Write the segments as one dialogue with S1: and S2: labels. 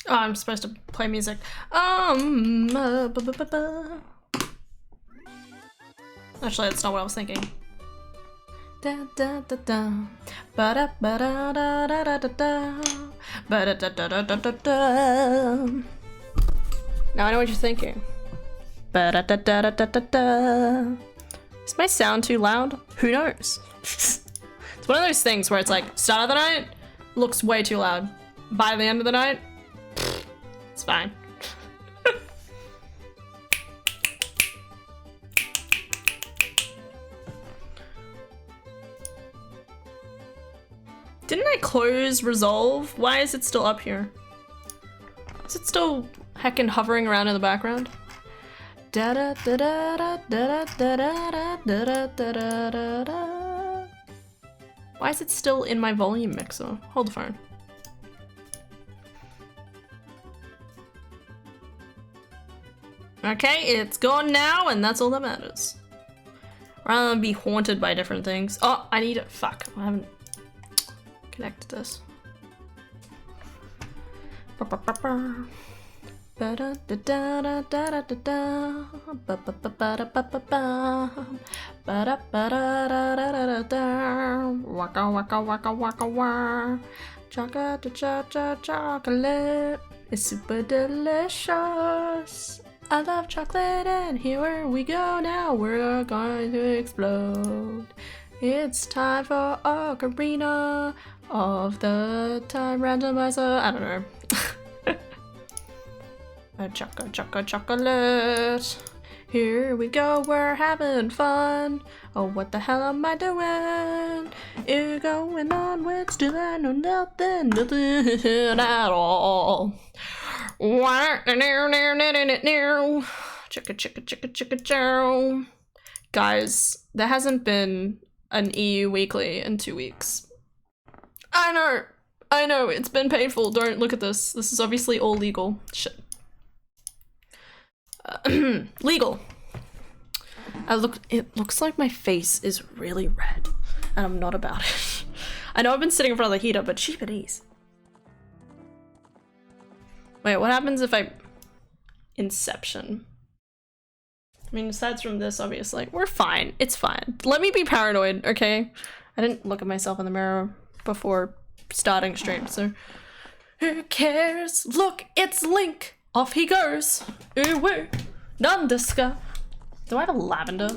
S1: Oh, I'm supposed to play music. Actually, that's not what I was thinking. Da da da da. Ba da ba da da da da da da. Ba da da da da da da da. Now I know what you're thinking. Ba da da da da da da da. Is my sound too loud? Who knows? It's one of those things where it's like, start of the night, looks way too loud. By the end of the night, it's fine. Didn't I close resolve? Why is it still up here? Is it still heckin' hovering around in the background? Da da da da da da da da da da da da. Why is it still in my volume mixer? Hold the phone. Okay, it's gone now, and that's all that matters. Rather than be haunted by different things. Oh, I need it. Fuck, I haven't connected this. Waka waka waka waka waka. Chocolate is super delicious. I love chocolate, and here we go now. We're going to explode. It's time for Ocarina of the Time Randomiser. I don't know. Chocolate. Here we go, we're having fun. Oh, what the hell am I doing? You're going on with still I know nothing at all. Chicka. Guys, there hasn't been an EU weekly in 2 weeks. I know, it's been painful. Don't look at this. This is obviously all legal. Shit. Legal. It looks like my face is really red, and I'm not about it. I know I've been sitting in front of the heater, but jeepity. Wait, what happens if I... Inception. I mean, aside from this, obviously, we're fine. It's fine. Let me be paranoid, okay? I didn't look at myself in the mirror before starting stream, so... Who cares? Look, it's Link! Off he goes! Ooh woo! Nandeska! Do I have a lavender?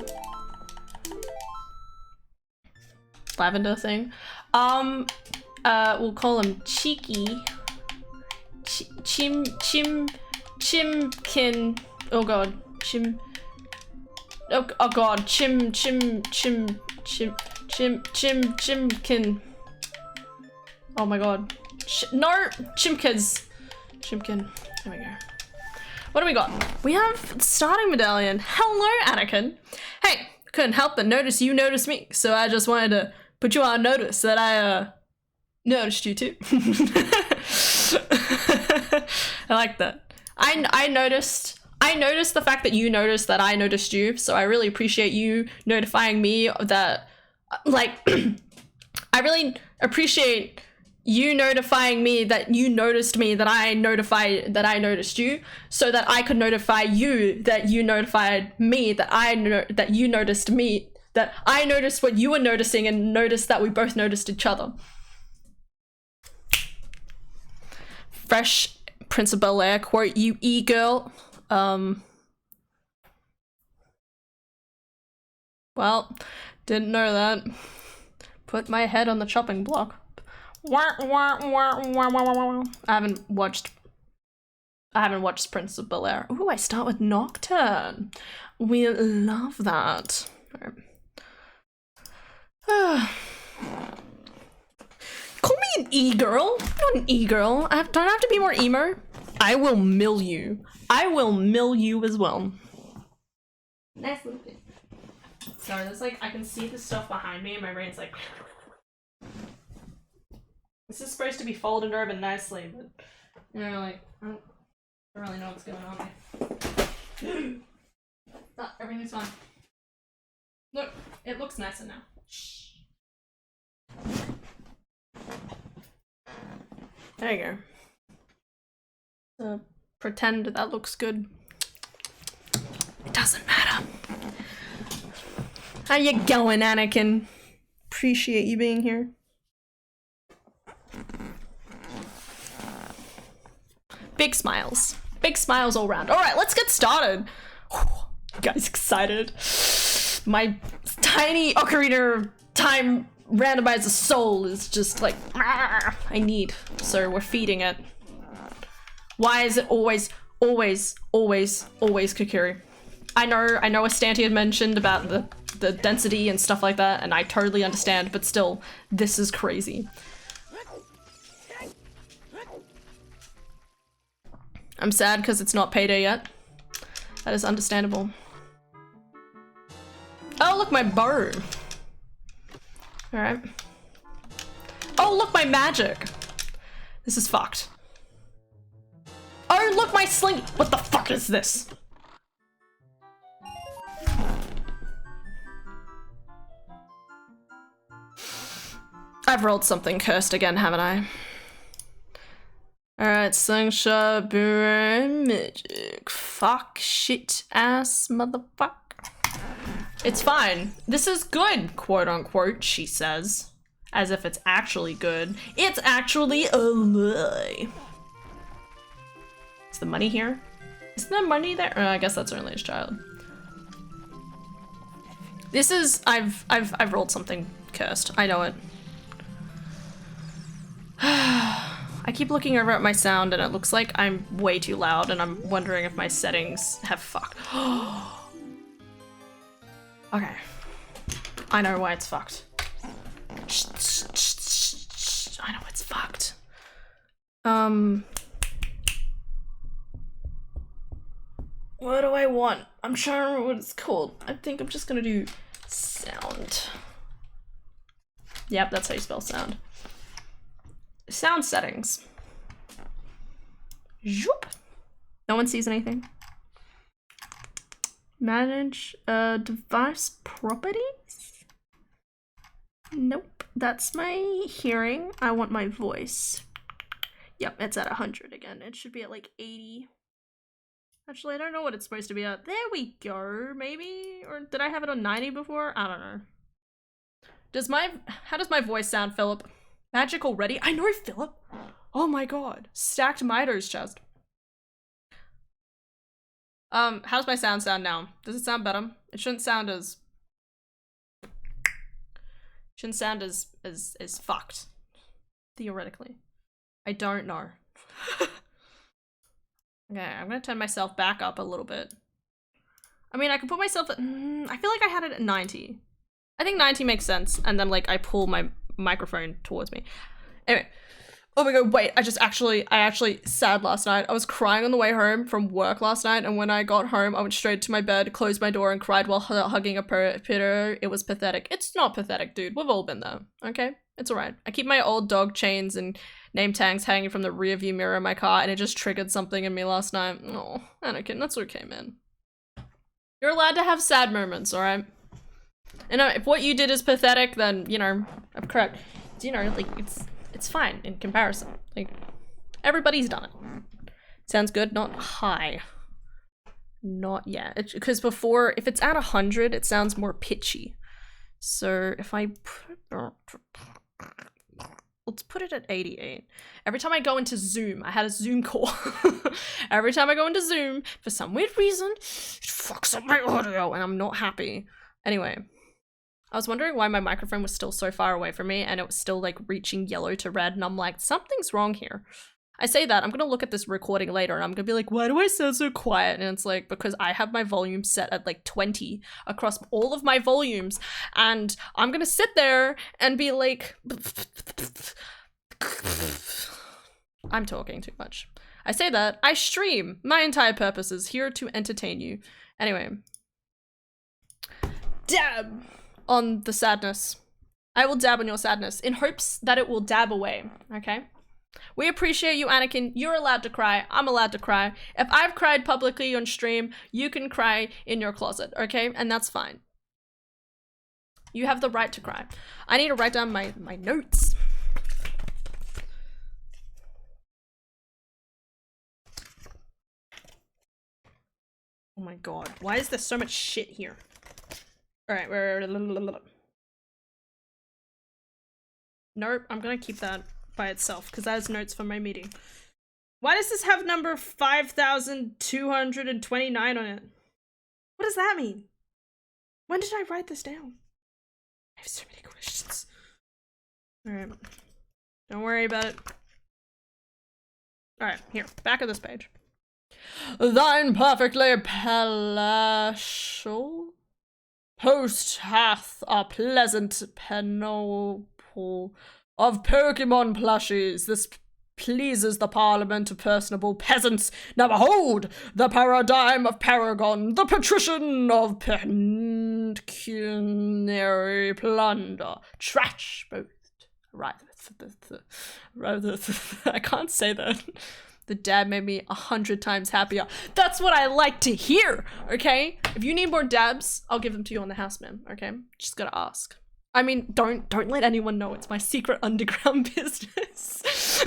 S1: Lavender thing? We'll call him Cheeky. Chimkin. Oh god. Oh god. Chimkin. Oh my god. No! Chimkins. Chimkin. There we go. What do we got? We have starting medallion. Hello, Anakin. Hey, couldn't help but notice you noticed me, so I just wanted to put you on notice that I noticed you too. I like that. I noticed the fact that you noticed that I noticed you, so I really appreciate you notifying me that, like, I really appreciate you notifying me that you noticed me, that I noticed you, so that I could notify you that you notified me, that you noticed me, that I noticed what you were noticing and noticed that we both noticed each other. Fresh Prince of Bel-Air quote, you e-girl. Well, didn't know that. Put my head on the chopping block. I haven't watched Prince of Bel-Air. Ooh, I start with Nocturne. We love that. Call me an e-girl. I'm not an e-girl. Don't I have to be more emo? I will mill you. I will mill you as well. Nice little thing. Sorry, there's like, I can see the stuff behind me and my brain's like... This is supposed to be folded over nicely, but, you know, like, I don't really know what's going on there. Not, everything's fine. Look, it looks nicer now. Shh. There you go. Pretend that looks good. It doesn't matter. How you going, Anakin? Appreciate you being here. Big smiles. Big smiles all around. All right, let's get started. You guys excited? My tiny Ocarina time randomizer soul is just like, I need. So we're feeding it. Why is it always Kokiri? I know Astanti had mentioned about the density and stuff like that, and I totally understand, but still, this is crazy. I'm sad because it's not payday yet. That is understandable. Oh, look, my bow. Alright. Oh, look, my magic. This is fucked. Oh, look, my sling. What the fuck is this? I've rolled something cursed again, haven't I? Alright, slingshot, boomerang, magic. Fuck, shit, ass, motherfucker. It's fine. This is good, quote unquote, she says. As if it's actually good. It's actually a lie. Is the money here? Isn't there money there? Oh, I guess that's only his child. This is, I've rolled something cursed. I know it. I keep looking over at my sound and it looks like I'm way too loud and I'm wondering if my settings have fucked. Okay. I know why it's fucked. I know it's fucked. What do I want? I'm trying to remember what it's called. I think I'm just gonna do sound. Yep, that's how you spell sound. Sound settings. Zoop. No one sees anything. Manage device properties? Nope. That's my hearing. I want my voice. Yep, it's at 100 again. It should be at like 80. Actually, I don't know what it's supposed to be at. There we go, maybe? Or did I have it on 90 before? I don't know. How does my voice sound, Philip? Magic already? I know, Philip. Oh my god. Stacked Mido's chest. How's my sound now? Does it sound better? It shouldn't sound as fucked. Theoretically. I don't know. Okay, I'm gonna turn myself back up a little bit. I mean, I could put myself at, I feel like I had it at 90. I think 90 makes sense, and then like I pull my microphone towards me. Anyway, oh my god, wait, I actually sad last night. I was crying on the way home from work last night, and when I got home, I went straight to my bed, closed my door, and cried while hugging a pillow. It was pathetic. It's not pathetic, dude. We've all been there, okay? It's alright. I keep my old dog chains and name tags hanging from the rear view mirror of my car, and it just triggered something in me last night. Oh, Anakin, that's okay, man. You're allowed to have sad moments, alright? And if what you did is pathetic, then, you know, I'm correct. You know, like, it's fine in comparison. Like, everybody's done it. Sounds good? Not high. Not yet. Because before, if it's at 100, it sounds more pitchy. So if I let's put it at 88. Every time I go into Zoom, I had a Zoom call. Every time I go into Zoom, for some weird reason, it fucks up my audio and I'm not happy. Anyway, I was wondering why my microphone was still so far away from me and it was still like reaching yellow to red and I'm like, something's wrong here. I say that, I'm gonna look at this recording later and I'm gonna be like, why do I sound so quiet? And it's like, because I have my volume set at like 20 across all of my volumes and I'm gonna sit there and be like, I'm talking too much. I say that, I stream. My entire purpose is here to entertain you. Anyway. Dab on the sadness. I will dab on your sadness in hopes that it will dab away, okay? We appreciate you, Anakin. You're allowed to cry. I'm allowed to cry. If I've cried publicly on stream, you can cry in your closet, okay? And that's fine. You have the right to cry. I need to write down my notes. Oh my god. Why is there so much shit here? Alright, nope, I'm gonna keep that by itself because that has notes from my meeting. Why does this have number 5,229 on it? What does that mean? When did I write this down? I have so many questions. Alright. Don't worry about it. Alright, here. Back of this page. Thine perfectly palatial host hath a pleasant panoply of Pokemon plushies. This pleases the parliament of personable peasants. Now behold, the paradigm of Paragon, the patrician of pecuniary plunder, trash both. Rather, I can't say that. The dab made me 100 times happier. That's what I like to hear, okay? If you need more dabs, I'll give them to you on the house, man, okay? Just gotta ask. I mean, don't let anyone know. It's my secret underground business.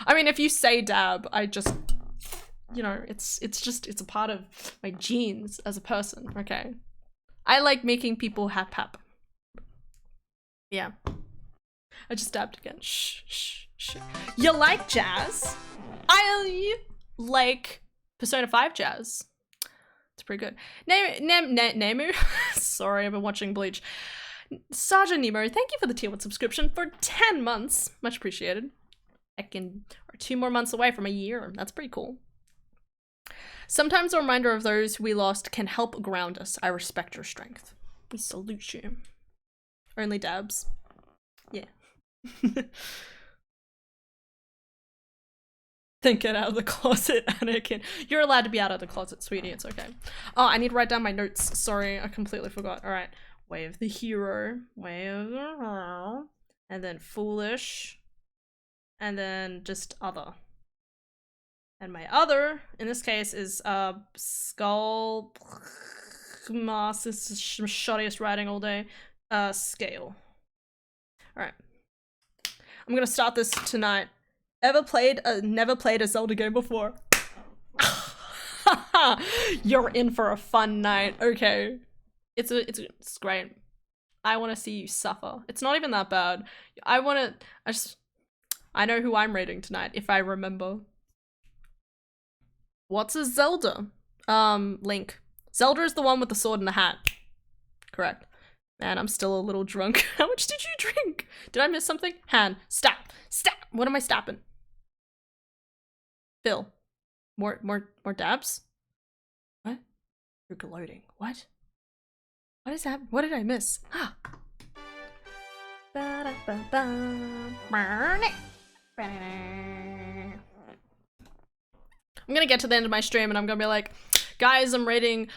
S1: I mean, if you say dab, I just, you know, it's a part of my genes as a person, okay? I like making people hap. Yeah. I just dabbed again. Shh. You like jazz? I like Persona 5 jazz. It's pretty good. Nemu? Sorry, I've been watching Bleach. Sergeant Nemo, thank you for the tier 1 subscription for 10 months. Much appreciated. We're 2 more months away from a year. That's pretty cool. Sometimes a reminder of those we lost can help ground us. I respect your strength. We salute you. Only dabs. Yeah. Then get out of the closet, Anakin. You're allowed to be out of the closet, sweetie. It's okay. Oh, I need to write down my notes. Sorry, I completely forgot. All right. Way of the hero. Way of the hero. And then foolish. And then just other. And my other, in this case, is skull. Mass. This is shoddiest writing all day. Scale. All right. I'm gonna start this tonight. Never played a Zelda game before. You're in for a fun night. Okay. It's great. I want to see you suffer. It's not even that bad. I know who I'm rating tonight if I remember. What's a Zelda? Link. Zelda is the one with the sword and the hat. Correct. Man, I'm still a little drunk. How much did you drink? Did I miss something? Han, stop. What am I stopping? Phil. More dabs? What? You're gloating. What? What is happening? What did I miss? I'm gonna get to the end of my stream and I'm gonna be like, guys, I'm rating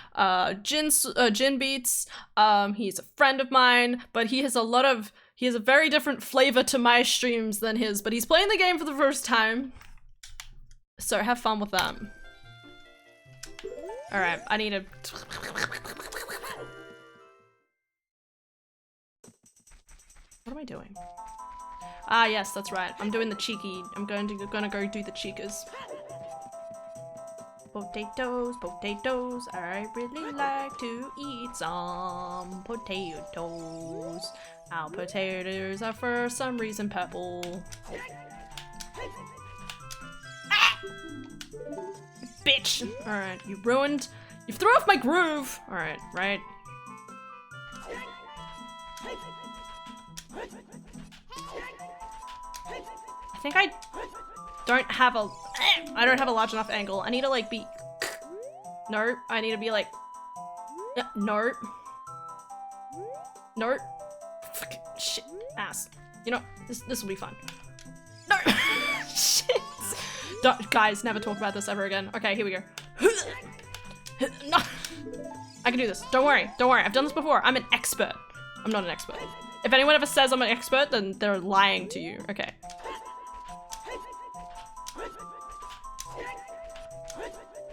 S1: Jin Beats. He's a friend of mine, but he has a very different flavor to my streams than his, but he's playing the game for the first time. So have fun with that. All right, I need to. What am I doing? Ah, yes, that's right. I'm doing the cheeky. I'm gonna go do the cheekers. Potatoes. I really like to eat some potatoes. Our potatoes are for some reason purple. Ah! Bitch! Alright, you threw off my groove! Alright, right. I think I don't have a large enough angle. I need to like be nope. I need to be like nope. Shit ass. You know, this will be fun. No shit. Guys, never talk about this ever again. Okay, here we go. No. I can do this. Don't worry. I've done this before. I'm an expert. I'm not an expert. If anyone ever says I'm an expert, then they're lying to you. Okay.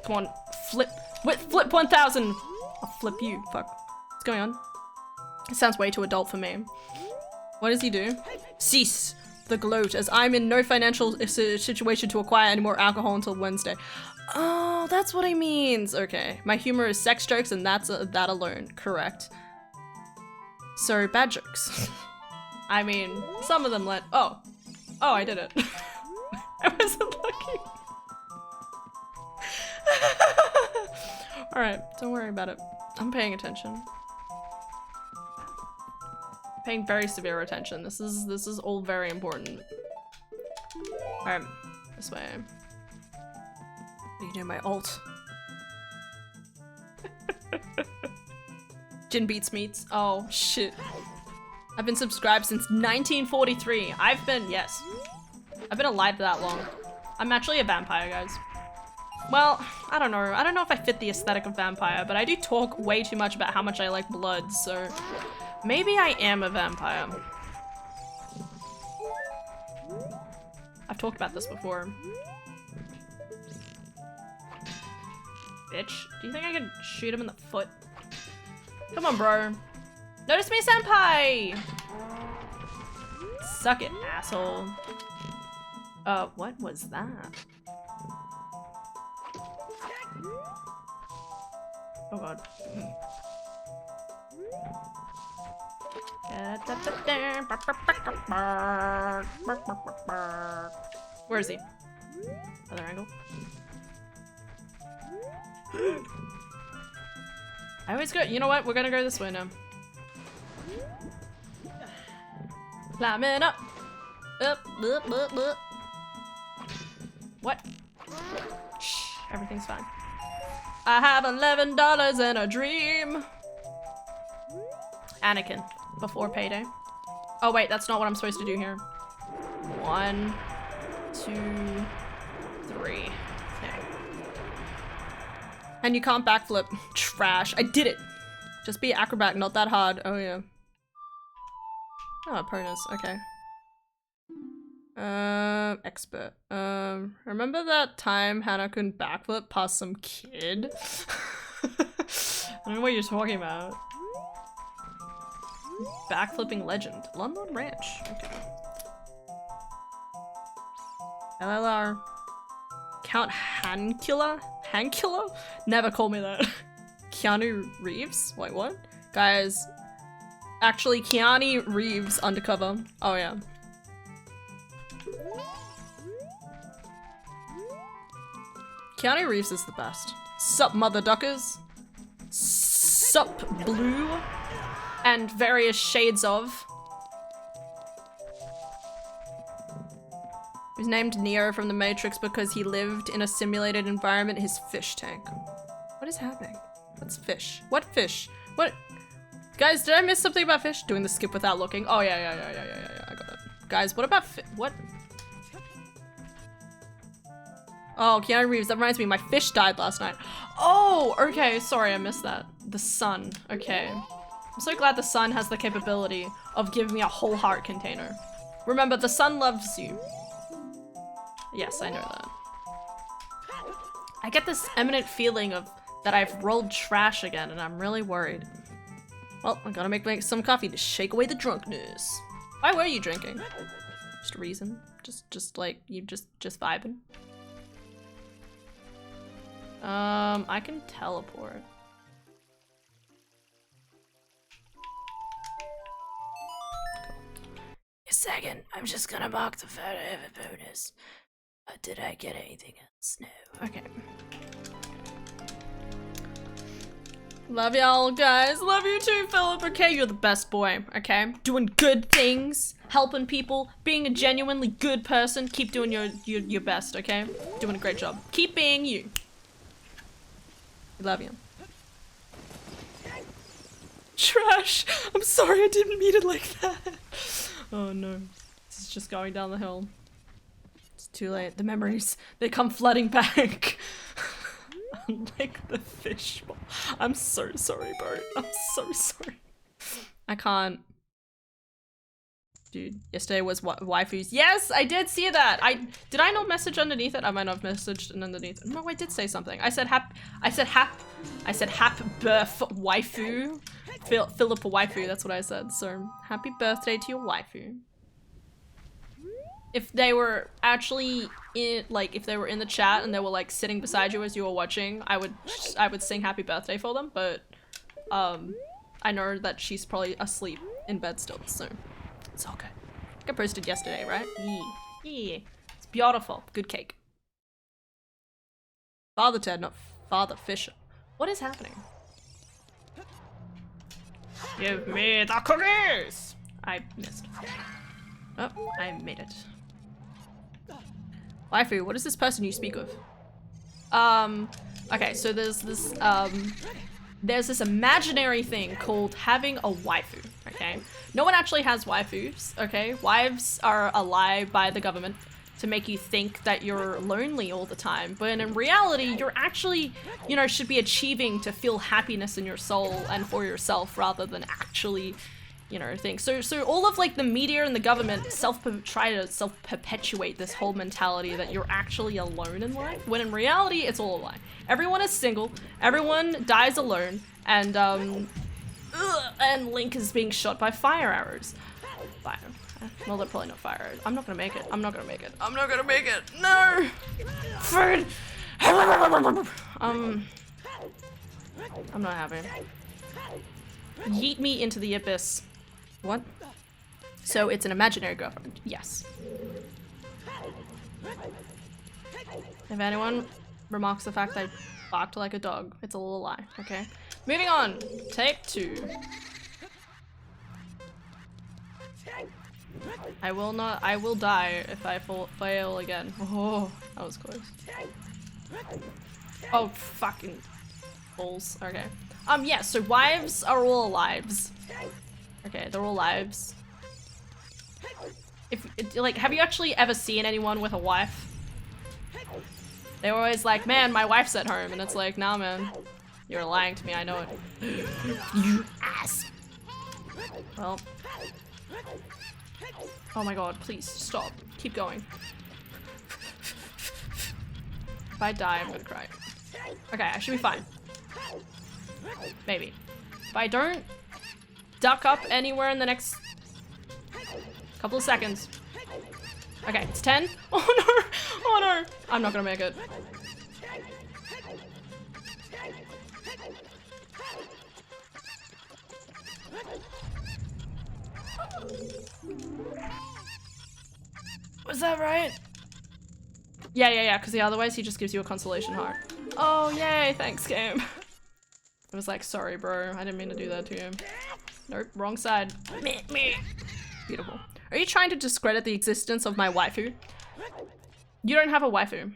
S1: Come on, flip 1000. I'll flip you. Fuck. What's going on? It sounds way too adult for me. What does he do? Cease. the gloat, as I'm in no financial situation to acquire any more alcohol until Wednesday. Oh, that's what he means. Okay, my humor is sex jokes, and that's that alone. Correct. So bad jokes. I mean, some of them let. Oh, I did it. I wasn't looking. All right, don't worry about it. I'm paying attention. Paying very severe attention. This is all very important. All right, this way. You know my ult. Gin beats meats. Oh shit. I've been subscribed since 1943. I've been alive that long. I'm actually a vampire, guys. Well, I don't know. I don't know if I fit the aesthetic of vampire, but I do talk way too much about how much I like blood, so maybe I am a vampire. I've talked about this before. Bitch, do you think I could shoot him in the foot? Come on, bro. Notice me, senpai! Suck it, asshole. What was that? Oh god. Where is he? Other angle. I always go, you know what? We're gonna go this way now. Climbing up. Up. What? Shh, everything's fine. I have $11 and a dream. Anakin, before payday. Oh wait, that's not what I'm supposed to do here. 1, 2, 3. Okay. And you can't backflip. Trash. I did it. Just be acrobat, not that hard. Oh yeah. Oh, opponents. Okay. Expert. Remember that time Hannah couldn't backflip past some kid? I don't know what you're talking about. Backflipping legend. London Ranch. Okay. LLR. Count Hankula? Hankula? Never call me that. Keanu Reeves? Wait, what? Guys, actually Keanu Reeves undercover. Oh yeah. Keanu Reeves is the best. Sup, mother duckers? Sup, blue? And various shades of. He was named Neo from the Matrix because he lived in a simulated environment in his fish tank. What is happening? What's fish? What fish? What? Guys, did I miss something about fish? Doing the skip without looking. Oh yeah, I got it. Guys, what about what? Oh, Keanu Reeves, that reminds me, my fish died last night. Oh, okay, sorry, I missed that. The sun, okay. I'm so glad the sun has the capability of giving me a whole heart container. Remember, the sun loves you. Yes, I know that. I get this eminent feeling of that I've rolled trash again, and I'm really worried. Well, I gotta make some coffee to shake away the drunkenness. Why were you drinking? Just a reason? Just like, you just vibing? I can teleport. A second, I'm just gonna mark the photo of a bonus. Did I get anything else? No. Okay. Love y'all, guys. Love you too, Philip. Okay, you're the best boy. Okay, doing good things, helping people, being a genuinely good person. Keep doing your best. Okay, doing a great job. Keep being you. Love you. Trash. I'm sorry, I didn't mean it like that. Oh no, this is just going down the hill. It's too late. The memories, they come flooding back. Unlike the fishbowl. I'm so sorry, bro. I'm so sorry. I can't. Dude, yesterday was waifus. Yes, I did see that. Did I not message underneath it? I might not have messaged underneath it. No, I did say something. I said hap birth waifu. Philip waifu, that's what I said. So happy birthday to your waifu. if they were actually in, like, if they were in the chat and they were like sitting beside you as you were watching, I would sing happy birthday for them, but I know that she's probably asleep in bed still, so it's all good. I think I posted yesterday, right? Yeah. It's beautiful. Good cake. Father Ted, not Father Fisher. What is happening? Give me the cookies! I missed. Oh, I made it. Waifu, what is this person you speak of? Okay, so there's this imaginary thing called having a waifu, okay? No one actually has waifus, okay? Wives are a lie by the government to make you think that you're lonely all the time, but in reality, you're actually, you know, should be achieving to feel happiness in your soul and for yourself rather than actually, you know, things. So all of like the media and the government try to self-perpetuate this whole mentality that you're actually alone in life, when in reality, it's all a lie. Everyone is single, everyone dies alone, and Link is being shot by fire arrows. Fire. Well, they're probably not fire arrows. I'm not gonna make it. I'm not gonna make it. I'm not gonna make it. No! Food! I'm not happy. Yeet me into the abyss. What? So it's an imaginary girlfriend. Yes. If anyone remarks the fact that I barked like a dog, it's a little lie, okay? Moving on. Take 2. I will die if I fail again. Oh, that was close. Oh, fucking balls. Okay. Yeah, so wives are all lives. Okay, they're all lives. Like, have you actually ever seen anyone with a wife? They're always like, man, my wife's at home, and it's like, nah, man. You're lying to me, I know it. You ass. Well. Oh my god, please, stop. Keep going. If I die, I'm gonna cry. Okay, I should be fine. Maybe. If I don't duck up anywhere in the next couple of seconds. Okay, it's 10. Oh no! Oh no! I'm not gonna make it. Was that right? Yeah, because otherwise he just gives you a consolation heart. Oh, yay, thanks, game. I was like, sorry, bro, I didn't mean to do that to you. Nope, wrong side. Meh. Beautiful. Are you trying to discredit the existence of my waifu? You don't have a waifu.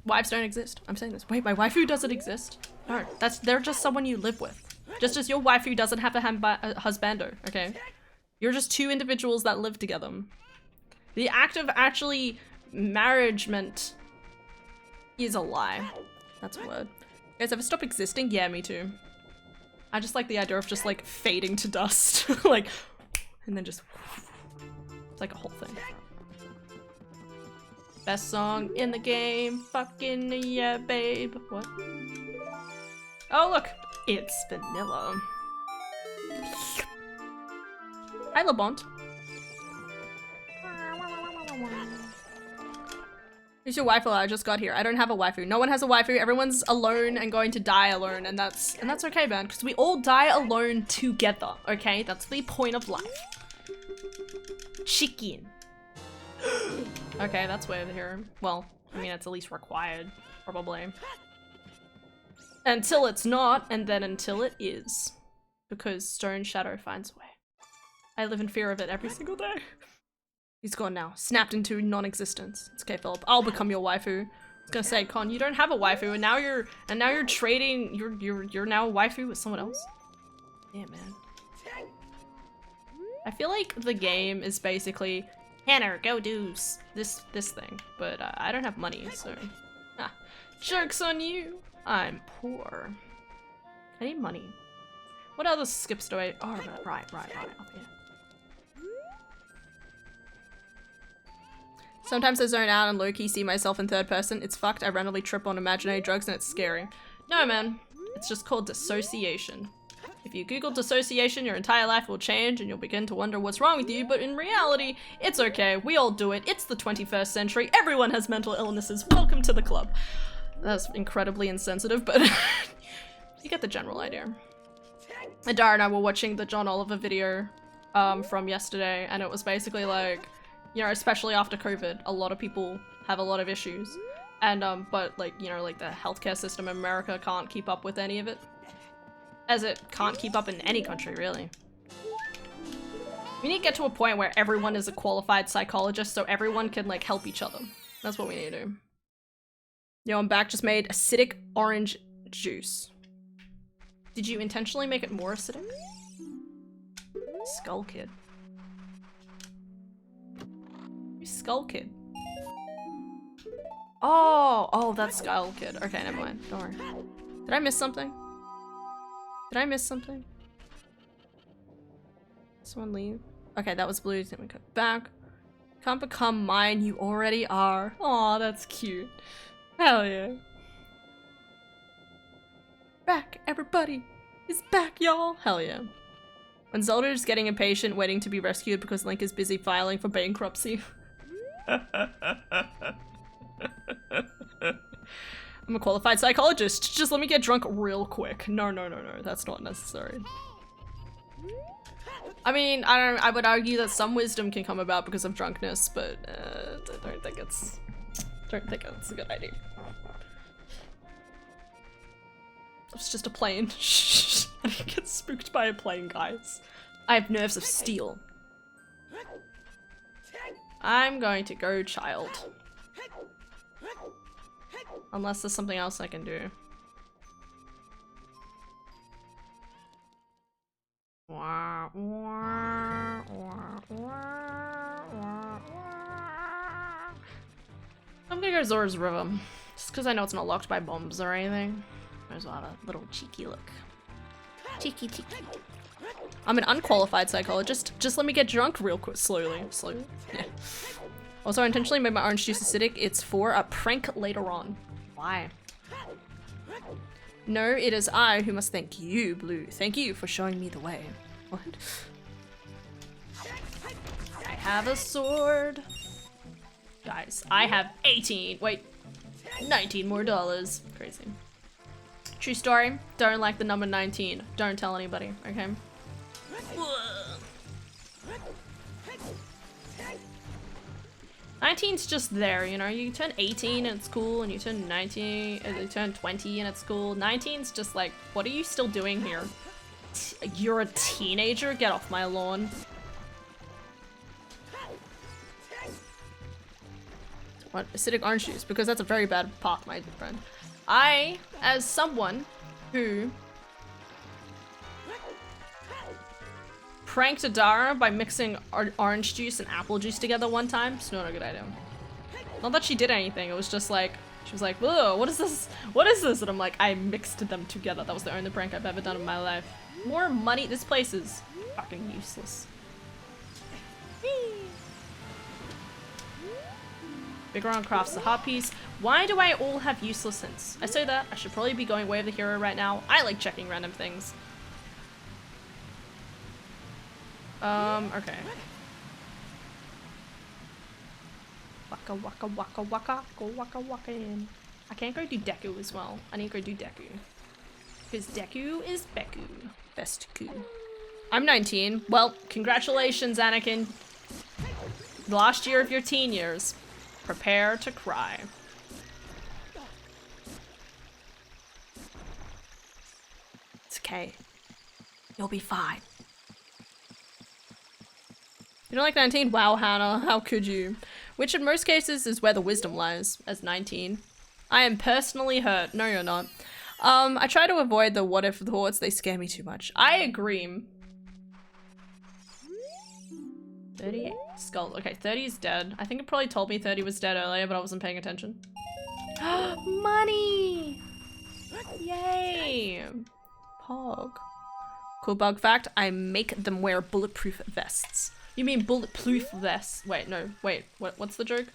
S1: Wives don't exist. I'm saying this. Wait, my waifu doesn't exist? No, they're just someone you live with. Just as your waifu doesn't have a husbando, okay? You're just 2 individuals that live together. The act of actually marriagement is a lie. That's a word. You guys ever stop existing? Yeah, me too. I just like the idea of just like fading to dust. Like, and then just, it's like a whole thing. Best song in the game, fucking yeah, babe. What? Oh look, it's vanilla. Hi, LeBont. Who's your waifu? I just got here. I don't have a waifu. No one has a waifu. Everyone's alone and going to die alone, and that's okay, man. Because we all die alone together. Okay, that's the point of life. Chicken. Okay, that's way over here. Well, I mean, it's at least required, probably. Until it's not, and then until it is, because Stone Shadow finds a way. I live in fear of it every single day. He's gone now. Snapped into non-existence. It's okay, Philip. I'll become your waifu. I was gonna say, Con, you don't have a waifu, and now you're trading. You're now a waifu with someone else. Yeah, man. I feel like the game is basically, Hannah, go do this thing, but I don't have money, so joke's on you. I'm poor. I need money. What other skips do I? Oh, right, up here. Sometimes I zone out and low-key see myself in third person. It's fucked. I randomly trip on imaginary drugs and it's scary. No, man. It's just called dissociation. If you Google dissociation, your entire life will change and you'll begin to wonder what's wrong with you, but in reality, it's okay. We all do it. It's the 21st century. Everyone has mental illnesses. Welcome to the club. That's incredibly insensitive, but you get the general idea. And Dara and I were watching the John Oliver video from yesterday, and it was basically like, you know, especially after COVID, a lot of people have a lot of issues. And, but like, you know, like the healthcare system in America can't keep up with any of it. As it can't keep up in any country, really. We need to get to a point where everyone is a qualified psychologist so everyone can, like, help each other. That's what we need to do. Yo, I'm back. Just made acidic orange juice. Did you intentionally make it more acidic? Skull Kid. Who's Skull Kid? Oh, that's Skull Kid. Okay, never mind. Don't worry. Did I miss something? Did I miss something? Someone leave? Okay, that was blue. Then we go back. Can't become mine, you already are. Aw, that's cute. Hell yeah. Back, everybody is back, y'all. Hell yeah. When Zelda is getting impatient, waiting to be rescued because Link is busy filing for bankruptcy. I'm a qualified psychologist. Just let me get drunk real quick. No, that's not necessary. I mean, I would argue that some wisdom can come about because of drunkenness, but I don't think it's a good idea. It's just a plane. I didn't get spooked by a plane, guys. I have nerves of steel. I'm going to go child. Unless there's something else I can do. I'm gonna go Zora's River. Just because I know it's not locked by bombs or anything. There's a lot of little cheeky look. Cheeky. I'm an unqualified psychologist. Just let me get drunk real quick. Slowly. Yeah. Also, I intentionally made my orange juice acidic. It's for a prank later on. Why? No, it is I who must thank you, Blue. Thank you for showing me the way. What? I have a sword. Guys, I have 19 more dollars. Crazy. True story. Don't like the number 19. Don't tell anybody, okay? 19's just there, you know? You turn 18 and it's cool, and you turn 19, and you turn 20 and it's cool. 19's just like, what are you still doing here? You're a teenager? Get off my lawn. What? Acidic orange juice, because that's a very bad path, my friend. I, as someone who pranked Adara by mixing orange juice and apple juice together one time, it's not a good idea. Not that she did anything, it was just like, she was like, whoa, what is this? What is this? And I'm like, I mixed them together. That was the only prank I've ever done in my life. More money, this place is fucking useless. Bigger on crafts the heart piece. Why do I all have useless hints? I say that, I should probably be going Way of the Hero right now. I like checking random things. Okay. Waka waka waka waka, go waka waka in. I can't go do Deku as well. I need to go do Deku. Because Deku is Beku. Best Ku. I'm 19. Well, congratulations, Anakin. The last year of your teen years. Prepare to cry. It's okay. You'll be fine. You don't like 19? Wow, Hannah, how could you? Which in most cases is where the wisdom lies, as 19. I am personally hurt. No, you're not. I try to avoid the what if thoughts, they scare me too much. I agree. 38. Skull. Okay, 30 is dead. I think it probably told me 30 was dead earlier, but I wasn't paying attention. Money! Yay! Pog. Cool bug fact, I make them wear bulletproof vests. You mean bulletproof vests? Wait, no, wait, what's the joke?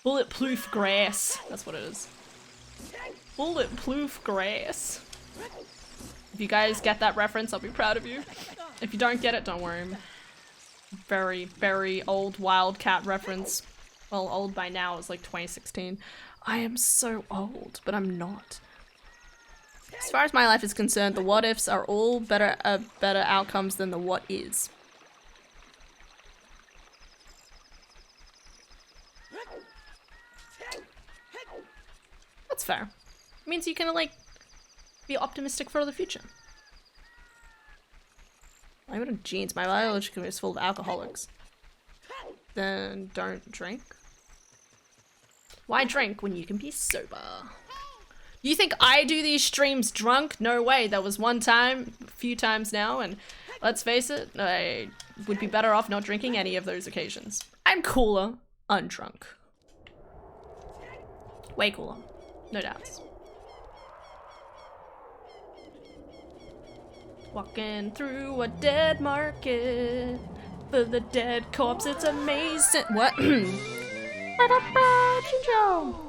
S1: Bulletproof grass. That's what it is. Bulletproof grass. If you guys get that reference, I'll be proud of you. If you don't get it, don't worry. Very, very old Wildcat reference. Well, old by now, it's like 2016. I am so old, but I'm not. As far as my life is concerned, the what ifs are all better outcomes than the what is. That's fair. It means you can like be optimistic for the future. I'm out of jeans. My biology is full of alcoholics. Then don't drink. Why drink when you can be sober? You think I do these streams drunk? No way. That was one time, a few times now, and let's face it, I would be better off not drinking any of those occasions. I'm cooler, undrunk. Way cooler. No doubts. Walking through a dead market for the dead corpse, it's amazing. What?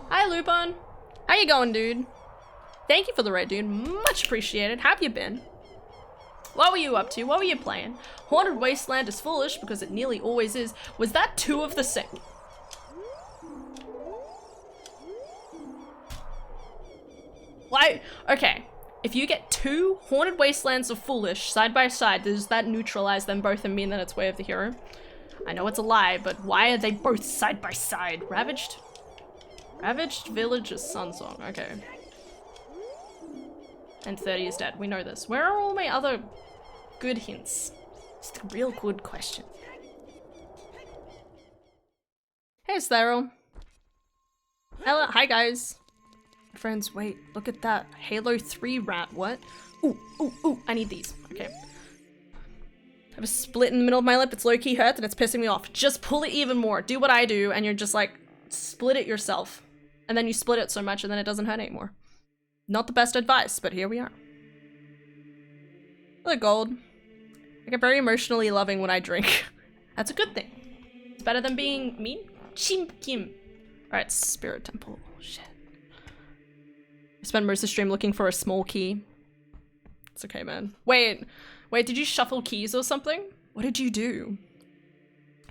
S1: Hi, Lupin. How you going, dude? Thank you for the raid, dude. Much appreciated. How have you been? What were you up to? What were you playing? Haunted Wasteland is foolish because it nearly always is. Was that two of the same? Why? Okay. If you get two Haunted Wastelands of foolish side by side, does that neutralize them both and mean that it's Way of the Hero? I know it's a lie, but why are they both side by side? Ravaged? Ravaged Village is Sunsong. Okay. And 30 is dead. We know this. Where are all my other good hints? It's the real good question. Hey, Cyril. Hello. Hi, guys. Friends, wait. Look at that. Halo 3 rat. What? Ooh, ooh, ooh. I need these. Okay. I have a split in the middle of my lip. It's low-key hurts and it's pissing me off. Just pull it even more. Do what I do and you're just like, split it yourself. And then you split it so much and then it doesn't hurt anymore. Not the best advice, but here we are. Look, gold. I get very emotionally loving when I drink. That's a good thing. It's better than being mean. Chim Kim. Alright, Spirit Temple. Shit. I spent most of the stream looking for a small key. It's okay, man. Wait, did you shuffle keys or something? What did you do?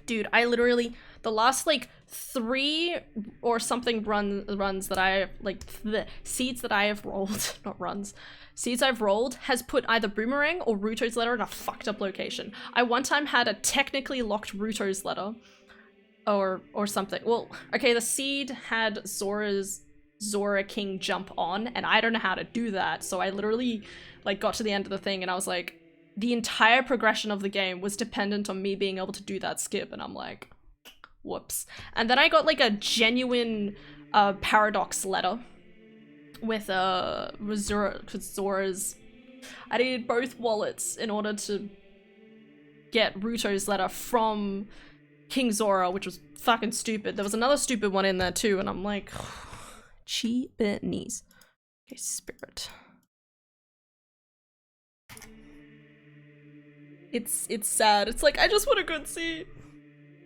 S1: Dude, I literally, the last like 3 or something runs that I like, the seeds that I have rolled, not runs, seeds I've rolled has put either Boomerang or Ruto's letter in a fucked up location. I one time had a technically locked Ruto's letter or something. Well, okay, the seed had Zora King jump on and I don't know how to do that. So I literally like got to the end of the thing and I was like, the entire progression of the game was dependent on me being able to do that skip, and I'm like, whoops. And then I got like a genuine paradox letter with Zora's. I needed both wallets in order to get Ruto's letter from King Zora, which was fucking stupid. There was another stupid one in there too, and I'm like, cheapenies. Okay, Spirit. It's sad. It's like, I just want a good seat.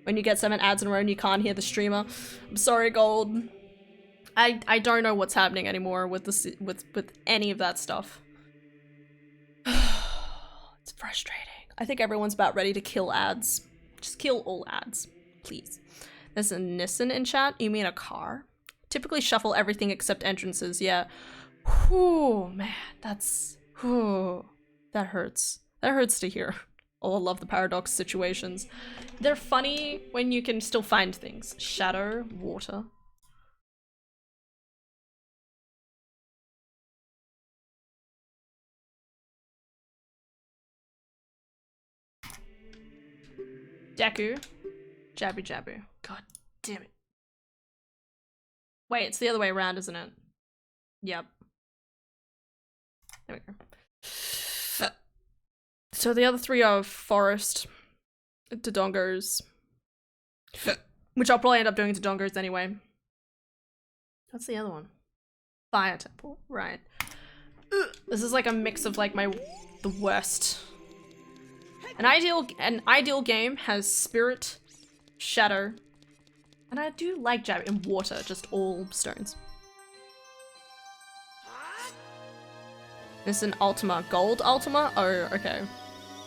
S1: When you get 7 ads in a row and you can't hear the streamer. I'm sorry, Gold. I don't know what's happening anymore with the with any of that stuff. It's frustrating. I think everyone's about ready to kill ads. Just kill all ads, please. There's a Nissan in chat. You mean a car? Typically shuffle everything except entrances. Yeah. Whew, man, that's that hurts. That hurts to hear. Oh, I love the paradox situations. They're funny when you can still find things. Shadow, water. Deku. Jabby Jabby. God damn it. Wait, it's the other way around, isn't it? Yep. There we go. So the other 3 are Forest, Dodongos, which I'll probably end up doing Dodongos anyway. What's the other one? Fire Temple, right. This is like a mix of like the worst. An ideal game has Spirit, Shadow, and I do like Jab in water, just all stones. It's an Ultima. Gold Ultima? Oh, okay.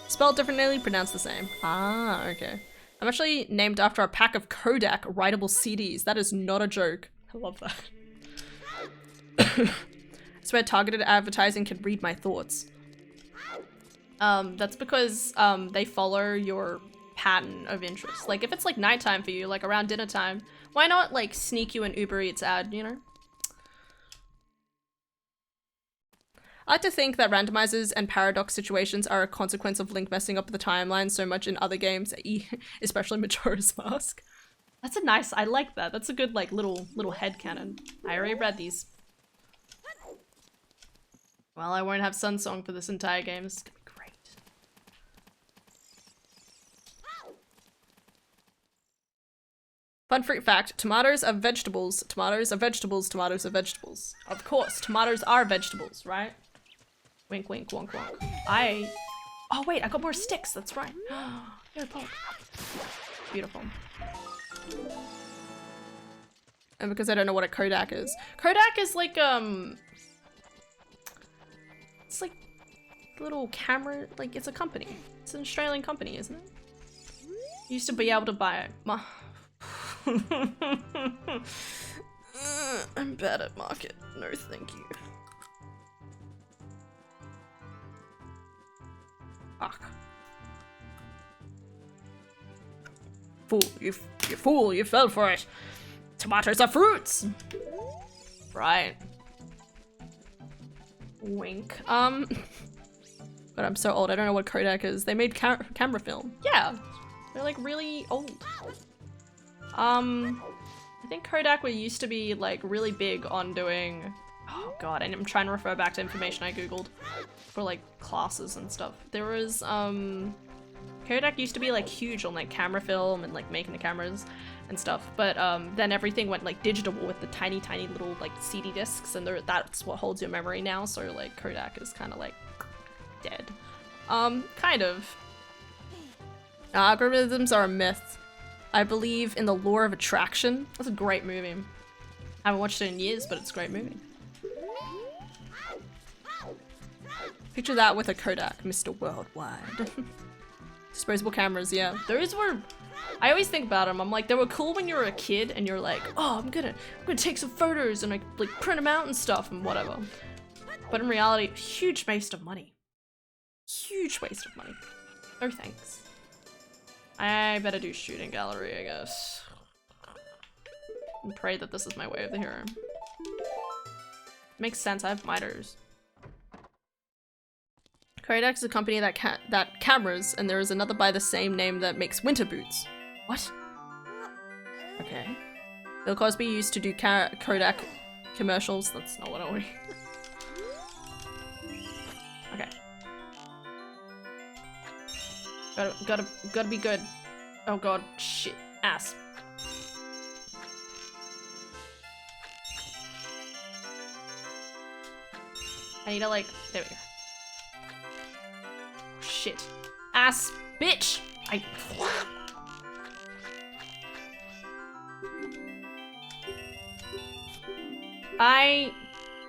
S1: Spelled differently, pronounced the same. Ah, okay. I'm actually named after a pack of Kodak writable CDs. That is not a joke. I love that. It's where targeted advertising can read my thoughts. That's because they follow your pattern of interest. Like if it's like nighttime for you, like around dinner time, why not like sneak you an Uber Eats ad, you know? I like to think that randomizers and paradox situations are a consequence of Link messing up the timeline so much in other games, especially Majora's Mask. That's a nice, I like that. That's a good like little headcanon. I already read these. Well, I won't have Sun Song for this entire game. It's gonna be great. Fun fruit fact, tomatoes are vegetables. Tomatoes are vegetables. Tomatoes are vegetables. Of course, tomatoes are vegetables, right? Wink, wink, wonk, wonk. Oh wait, I got more sticks, that's right. Here, poke. Beautiful. And because I don't know what a Kodak is. Kodak is like, it's like a little camera, like it's a company. It's an Australian company, isn't it? You used to be able to buy it. I'm bad at market. No, thank you. Fuck. Fool, you fool, you fell for it. Tomatoes are fruits! Right. Wink. But I'm so old, I don't know what Kodak is. They made camera film. Yeah. They're like really old. I think Kodak used to be like really big on doing, oh god, and I'm trying to refer back to information I googled for like classes and stuff. There was Kodak used to be like huge on like camera film and like making the cameras and stuff, but then everything went like digital with the tiny little like CD discs, and that's what holds your memory now, so like Kodak is kind of like dead. Kind of. Algorithms are a myth. I believe in the law of attraction. That's a great movie. I haven't watched it in years, but it's a great movie. Picture that with a Kodak, Mr. Worldwide. Disposable cameras, yeah. Those were, I always think about them. I'm like, they were cool when you were a kid and you're like, oh, I'm gonna take some photos and like print them out and stuff and whatever. But in reality, huge waste of money. Huge waste of money. No thanks. I better do shooting gallery, I guess. And pray that this is my way of the hero. Makes sense, I have miters. Kodak is a company that cameras, and there is another by the same name that makes winter boots. What? Okay. Bill Cosby used to do Kodak commercials. That's not what I want. Okay. Gotta be good. Oh god, shit. Ass. I need to like, there we go. Shit. Ass bitch!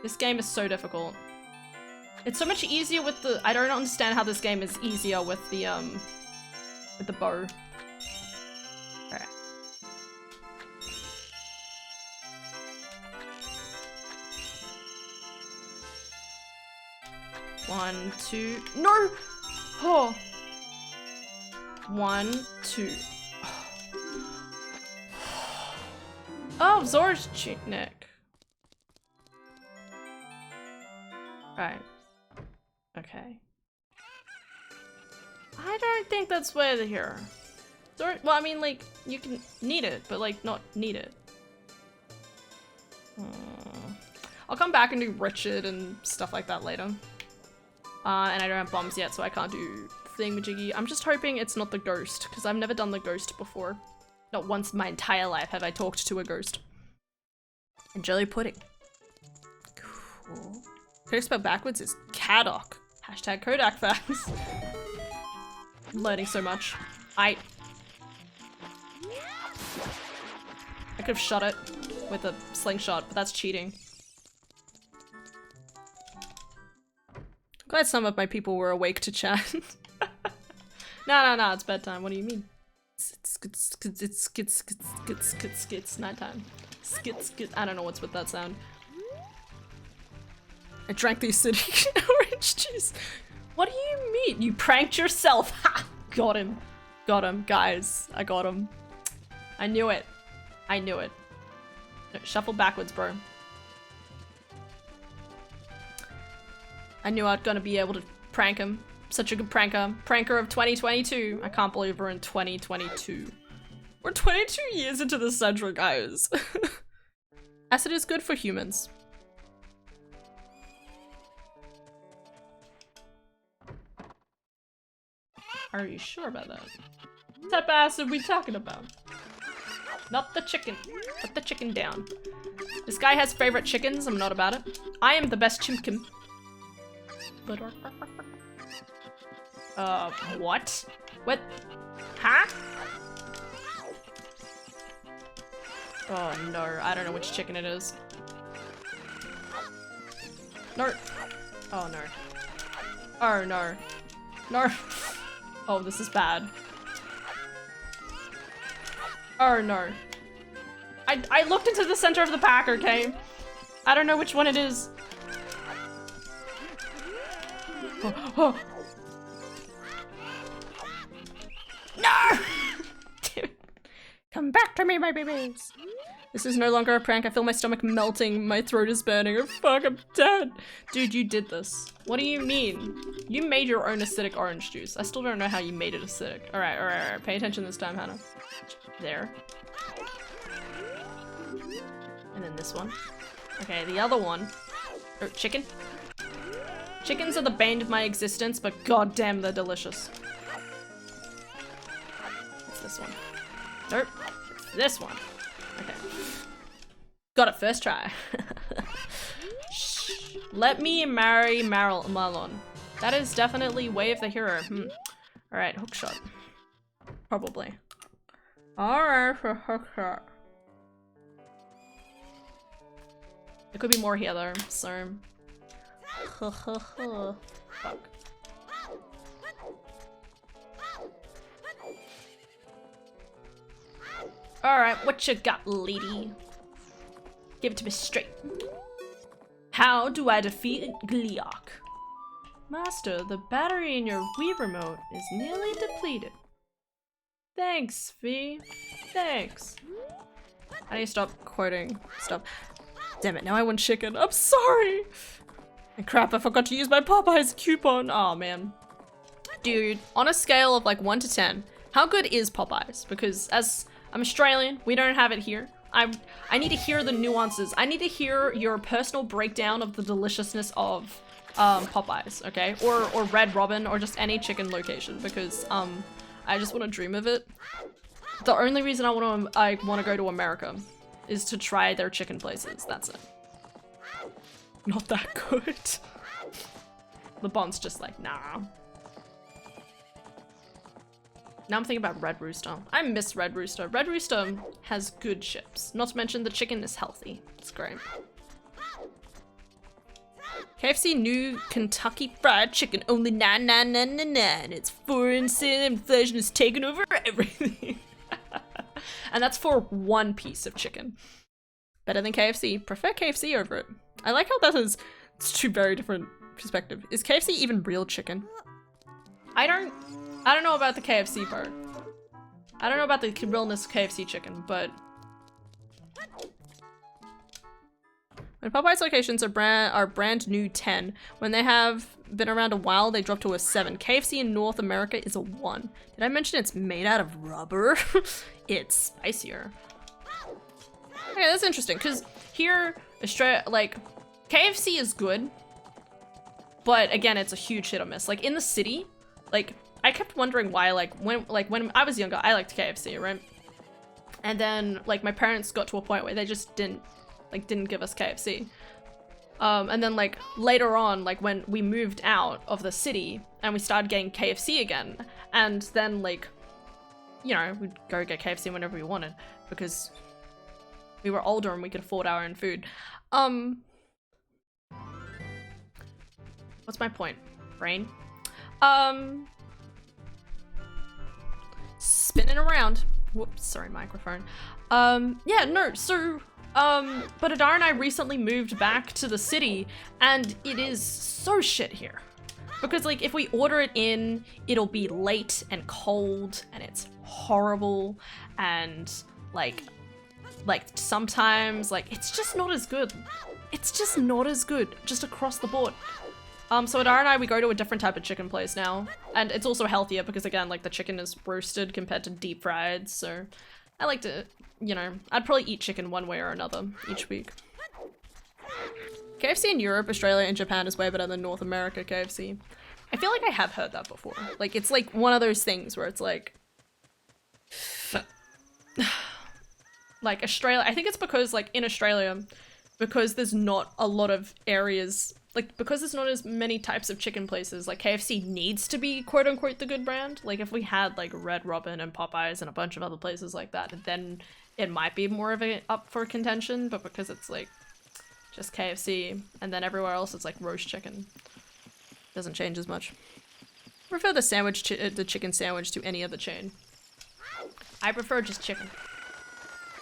S1: This game is so difficult. It's so much easier with the, I don't understand how this game is easier with the bow. Alright. One, two, no! Oh. 1, 2. Oh, Zora's neck. Right. Okay. I don't think that's where they're here. Well, I mean, like, you can need it, but, like, not need it. I'll come back and do Richard and stuff like that later. And I don't have bombs yet, so I can't do thingamajiggy. I'm just hoping it's not the ghost, because I've never done the ghost before. Not once in my entire life have I talked to a ghost. And jelly pudding. Cool. Kodak spelled backwards is Kadok. Hashtag Kodak facts. I'm learning so much. I could have shot it with a slingshot, but that's cheating. Glad some of my people were awake to chat. No, it's bedtime. What do you mean? It's nighttime. I don't know what's with that sound. I drank the acidic orange juice. What do you mean? You pranked yourself. Ha! Got him. Got him, guys. I got him. I knew it. I knew it. No, shuffle backwards, bro. I knew I'd gonna be able to prank him. Such a good pranker. Pranker of 2022. I can't believe we're in 2022. We're 22 years into the century, guys. Acid is good for humans. Are you sure about that? What type of acid are we talking about? Not the chicken. Put the chicken down. This guy has favorite chickens. I'm not about it. I am the best chimkin. What? What? Huh? Oh no, I don't know which chicken it is. No. Oh no. Oh no. No. Oh, this is bad. Oh no. I looked into the center of the pack, okay? I don't know which one it is. Oh. No! Come back to me, my babies. This is no longer a prank. I feel my stomach melting. My throat is burning. Oh fuck, I'm dead. Dude, you did this. What do you mean? You made your own acidic orange juice. I still don't know how you made it acidic. Alright. Pay attention this time, Hannah. There. And then this one. Okay, the other one. Oh, chicken? Chickens are the bane of my existence, but goddamn, they're delicious. It's this one. Nope. It's this one. Okay. Got it first try. Shh. Let me marry Marlon. That is definitely Way of the Hero. Alright, hookshot. Probably. Alright, for hookshot. There could be more here though, so... Fuck. Alright, what you got, lady? Give it to me straight. How do I defeat Gliok? Master, the battery in your Wii remote is nearly depleted. Thanks, V. Thanks. I need to stop quoting stuff. Damn it, now I want chicken. I'm sorry! And crap, I forgot to use my Popeyes coupon. Oh man. Dude, on a scale of like 1 to 10, how good is Popeyes? Because as I'm Australian, we don't have it here. I need to hear the nuances. I need to hear your personal breakdown of the deliciousness of Popeyes, okay? Or Red Robin, or just any chicken location, because I just want to dream of it. The only reason I want to go to America is to try their chicken places. That's it. Not that good. The Bond's just like, nah. Now I'm thinking about Red Rooster. I miss Red Rooster. Red Rooster has good chips. Not to mention the chicken is healthy. It's great. KFC new Kentucky Fried Chicken, only $9.99. It's foreign sin, inflation has taken over everything. And that's for one piece of chicken. Better than KFC. Prefer KFC over it. I like how that is, it's two very different perspectives. Is KFC even real chicken? I don't know about the KFC part. I don't know about the realness of KFC chicken, but when Popeye's locations are brand new 10. When they have been around a while, they drop to a 7. KFC in North America is a 1. Did I mention it's made out of rubber? It's spicier. Okay, that's interesting, because here, Australia, like, KFC is good, but again, it's a huge hit or miss. Like, in the city, like, I kept wondering why, when I was younger, I liked KFC, right? And then, like, my parents got to a point where they just didn't give us KFC. And then, like, later on, like, when we moved out of the city and we started getting KFC again, and then, like, you know, we'd go get KFC whenever we wanted because we were older and we could afford our own food. What's my point? Brain. Spinning around. Whoops, sorry, microphone. Yeah, no, so, but Adara and I recently moved back to the city, and it is so shit here. Because, like, if we order it in, it'll be late and cold, and it's horrible, and, like, sometimes, like, it's just not as good. It's just not as good, just across the board. So Adara and I, we go to a different type of chicken place now. And it's also healthier because, again, like, the chicken is roasted compared to deep fried, so I like to, you know, I'd probably eat chicken one way or another each week. KFC in Europe, Australia, and Japan is way better than North America KFC. I feel like I have heard that before. Like, it's like one of those things where it's like... like, Australia, I think it's because, like, in Australia, because there's not a lot of areas... Like, because there's not as many types of chicken places, like, KFC needs to be quote-unquote the good brand. Like, if we had, like, Red Robin and Popeyes and a bunch of other places like that, then it might be more of a up for contention, but because it's, like, just KFC, and then everywhere else it's, like, roast chicken. Doesn't change as much. I prefer the sandwich, the chicken sandwich to any other chain. I prefer just chicken.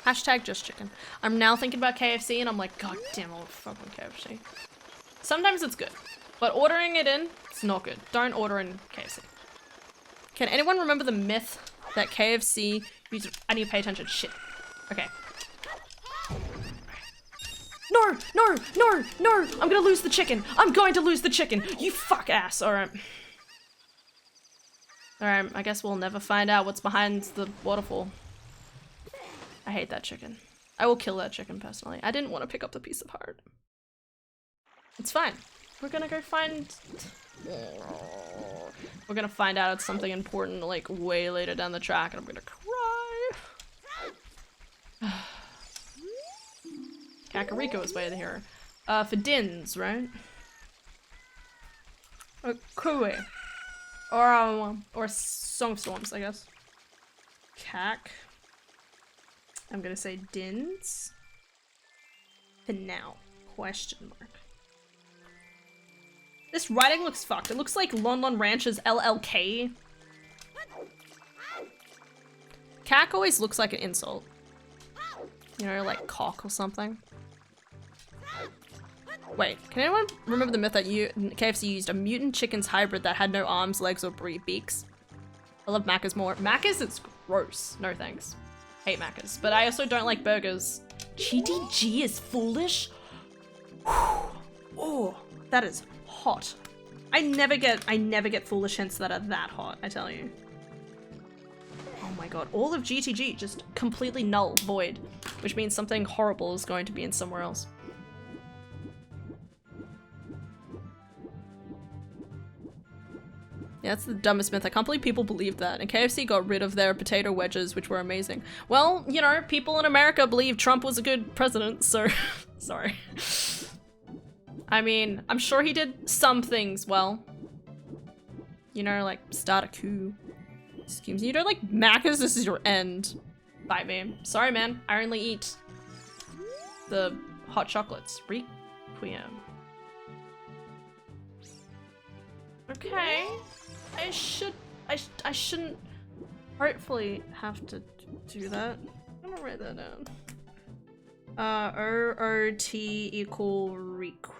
S1: Hashtag just chicken. I'm now thinking about KFC, and I'm like, god damn, I want fucking KFC. Sometimes it's good, but ordering it in, it's not good. Don't order in KFC. Can anyone remember the myth that KFC I need to pay attention. Shit. Okay. No, no, no, no! I'm gonna lose the chicken! I'm going to lose the chicken! You fuck ass! Alright. Alright, I guess we'll never find out what's behind the waterfall. I hate that chicken. I will kill that chicken personally. I didn't want to pick up the piece of heart. It's fine. We're gonna go find... We're gonna find out it's something important, like, way later down the track, and I'm gonna cry. Kakariko is way here. For Dins, right? Or Kue. Or Songstorms, I guess. Kak. I'm gonna say Dins. For now. Question mark. This writing looks fucked. It looks like Lon Lon Ranch's LLK. Cack always looks like an insult. You know, like cock or something. Wait, can anyone remember the myth that KFC used a mutant chicken's hybrid that had no arms, legs, or beaks? I love Macca's more. Macca's, it's gross. No thanks. Hate Macca's. But I also don't like burgers. GTG is foolish? Oh, that is hot. I never get foolish hints that are that hot, I tell you. Oh my god, all of GTG just completely null, void, which means something horrible is going to be in somewhere else. Yeah, that's the dumbest myth. I can't believe people believed that. And KFC got rid of their potato wedges, which were amazing. Well, you know, people in America believe Trump was a good president, so sorry. I mean, I'm sure he did some things well. You know, like start a coup. Excuse me, you don't like Macca's, this is your end. Bye, man. Sorry, man. I only eat the hot chocolates. Requiem. Okay. I shouldn't hopefully have to do that. I'm gonna write that down. OOT equal req.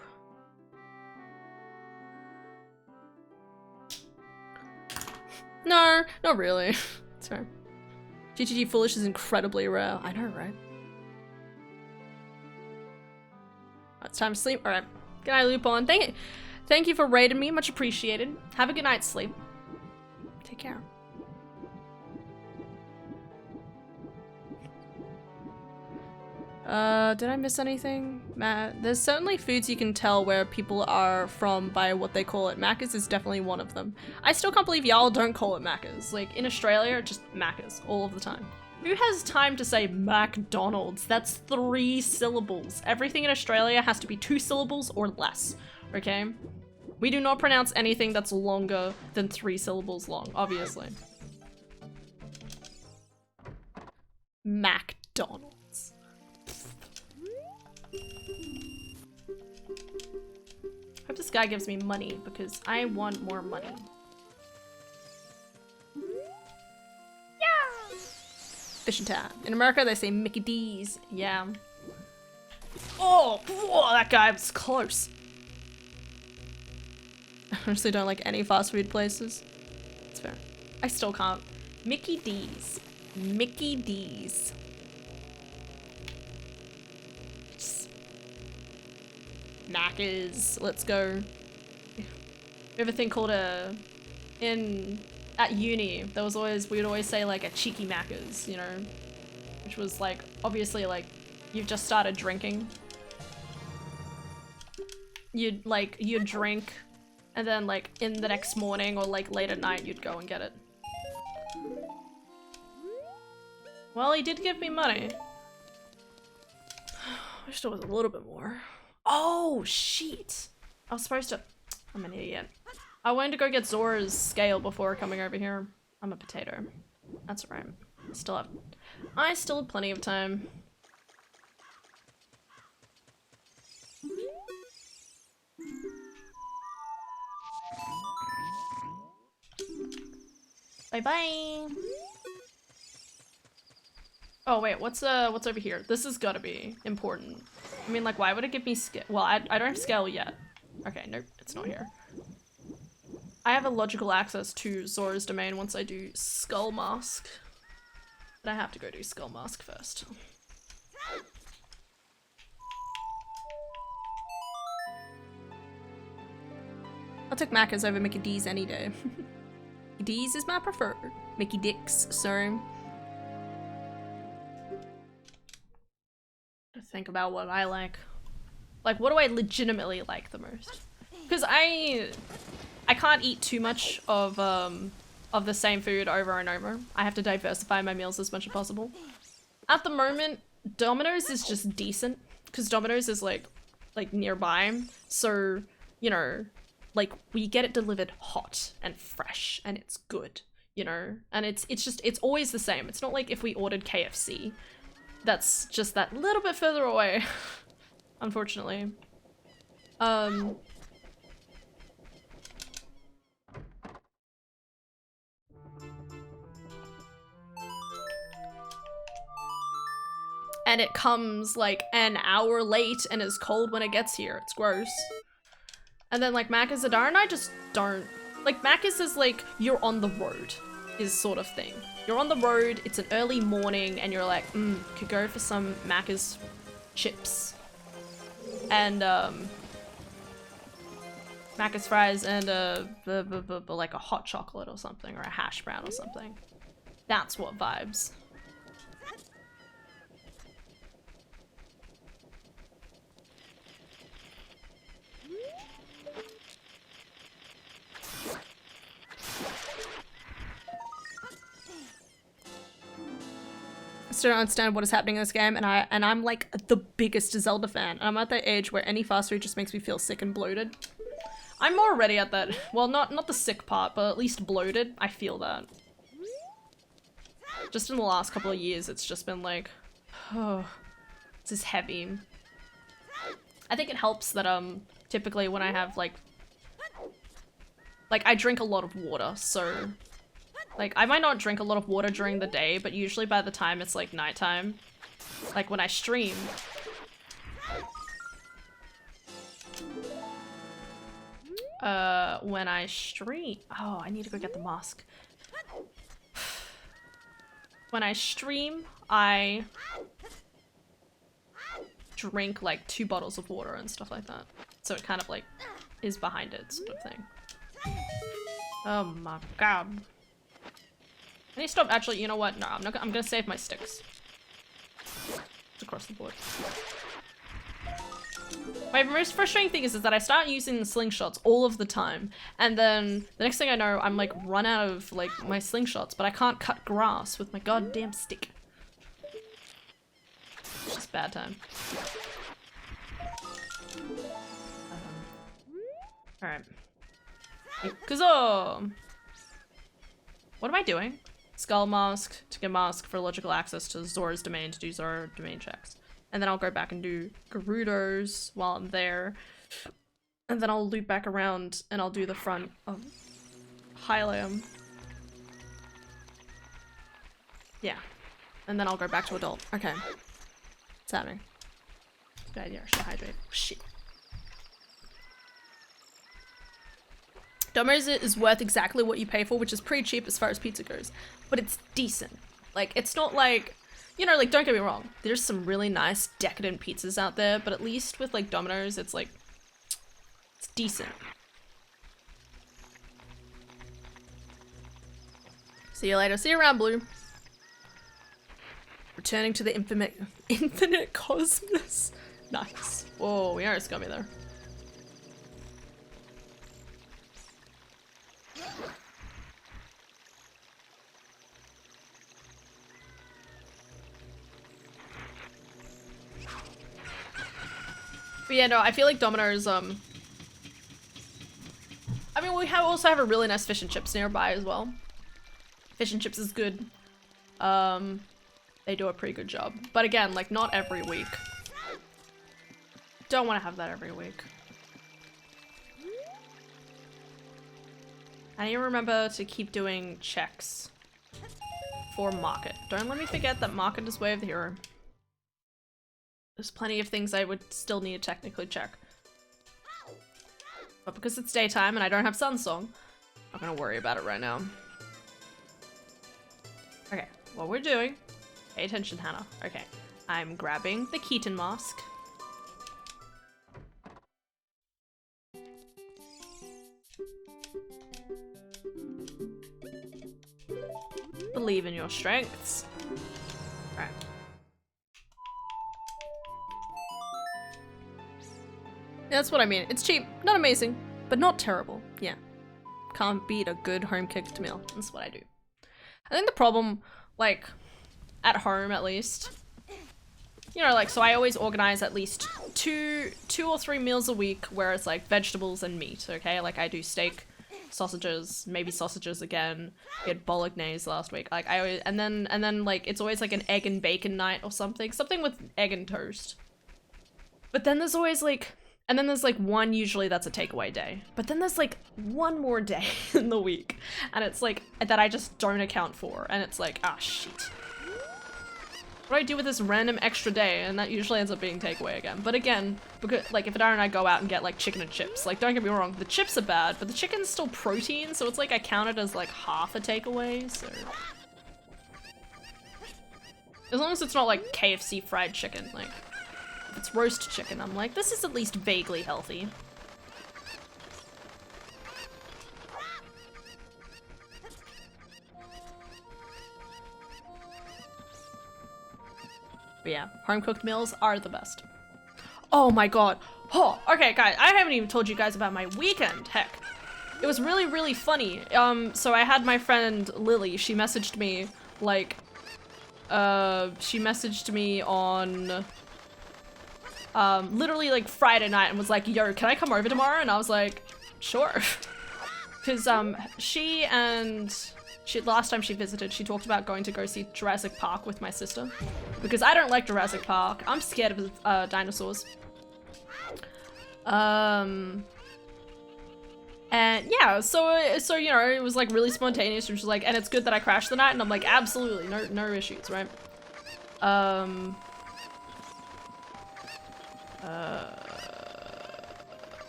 S1: No, not really. It's fair. GTG foolish is incredibly rare. I know, right? It's time to sleep. Alright. Good night, Lupon. Thank you for raiding me. Much appreciated. Have a good night's sleep. Take care. Did I miss anything? There's certainly foods you can tell where people are from by what they call it. Macca's is definitely one of them. I still can't believe y'all don't call it Macca's. Like, in Australia, just Macca's all of the time. Who has time to say McDonald's? That's 3 syllables. Everything in Australia has to be 2 syllables or less, okay? We do not pronounce anything that's longer than 3 syllables long, obviously. McDonald's. Hope this guy gives me money because I want more money. Yeah! Fishing time. In America, they say Mickey D's. Yeah. Oh, whoa, that guy was close. I honestly don't like any fast food places. It's fair. I still can't. Mickey D's. Mickey D's. Macca's. Let's go. We have a thing called at uni, there was always, we'd always say like a cheeky Macca's, you know, which was like, obviously like, you've just started drinking. You'd drink, and then like in the next morning or like late at night, you'd go and get it. Well, he did give me money. I wish there was a little bit more. Oh, shit. I was supposed to... I'm an idiot. I wanted to go get Zora's scale before coming over here. I'm a potato. That's right. I still have plenty of time. Bye-bye. Oh wait, what's over here? This has gotta be important. I mean, like, why would it give me scale? Well, I don't have scale yet. Okay, nope, it's not here. I have a logical access to Zora's domain once I do Skull Mask. But I have to go do Skull Mask first. I'll take Macca's over Mickey D's any day. Mickey D's is my preferred. Mickey Dicks, sorry. Think about what I like. Like, what do I legitimately like the most? Because I can't eat too much of the same food over and over. I have to diversify my meals as much as possible. At the moment, Domino's is just decent because Domino's is like nearby, so you know, like we get it delivered hot and fresh and it's good, you know, and it's always the same. It's not like if we ordered KFC. That's just that little bit further away, unfortunately. And it comes like an hour late and is cold when it gets here. It's gross. And then like Macca's and I just don't like Macca's is like you're on the road is sort of thing. You're on the road, it's an early morning, and you're like, could go for some Macca's chips. And, Macca's fries and, like a hot chocolate or something, or a hash brown or something. That's what vibes. I still don't understand what is happening in this game, and I'm like the biggest Zelda fan, and I'm at that age where any fast food just makes me feel sick and bloated. I'm already at that, well, not the sick part, but at least bloated. I feel that. Just in the last couple of years, it's just been like, oh, this is heavy. I think it helps that typically when I have like I drink a lot of water, so. Like, I might not drink a lot of water during the day, but usually by the time it's, like, nighttime, like, when I stream, oh, I need to go get the mask. When I stream, I drink, like, 2 bottles of water and stuff like that. So it kind of, like, is behind it, sort of thing. Oh my god. I need to stop. Actually, you know what? No, I'm gonna save my sticks. It's across the board. My most frustrating thing is that I start using the slingshots all of the time, and then the next thing I know, I'm like run out of like my slingshots, but I can't cut grass with my goddamn stick. It's just bad time. Alright. Kuzo! What am I doing? Skull Mask to get mask for logical access to Zora's domain to do Zora domain checks. And then I'll go back and do Gerudo's while I'm there. And then I'll loop back around and I'll do the front of Hylium. Yeah. And then I'll go back to adult. Okay. What's happening? Good idea, I should hydrate. Shit. Domino's is worth exactly what you pay for, which is pretty cheap as far as pizza goes. But it's decent. Like, it's not like, you know, like, don't get me wrong. There's some really nice, decadent pizzas out there, but at least with, like, Domino's, it's, like, it's decent. See you later. See you around, Blue. Returning to the infinite cosmos. Nice. Whoa, we almost got me there. But yeah, no, I feel like Domino's, I mean, we also have a really nice fish and chips nearby as well. Fish and chips is good. They do a pretty good job. But again, like, not every week. Don't want to have that every week. I need to remember to keep doing checks for market. Don't let me forget that market is way of the hero. There's plenty of things I would still need to technically check. But because it's daytime and I don't have Sunsong, I'm not gonna worry about it right now. Okay, what we're doing, pay attention, Hannah. Okay, I'm grabbing the Keaton mask. Believe in your strengths. Right. Yeah, that's what I mean. It's cheap, not amazing, but not terrible. Yeah. Can't beat a good home-cooked meal. That's what I do. I think the problem, like, at home at least, you know, like, so I always organize at least two or three meals a week where it's like vegetables and meat, okay? Like, I do steak, sausages, maybe sausages again. We had bolognese last week. Like, I always, and then like, it's always like an egg and bacon night or something. Something with egg and toast. But then there's always like, and then there's like one usually that's a takeaway day. But then there's like one more day in the week. And it's like, that I just don't account for. And it's like, ah, shit. What do I do with this random extra day? And that usually ends up being takeaway again. But again, because like if Adara and I go out and get like chicken and chips, like don't get me wrong, the chips are bad, but the chicken's still protein, so it's like I count it as like half a takeaway, so. As long as it's not like KFC fried chicken, like if it's roast chicken, I'm like, this is at least vaguely healthy. But yeah, home-cooked meals are the best. Oh my god. Oh, okay, guys, I haven't even told you guys about my weekend, heck. It was really, really funny. So I had my friend Lily, she messaged me, like, she messaged me on, literally, like, Friday night and was like, yo, can I come over tomorrow? And I was like, sure. Because, last time she visited, she talked about going to go see Jurassic Park with my sister. Because I don't like Jurassic Park. I'm scared of dinosaurs. And yeah, so you know, it was like really spontaneous. She was like, and it's good that I crashed the night. And I'm like, absolutely, no issues, right? I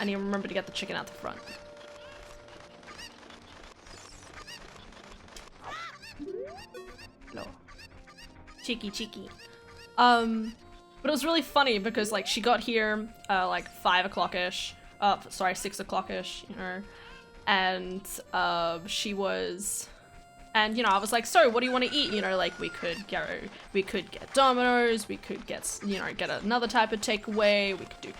S1: need to remember to get the chicken out the front. No. Cheeky. But it was really funny because like she got here like 5 o'clock-ish. Sorry, 6 o'clock-ish, you know. And she was, and you know, I was like, so what do you want to eat? You know, like we could get Domino's, we could get, you know, get another type of takeaway, we could do,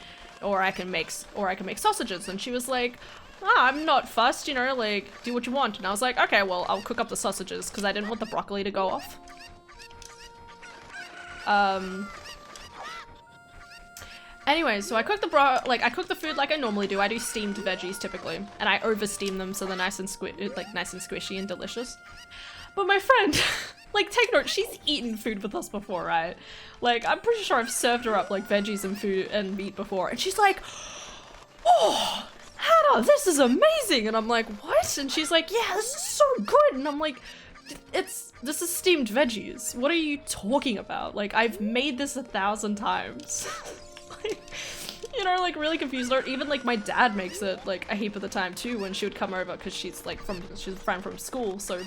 S1: or I can make sausages. And she was like, oh, I'm not fussed, you know, like do what you want. And I was like, okay, well, I'll cook up the sausages because I didn't want the broccoli to go off. Anyway, so I cook the food like I normally do. I do steamed veggies typically, and I over steam them so they're nice and squishy and delicious. But my friend, like, take note, she's eaten food with us before, right? Like, I'm pretty sure I've served her up like veggies and food and meat before, and she's like, oh, Hannah, this is amazing. And I'm like, what? And she's like, yeah, this is so good. And I'm like, this is steamed veggies. What are you talking about? Like, I've made this 1,000 times. Like, you know, like really confused. Or even like my dad makes it like a heap of the time too when she would come over because she's a friend from school. So,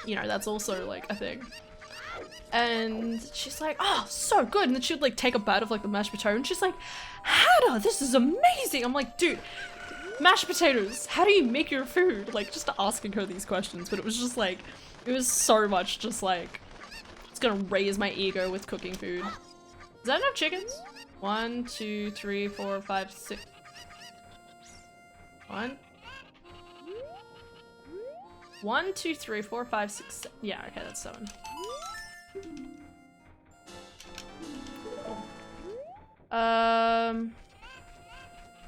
S1: you know, that's also like a thing. And she's like, oh, so good. And then she would like take a bite of like the mashed potato and she's like, Hannah, this is amazing. I'm like, dude, mashed potatoes, how do you make your food? Like, just asking her these questions, but it was just like, it was so much just like, it's gonna raise my ego with cooking food. Is that enough chickens? 1, 2, 3, 4, 5, 6. 1, 2, 3, 4, 5, 6, 7. Yeah, okay, that's 7.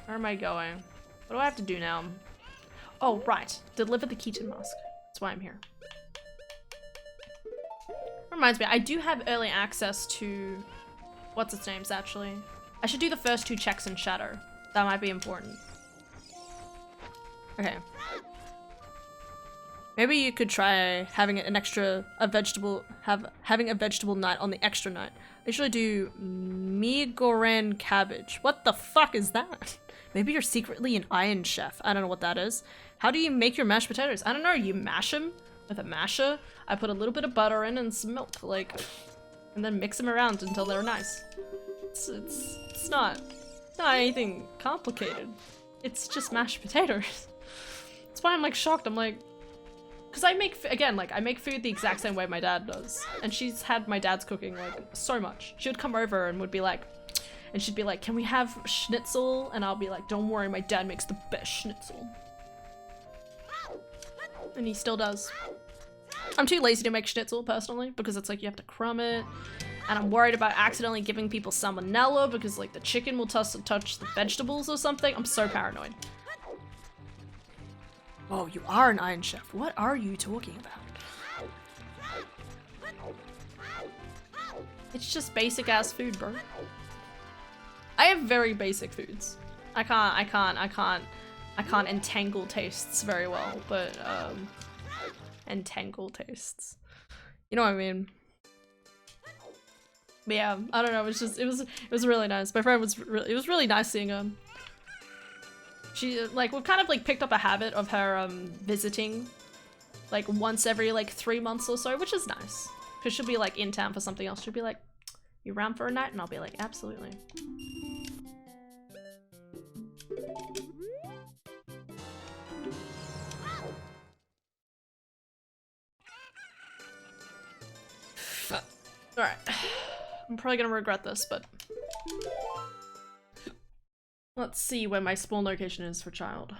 S1: Where am I going? What do I have to do now? Oh, right. Deliver the Keaton mask. That's why I'm here. Reminds me, I do have early access to what's its names actually. I should do the first 2 checks in Shadow. That might be important. Okay. Maybe you could try having having a vegetable night on the extra night. I usually do mee goreng cabbage. What the fuck is that? Maybe you're secretly an Iron Chef. I don't know what that is. How do you make your mashed potatoes? I don't know. You mash them with a masher. I put a little bit of butter in and some milk, like, and then mix them around until they're nice. It's not anything complicated. It's just mashed potatoes. That's why I'm like shocked. I'm like, because I make, again, like I make food the exact same way my dad does. And she's had my dad's cooking like so much. She would come over and would be like, and she'd be like, can we have schnitzel? And I'll be like, don't worry, my dad makes the best schnitzel. And he still does. I'm too lazy to make schnitzel personally because it's like you have to crumb it. And I'm worried about accidentally giving people salmonella because like the chicken will touch the vegetables or something. I'm so paranoid. Oh, you are an Iron Chef. What are you talking about? It's just basic ass food, bro. I have very basic foods. I can't entangle tastes very well, but entangle tastes. You know what I mean? But yeah, I don't know, it was really nice. My friend it was really nice seeing her. She, like, we've kind of, like, picked up a habit of her, visiting, like, once every, like, 3 months or so, which is nice. Because she'll be, like, in town for something else. She'll be like, you around for a night? And I'll be like, absolutely. Alright. I'm probably gonna regret this, but... let's see where my spawn location is for child.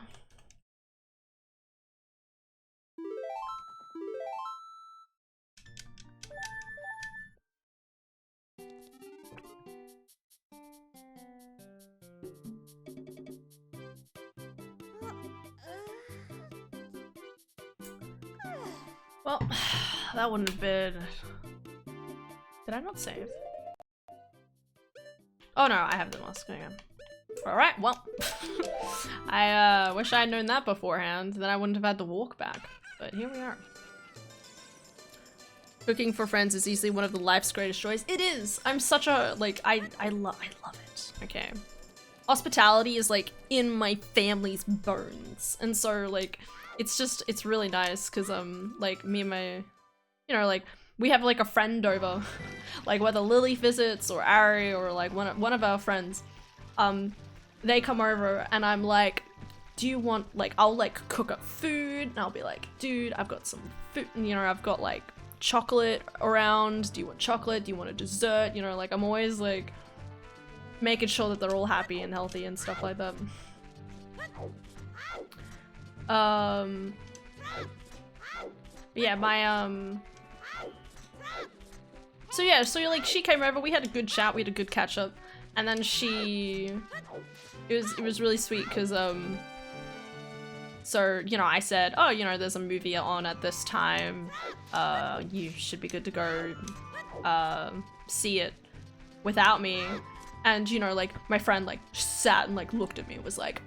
S1: Well, that wouldn't have been... Did I not save? Oh no, I have the mask. Hang on. Alright, well. I wish I had known that beforehand, then I wouldn't have had to walk back. But here we are. Cooking for friends is easily one of the life's greatest joys. It is! I'm such a, like, I love it. Okay. Hospitality is, like, in my family's bones. And so, like, it's really nice, because, like, me and my, you know, like, we have, like, a friend over. Like, whether Lily visits, or Ari, or, like, one of our friends. They come over, and I'm like, do you want, like, I'll, like, cook up food, and I'll be like, dude, I've got some food, you know, I've got, like, chocolate around, do you want chocolate, do you want a dessert, you know, like, I'm always, like, making sure that they're all happy and healthy and stuff like that. Yeah, my, so yeah, so, like, she came over, we had a good chat, we had a good catch-up, and then it was really sweet, because, so, you know, I said, oh, you know, there's a movie on at this time, you should be good to go, see it without me. And, you know, like, my friend, like, sat and like looked at me and was like,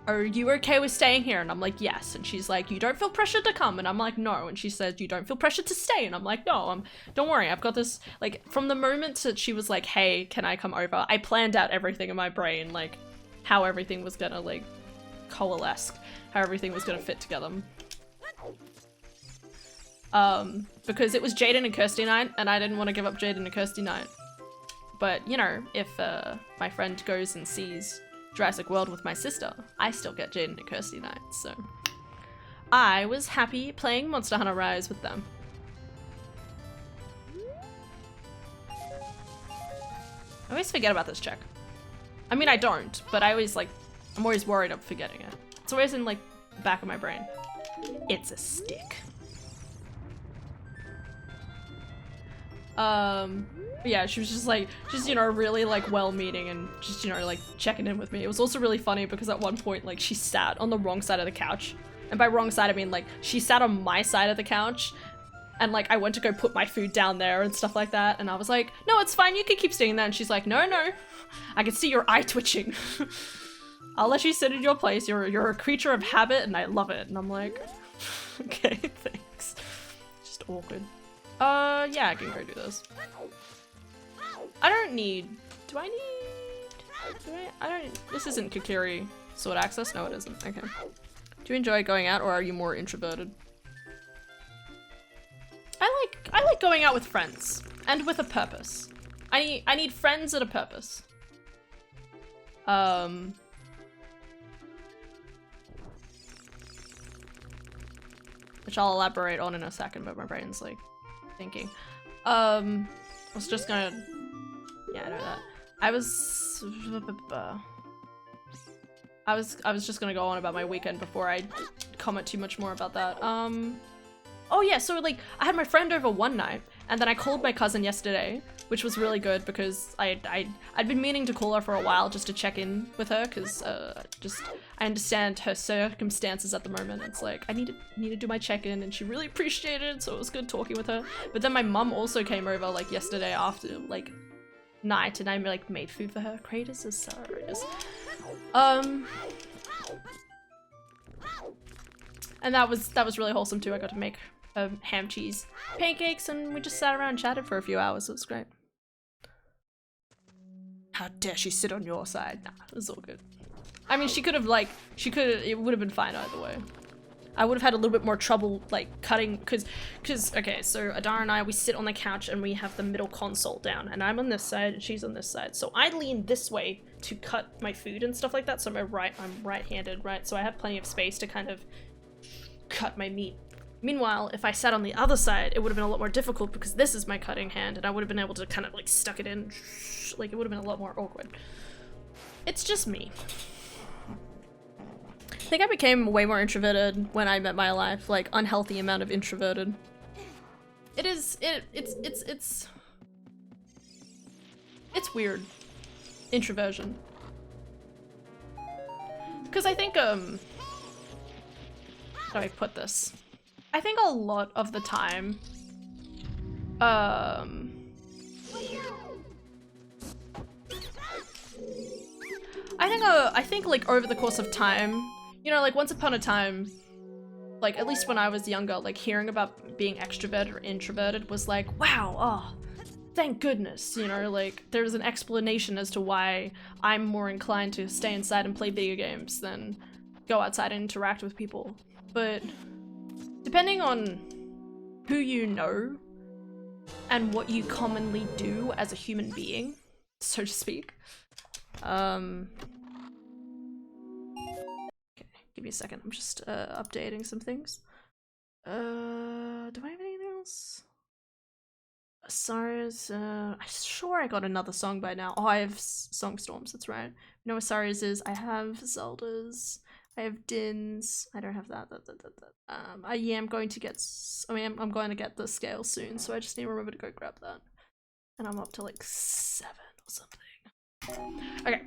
S1: are you okay with staying here? And I'm like, yes. And she's like, you don't feel pressured to come? And I'm like, no. And she said, you don't feel pressured to stay? And I'm like, no, don't worry. I've got this, like, from the moment that she was like, hey, can I come over? I planned out everything in my brain, like, how everything was gonna, like, coalesce, how everything was gonna fit together. Because it was Jaden and Kirsty night, and I didn't want to give up Jaden and Kirsty night. But, you know, if, my friend goes and sees Jurassic World with my sister, I still get Jaden and Kirsty night, so I was happy playing Monster Hunter Rise with them. I always forget about this check. I mean, I don't, but I'm always worried of forgetting it. It's always in, like, the back of my brain. It's a stick. Yeah, she was just like, you know, really like well-meaning and just, you know, like checking in with me. It was also really funny because at one point, like, she sat on the wrong side of the couch. And by wrong side, I mean, like, she sat on my side of the couch and, like, I went to go put my food down there and stuff like that. And I was like, no, it's fine. You can keep sitting there. And she's like, no, no, I can see your eye twitching. I'll let you sit in your place. You're a creature of habit and I love it. And I'm like, okay, thanks. Just awkward. Yeah, I can go do this. I don't need, this isn't Kakiri sword access? No, it isn't, okay. Do you enjoy going out or are you more introverted? I like going out with friends and with a purpose. I need friends and a purpose. Which I'll elaborate on in a second, but my brain's like thinking. I was just gonna, yeah, I know that. I was just gonna go on about my weekend before I comment too much more about that. Oh yeah, so like I had my friend over one night and then I called my cousin yesterday, which was really good because I'd been meaning to call her for a while just to check in with her because I understand her circumstances at the moment. It's like I need to do my check-in and she really appreciated it, so it was good talking with her. But then my mum also came over like yesterday after like night and I like made food for her. Kratos is sorry. And that was really wholesome too. I got to make ham cheese pancakes and we just sat around and chatted for a few hours. It was great. How dare she sit on your side? Nah, it was all good. I mean, it would have been fine either way. I would have had a little bit more trouble like cutting, cause okay, so Adara and I, we sit on the couch and we have the middle console down and I'm on this side and she's on this side. So I lean this way to cut my food and stuff like that. So I'm right-handed, right? So I have plenty of space to kind of cut my meat. Meanwhile, if I sat on the other side, it would have been a lot more difficult because this is my cutting hand and I would have been able to kind of like stuck it in, like it would have been a lot more awkward. It's just me. I think I became way more introverted when I met my life, like unhealthy amount of introverted. It's weird. Introversion. Because I think, how do I put this? I think a lot of the time, I think like over the course of time, you know, like once upon a time, like at least when I was younger, like hearing about being extroverted or introverted was like, wow, oh, thank goodness, you know, like there's an explanation as to why I'm more inclined to stay inside and play video games than go outside and interact with people. But depending on who you know and what you commonly do as a human being, so to speak, okay, give me a second, I'm just updating some things. Do I have anything else? Asari's, I'm sure I got another song by now. Oh, I have Songstorms, that's right. You know what Asari's is? I have Zelda's. I have Din's. I don't have that. I'm going to get. I'm going to get the scale soon, so I just need to remember to go grab that. And I'm up to like 7 or something. Okay.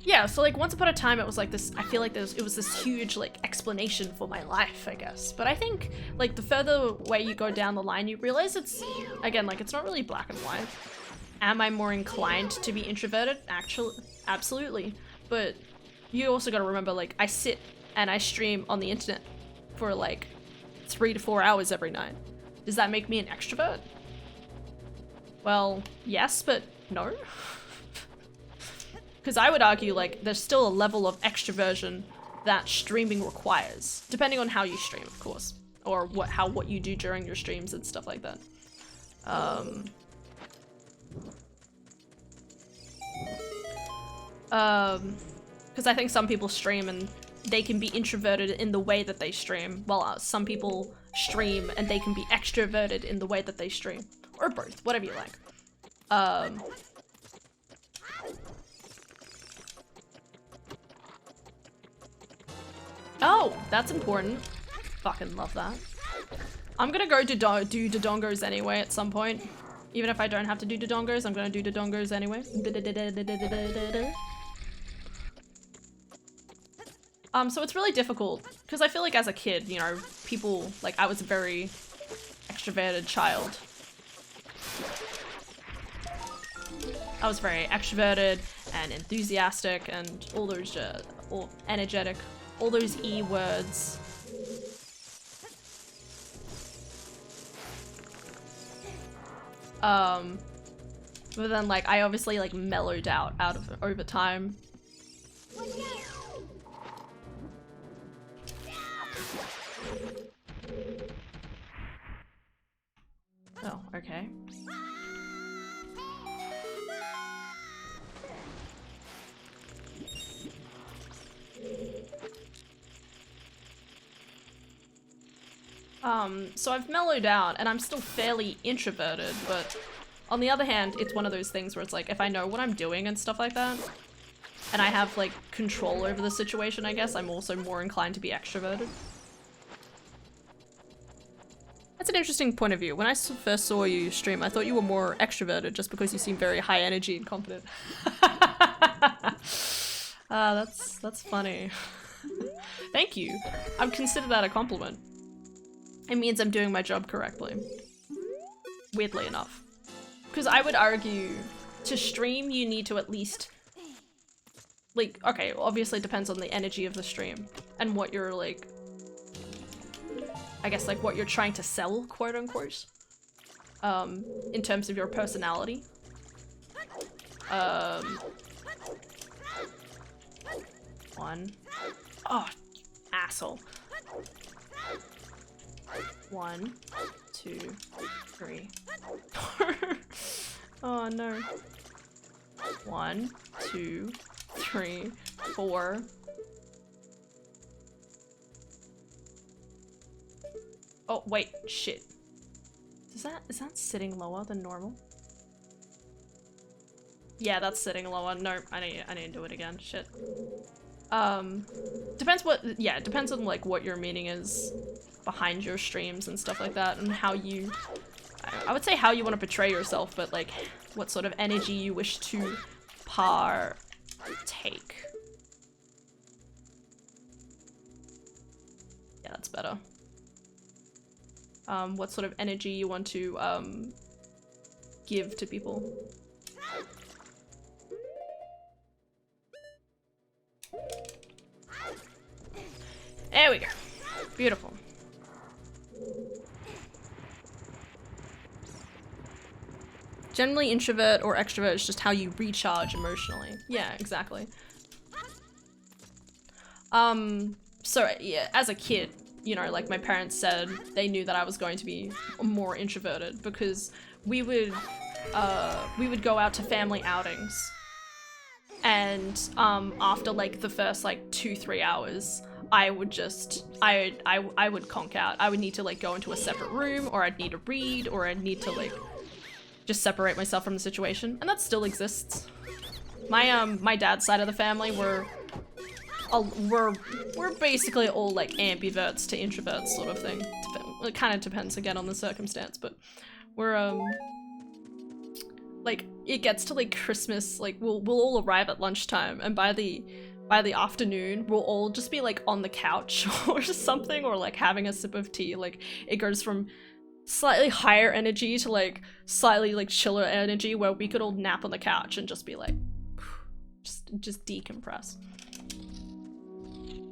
S1: yeah, so like once upon a time it was like this, I feel like it was this huge like explanation for my life, I guess. But I think like the further way you go down the line, you realize it's, again, like it's not really black and white. Am I more inclined to be introverted? Actually, absolutely. But you also gotta remember, like, I sit and I stream on the internet for like 3 to 4 hours every night. Does that make me an extrovert? Well, yes, but no. Because I would argue, like, there's still a level of extroversion that streaming requires, depending on how you stream, of course, or what you do during your streams and stuff like that. Because I think some people stream and they can be introverted in the way that they stream, while some people stream and they can be extroverted in the way that they stream. Or both, whatever you like. Oh, that's important. Fucking love that. I'm gonna go do dodongos anyway at some point. Even if I don't have to do dodongos, I'm gonna do dodongos anyway. So it's really difficult, because I feel like as a kid, you know, people, like, I was a very extroverted child. I was very extroverted and enthusiastic and all those, or energetic, all those E words. But then, like, I obviously, like, mellowed out of it over time. Oh, okay. So I've mellowed out and I'm still fairly introverted, but on the other hand, it's one of those things where it's like, if I know what I'm doing and stuff like that, and I have, like, control over the situation, I guess, I'm also more inclined to be extroverted. That's an interesting point of view. When I first saw you stream, I thought you were more extroverted just because you seem very high energy and confident. That's funny. Thank you. I would consider that a compliment. It means I'm doing my job correctly. Weirdly enough. Because I would argue, to stream, you need to at least... Like, okay, obviously it depends on the energy of the stream. And what you're, like... I guess, like, what you're trying to sell, quote-unquote. In terms of your personality. One. Oh, asshole. 1, 2, 3, 4. Oh no. 1, 2, 3, 4. Oh wait, shit. Is that sitting lower than normal? Yeah, that's sitting lower. No, I need to do it again. Shit. Depends on, like, what your meaning is behind your streams and stuff like that, and how you, I would say how you want to portray yourself, but, like, what sort of energy you wish to partake. Yeah, that's better. What sort of energy you want to, give to people. There we go. Beautiful. Generally, introvert or extrovert is just how you recharge emotionally. Yeah, exactly. So yeah, as a kid, you know, like, my parents said they knew that I was going to be more introverted because we would go out to family outings. And after, like, the first, like, 2-3 hours, I would conk out. I would need to, like, go into a separate room, or I'd need to read, or I'd need to, like, just separate myself from the situation. And that still exists. My dad's side of the family we're basically all, like, ambiverts to introverts sort of thing. It kind of depends again on the circumstance, but we're like, it gets to like Christmas, like we'll all arrive at lunchtime, and by the afternoon we'll all just be like on the couch or something, or like having a sip of tea. Like it goes from slightly higher energy to like slightly like chiller energy, where we could all nap on the couch and just be like just decompress.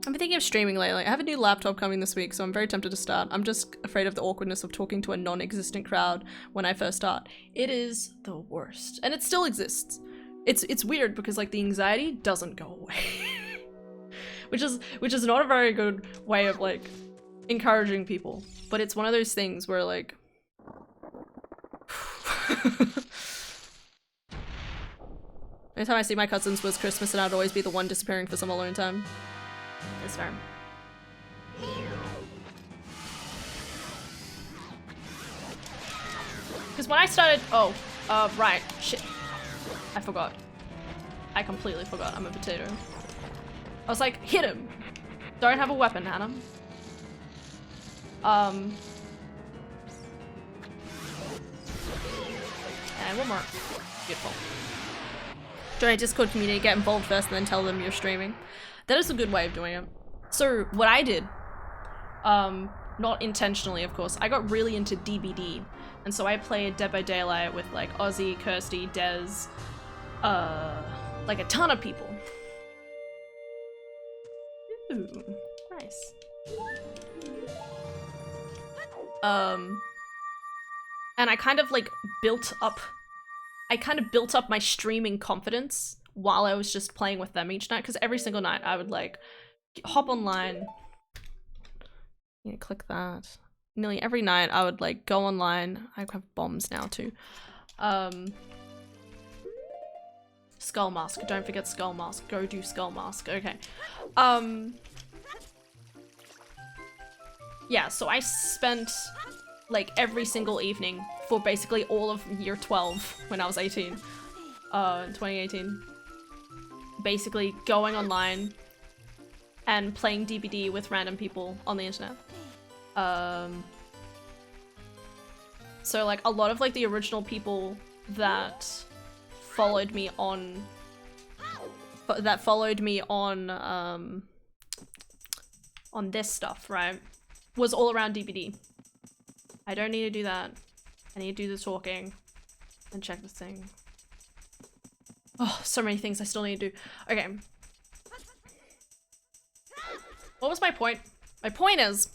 S1: I've been thinking of streaming lately. I have a new laptop coming this week, so I'm very tempted to start. I'm just afraid of the awkwardness of talking to a non-existent crowd when I first start. It is the worst. And it still exists. It's weird because like the anxiety doesn't go away. which is not a very good way of like encouraging people. But it's one of those things where like anytime I see my cousins was Christmas and I'd always be the one disappearing for some alone time. That's fair. Because when I started- oh, right, shit. I forgot. I completely forgot I'm a potato. I was like, hit him! Don't have a weapon, Hannah. And one more. Beautiful. Join a Discord community, get involved first, and then tell them you're streaming. That is a good way of doing it. So what I did, not intentionally of course, I got really into DBD. And so I played Dead by Daylight with like Ozzy, Kirsty, Dez, like a ton of people. Ooh, nice. And I kind of like built up my streaming confidence while I was just playing with them each night, because every single night I would like hop online. Yeah, click that. Nearly every night I would like go online. I have bombs now too. Skull Mask. Don't forget Skull Mask. Go do Skull Mask. Okay. Yeah, so I spent like every single evening for basically all of year 12 when I was 18. In 2018. Basically going online and playing DBD with random people on the internet. So like a lot of like the original people that followed me on this stuff, right, was all around DBD. I don't need to do that. I need to do the talking and check this thing. Oh, so many things I still need to do. Okay. What was my point? My point is,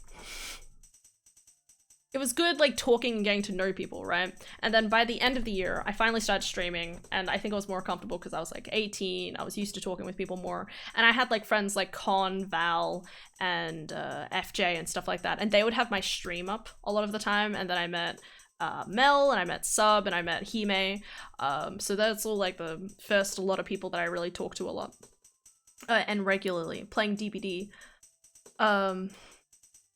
S1: it was good like talking and getting to know people, right? And then by the end of the year, I finally started streaming, and I think I was more comfortable because I was like 18. I was used to talking with people more. And I had like friends like Con, Val, and FJ and stuff like that. And they would have my stream up a lot of the time. And then I met Mel, and I met Sub, and I met Hime. So that's all like the first a lot of people that I really talk to a lot. And regularly, playing DBD.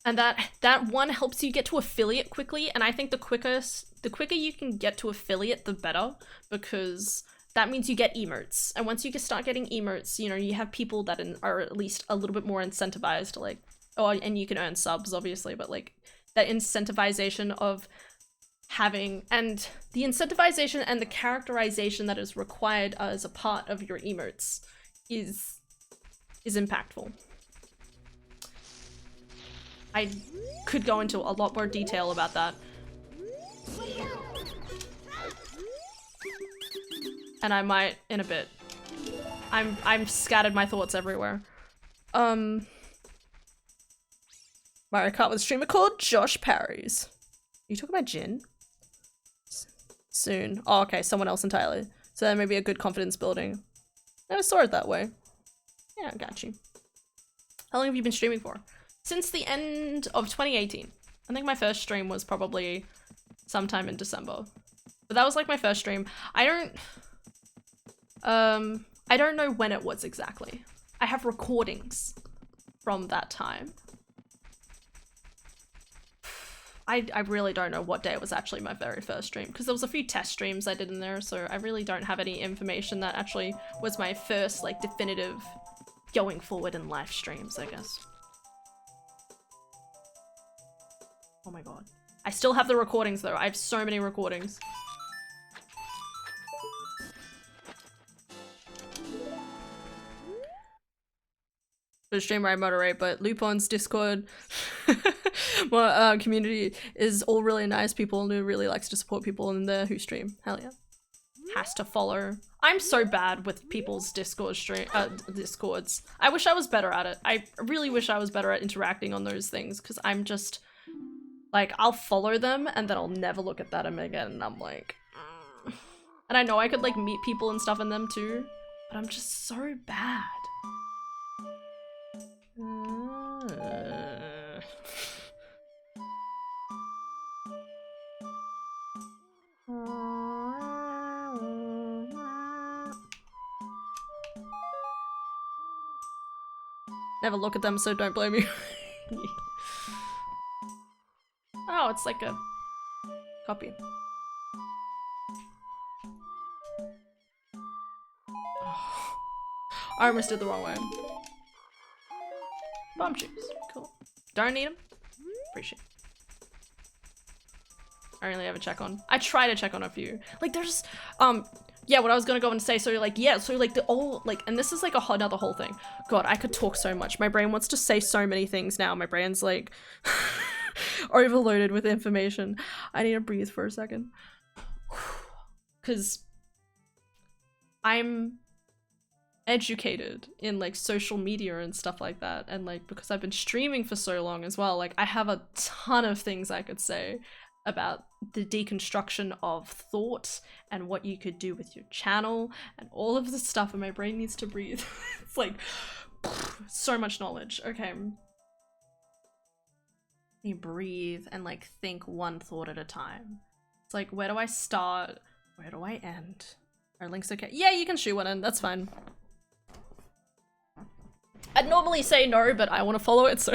S1: And that one helps you get to affiliate quickly, and I think the quicker you can get to affiliate, the better, because that means you get emotes. And once you start getting emotes, you know, you have people that are at least a little bit more incentivized to like, oh, and you can earn subs obviously, but like that incentivization of having, and the incentivization and the characterization that is required as a part of your emotes is impactful. I could go into a lot more detail about that. And I might in a bit. I'm scattered my thoughts everywhere. Mario Kart with a streamer called Josh Parries. Are you talking about Jin? Soon. Oh, okay, someone else entirely. So that may be a good confidence building. Never saw it that way. Yeah, I got you. How long have you been streaming for? Since the end of 2018. I think my first stream was probably sometime in December. But that was like my first stream. I don't know when it was exactly. I have recordings from that time. I really don't know what day it was actually my very first stream, because there was a few test streams I did in there, so I really don't have any information that actually was my first like definitive going forward in live streams, I guess. Oh my god. I still have the recordings though. I have so many recordings. the streamer I moderate, but Lupon's Discord community is all really nice people and who really likes to support people in there who stream. Hell yeah. Has to follow. I'm so bad with people's Discords. I wish I was better at it. I really wish I was better at interacting on those things because I'm just like, I'll follow them and then I'll never look at that again and I'm like, And I know I could like meet people and stuff in them too, but I'm just so bad. Never look at them, so don't blame me. Oh, it's like a copy. Oh, I almost did the wrong way. Bomb shoes, cool. Don't need them. Appreciate it. I only ever check on. I try to check on a few. Like there's, yeah, what I was gonna go and say, so like, yeah, so like the all, like, and this is like another whole thing. God, I could talk so much. My brain wants to say so many things now. My brain's like overloaded with information. I need to breathe for a second. Because I'm educated in like social media and stuff like that. And like, because I've been streaming for so long as well, like I have a ton of things I could say about the deconstruction of thought and what you could do with your channel and all of this stuff, and my brain needs to breathe. It's like so much knowledge. Okay, you breathe and like think one thought at a time. It's like, where do I start? Where do I end? Are links okay? Yeah, you can shoot one in, that's fine. I'd normally say no, but I want to follow it, so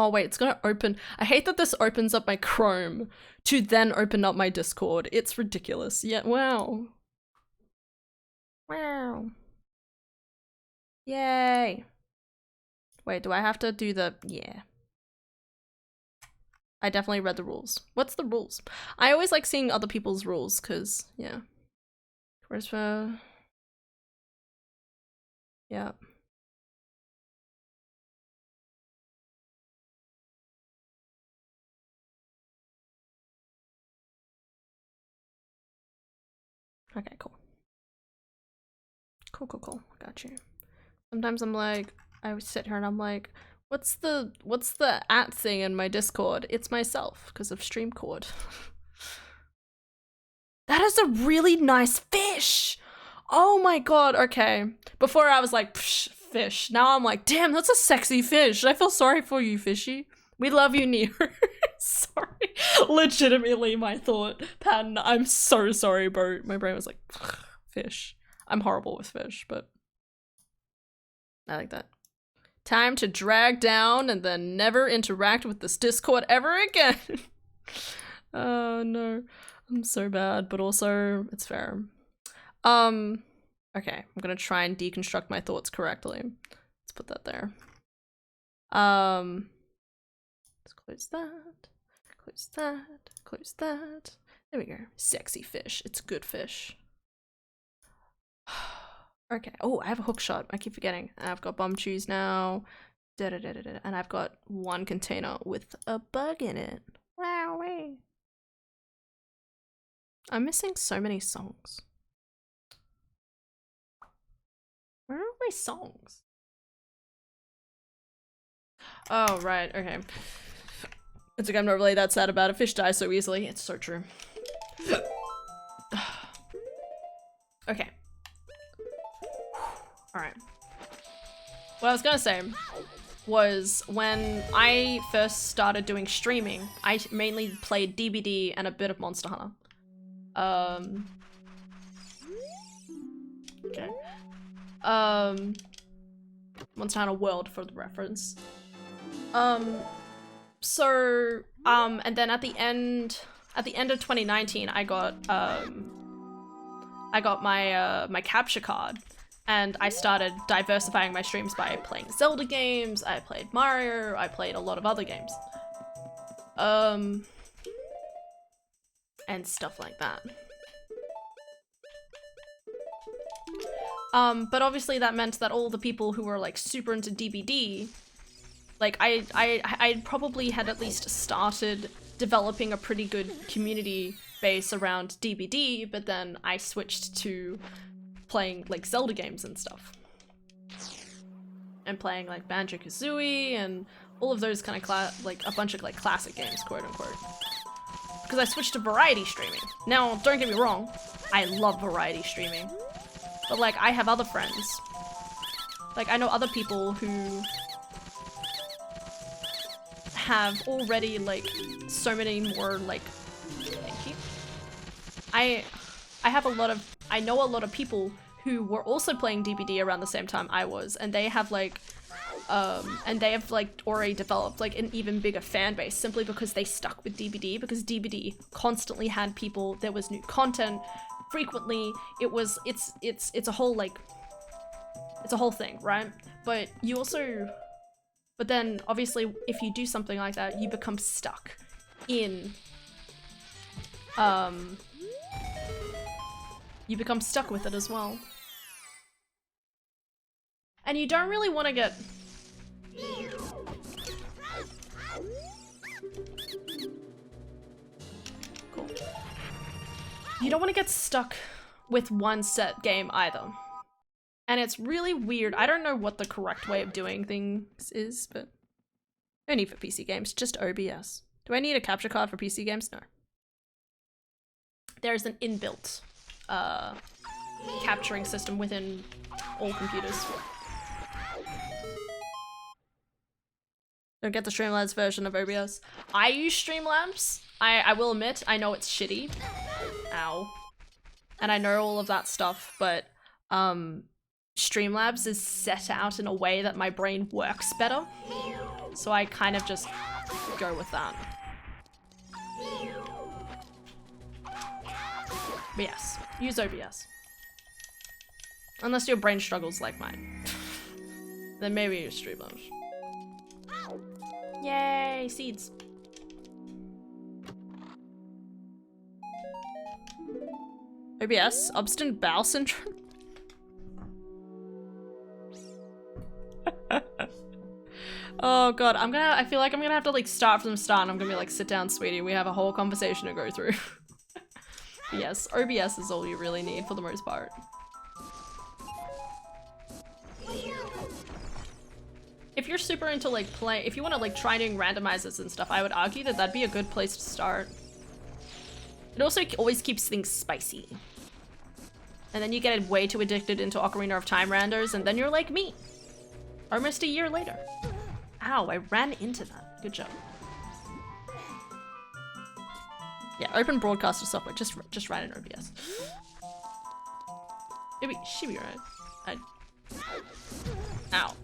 S1: oh wait, it's gonna open. I hate that this opens up my Chrome to then open up my Discord. It's ridiculous. Yeah, wow. Wow. Yay. Wait, do I have to do the, yeah. I definitely read the rules. What's the rules? I always like seeing other people's rules, cause, yeah. Where's the, yeah. Okay, cool. Cool. Got you. Sometimes I'm like, I sit here and I'm like, what's the @ thing in my Discord? It's myself, because of Streamcord. That is a really nice fish! Oh my god, okay. Before I was like, psh, fish. Now I'm like, damn, that's a sexy fish. I feel sorry for you, fishy. We love you, Neo. Sorry. Legitimately my thought pattern. I'm so sorry, bro. My brain was like, fish. I'm horrible with fish, but I like that. Time to drag down and then never interact with this Discord ever again. Oh no. I'm so bad, but also it's fair. Okay, I'm gonna try and deconstruct my thoughts correctly. Let's put that there. Let's close that. Close that. Close that. There we go. Sexy fish. It's good fish. Okay. Oh, I have a hook shot. I keep forgetting. And I've got bum chews now. And I've got one container with a bug in it. Wow. I'm missing so many songs. Where are my songs? Oh, right. Okay. It's like I'm not really that sad about it. Fish die so easily. It's so true. Okay. Alright. What I was gonna say was when I first started doing streaming, I mainly played DBD and a bit of Monster Hunter. Okay. Monster Hunter World for the reference. So, and then at the end of 2019, I got my capture card, and I started diversifying my streams by playing Zelda games, I played Mario, I played a lot of other games. And stuff like that. But obviously that meant that all the people who were like super into DBD, like I probably had at least started developing a pretty good community base around DBD, but then I switched to playing like Zelda games and stuff. And playing like Banjo-Kazooie and all of those kind of like a bunch of like classic games, quote unquote. Because I switched to variety streaming. Now, don't get me wrong, I love variety streaming. But like, I have other friends. Like, I know other people who have already like so many more like, thank you. I know a lot of people who were also playing DBD around the same time I was, and they have like already developed like an even bigger fan base simply because they stuck with DBD, because DBD constantly had people, there was new content frequently, it's a whole like, it's a whole thing, right? But you also, but then obviously if you do something like that, you become stuck in, you become stuck with it as well. And you don't really want to get... Cool. You don't want to get stuck with one set game either. And it's really weird. I don't know what the correct way of doing things is, but no need for PC games, just OBS. Do I need a capture card for PC games? No. There's an inbuilt capturing system within all computers. Don't get the Streamlabs version of OBS. I use Streamlabs. I will admit, I know it's shitty. Ow. And I know all of that stuff, but Streamlabs is set out in a way that my brain works better. So I kind of just go with that. But yes, use OBS. Unless your brain struggles like mine. Then maybe use Streamlabs. Yay, seeds. OBS, obstinate bowel syndrome. Oh god, I feel like I'm gonna have to like start from the start and I'm gonna be like, sit down, sweetie, we have a whole conversation to go through. But yes, OBS is all you really need for the most part. If you're super into like if you want to like try doing randomizers and stuff, I would argue that that'd be a good place to start. It also always keeps things spicy. And then you get way too addicted into Ocarina of Time randos, and then you're like me. Almost a year later. Ow, I ran into that. Good job. Yeah, open broadcaster software. Just write in OBS. She'll be right. Ow.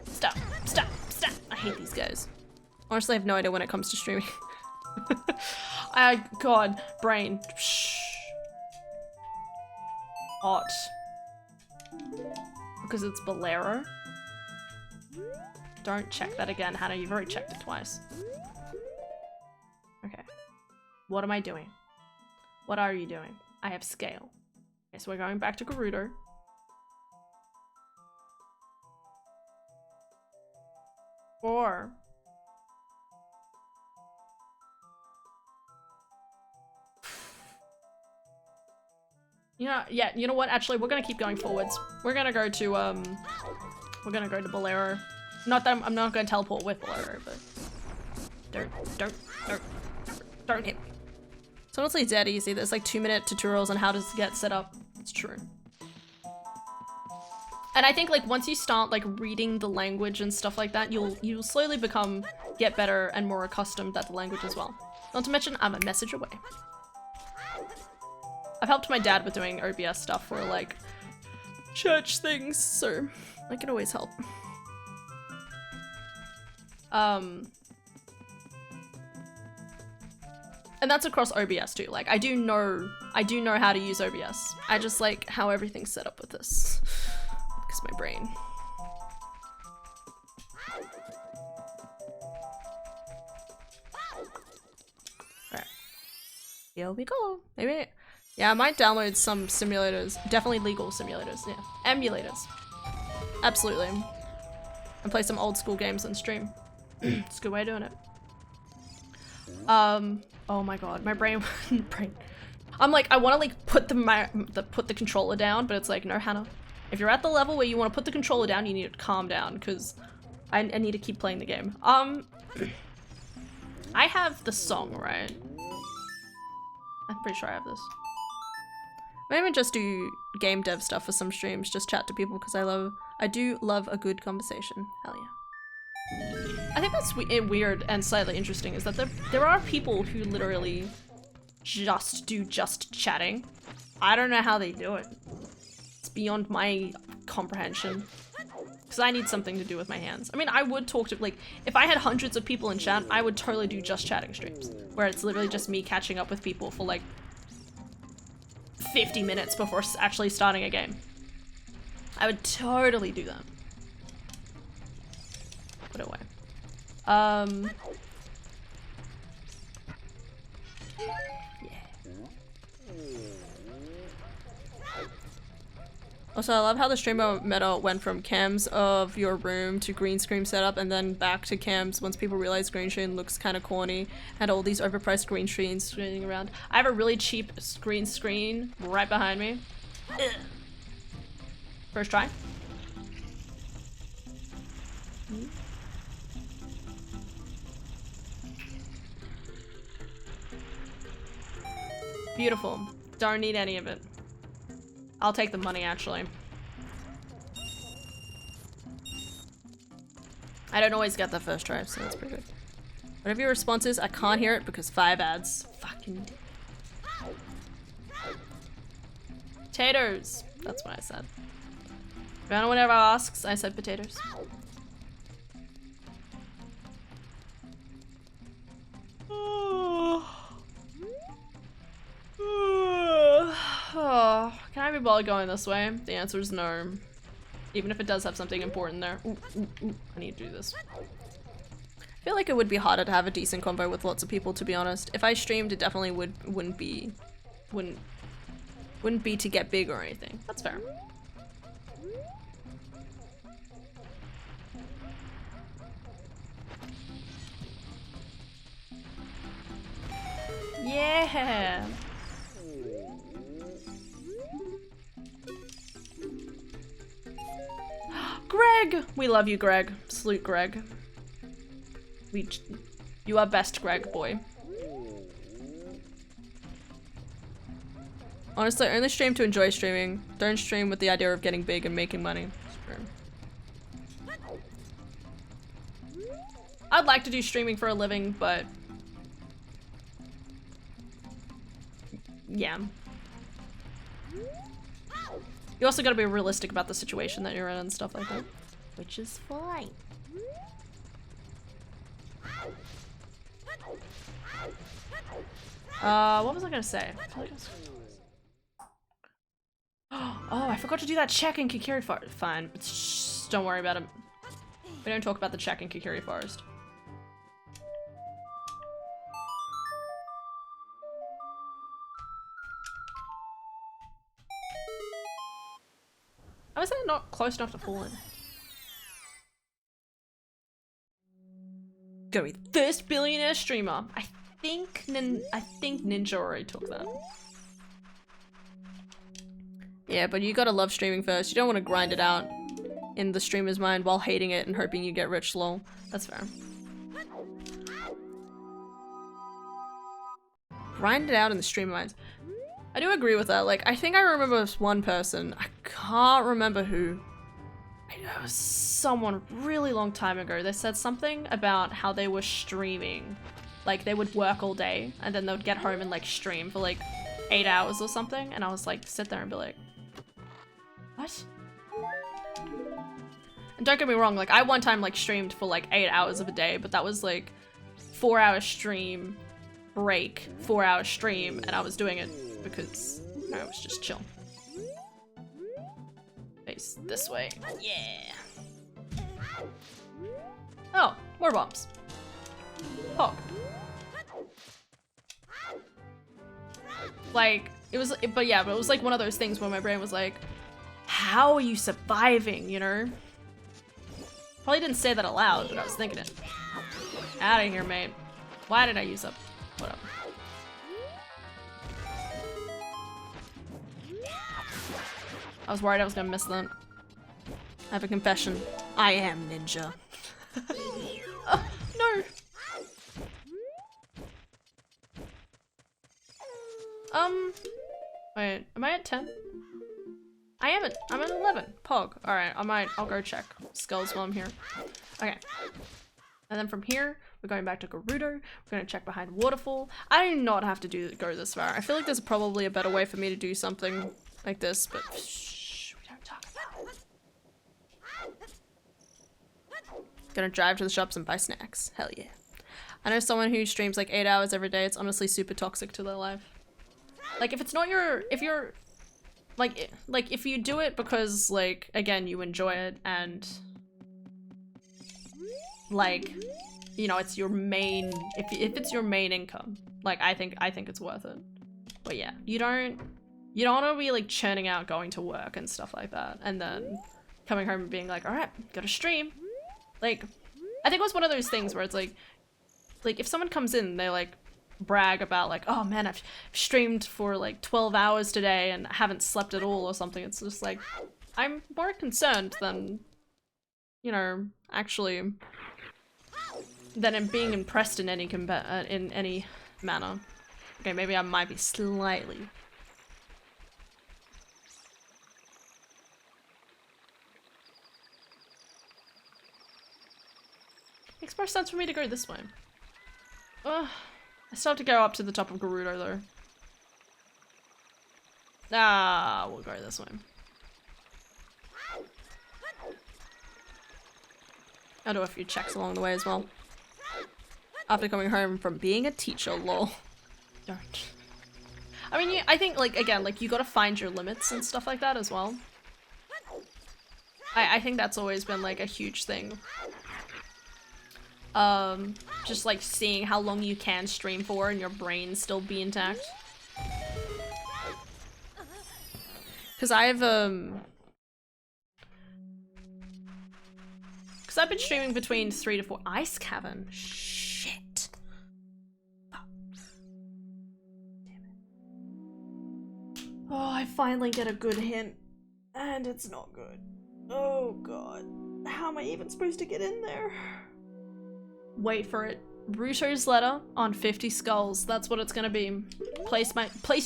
S1: Stop. Stop. Stop. I hate these guys. Honestly, I have no idea when it comes to streaming. God, brain. Shh. Hot. Because it's Bolero. Don't check that again, Hannah. You've already checked it twice. Okay. What am I doing? What are you doing? I have scale. Okay, so we're going back to Gerudo. Or... yeah, you know what? Actually, we're gonna keep going forwards. We're gonna go to, we're gonna go to Bolero. Not that I'm not gonna teleport with Bolero, but... Don't hit me. It's honestly dead easy. There's like 2-minute tutorials on how to get set up. It's true. And I think like once you start like reading the language and stuff like that, you'll slowly get better and more accustomed at the language as well. Not to mention, I'm a message away. I've helped my dad with doing OBS stuff for like church things, so I can always help. And that's across OBS too. Like I do know how to use OBS. I just like how everything's set up with this. Because my brain. Alright. Here we go. Maybe Yeah, I might download some simulators. Definitely legal simulators, yeah. Emulators. Absolutely. And play some old school games on stream. It's a good way of doing it. Oh my god, my brain. I'm like, I want to like put the controller down, but it's like, no, Hannah. If you're at the level where you want to put the controller down, you need to calm down, because I need to keep playing the game. I have the song, right? I'm pretty sure I have this. I might even just do game dev stuff for some streams, just chat to people, because I do love a good conversation. Hell yeah. I think that's weird and slightly interesting, is that there are people who literally just do chatting. I don't know how they do it. It's beyond my comprehension. Because I need something to do with my hands. I mean, I would talk to, like, if I had hundreds of people in chat, I would totally do just chatting streams. Where it's literally just me catching up with people for, like, 50 minutes before actually starting a game. I would totally do that. Put it away. Yeah. Also, I love how the streamer meta went from cams of your room to green screen setup and then back to cams once people realize green screen looks kind of corny and all these overpriced green screens screening around. I have a really cheap green screen right behind me. Ugh. First try. Beautiful. Don't need any of it. I'll take the money, actually. I don't always get the first try, so that's pretty good. Whatever your response is, I can't hear it because 5 ads. Fucking potatoes. That's what I said. If anyone ever asks, I said potatoes. Oh, can I be bothered going this way? The answer is no. Even if it does have something important there. Ooh, ooh, ooh. I need to do this. I feel like it would be harder to have a decent convo with lots of people, to be honest. If I streamed, it definitely wouldn't be to get big or anything. That's fair. Yeah. Greg! We love you, Greg. Salute, Greg. You are best, Greg, boy. Honestly, I only stream to enjoy streaming. Don't stream with the idea of getting big and making money. I'd like to do streaming for a living, but... yeah. You also gotta be realistic about the situation that you're in and stuff like that. Which is fine. What was I gonna say? Oh, I forgot to do that check in Kikiri Forest. Fine, shh, don't worry about it. We don't talk about the check in Kikiri Forest. How is that not close enough to fall in? Go with first billionaire streamer. I think Ninja already took that. Yeah, but you gotta love streaming first. You don't want to grind it out in the streamer's mind while hating it and hoping you get rich, lol. That's fair. Grind it out in the streamer minds. I do agree with that. Like, I think I remember this one person. I can't remember who. It was someone really long time ago. They said something about how they were streaming. Like, they would work all day and then they would get home and like stream for like 8 hours or something. And I was like, sit there and be like, what? And don't get me wrong, like I one time like streamed for like 8 hours of a day, but that was like 4-hour stream, break, 4-hour stream, and I was doing it because I was just chill. Face this way. Yeah. Oh, more bombs. Pog. Like, but yeah, but it was like one of those things where my brain was like, how are you surviving, you know? Probably didn't say that aloud, but I was thinking it. Out of here, mate. Why did I use up? Whatever. I was worried I was gonna miss that. I have a confession. I am ninja. Oh, no! Wait, am I at 10? I'm at 11. Pog. Alright, I'll go check skulls while I'm here. Okay. And then from here, we're going back to Gerudo. We're gonna check behind Waterfall. I do not have to go this far. I feel like there's probably a better way for me to do something like this, but shh, we don't talk about it. Gonna drive to the shops and buy snacks. Hell yeah. I know someone who streams like 8 hours every day. It's honestly super toxic to their life. Like if it's not if you do it because like, again, you enjoy it and like, you know, it's your main, if it's your main income, like I think it's worth it. But yeah, you don't want to be like churning out going to work and stuff like that and then coming home and being like, all right, gotta stream. Like, I think it was one of those things where it's like if someone comes in, they like brag about like, oh man, I've streamed for like 12 hours today and haven't slept at all or something. It's just like, I'm more concerned than, you know, actually, than in being impressed in any manner. Okay, maybe I might be slightly. Makes more sense for me to go this way. I still have to go up to the top of Gerudo though. Ah, we'll go this way. I'll do a few checks along the way as well. After coming home from being a teacher, lol. Don't. I mean, I think, like, again, like, you gotta find your limits and stuff like that as well. I think that's always been, like, a huge thing. Just, like, seeing how long you can stream for and your brain still be intact. Because I've been streaming between 3 to 4. Ice Cavern. Shit. Oh, I finally get a good hint. And it's not good. Oh god. How am I even supposed to get in there? Wait for it. Ruto's letter on 50 skulls. That's what it's gonna be. Place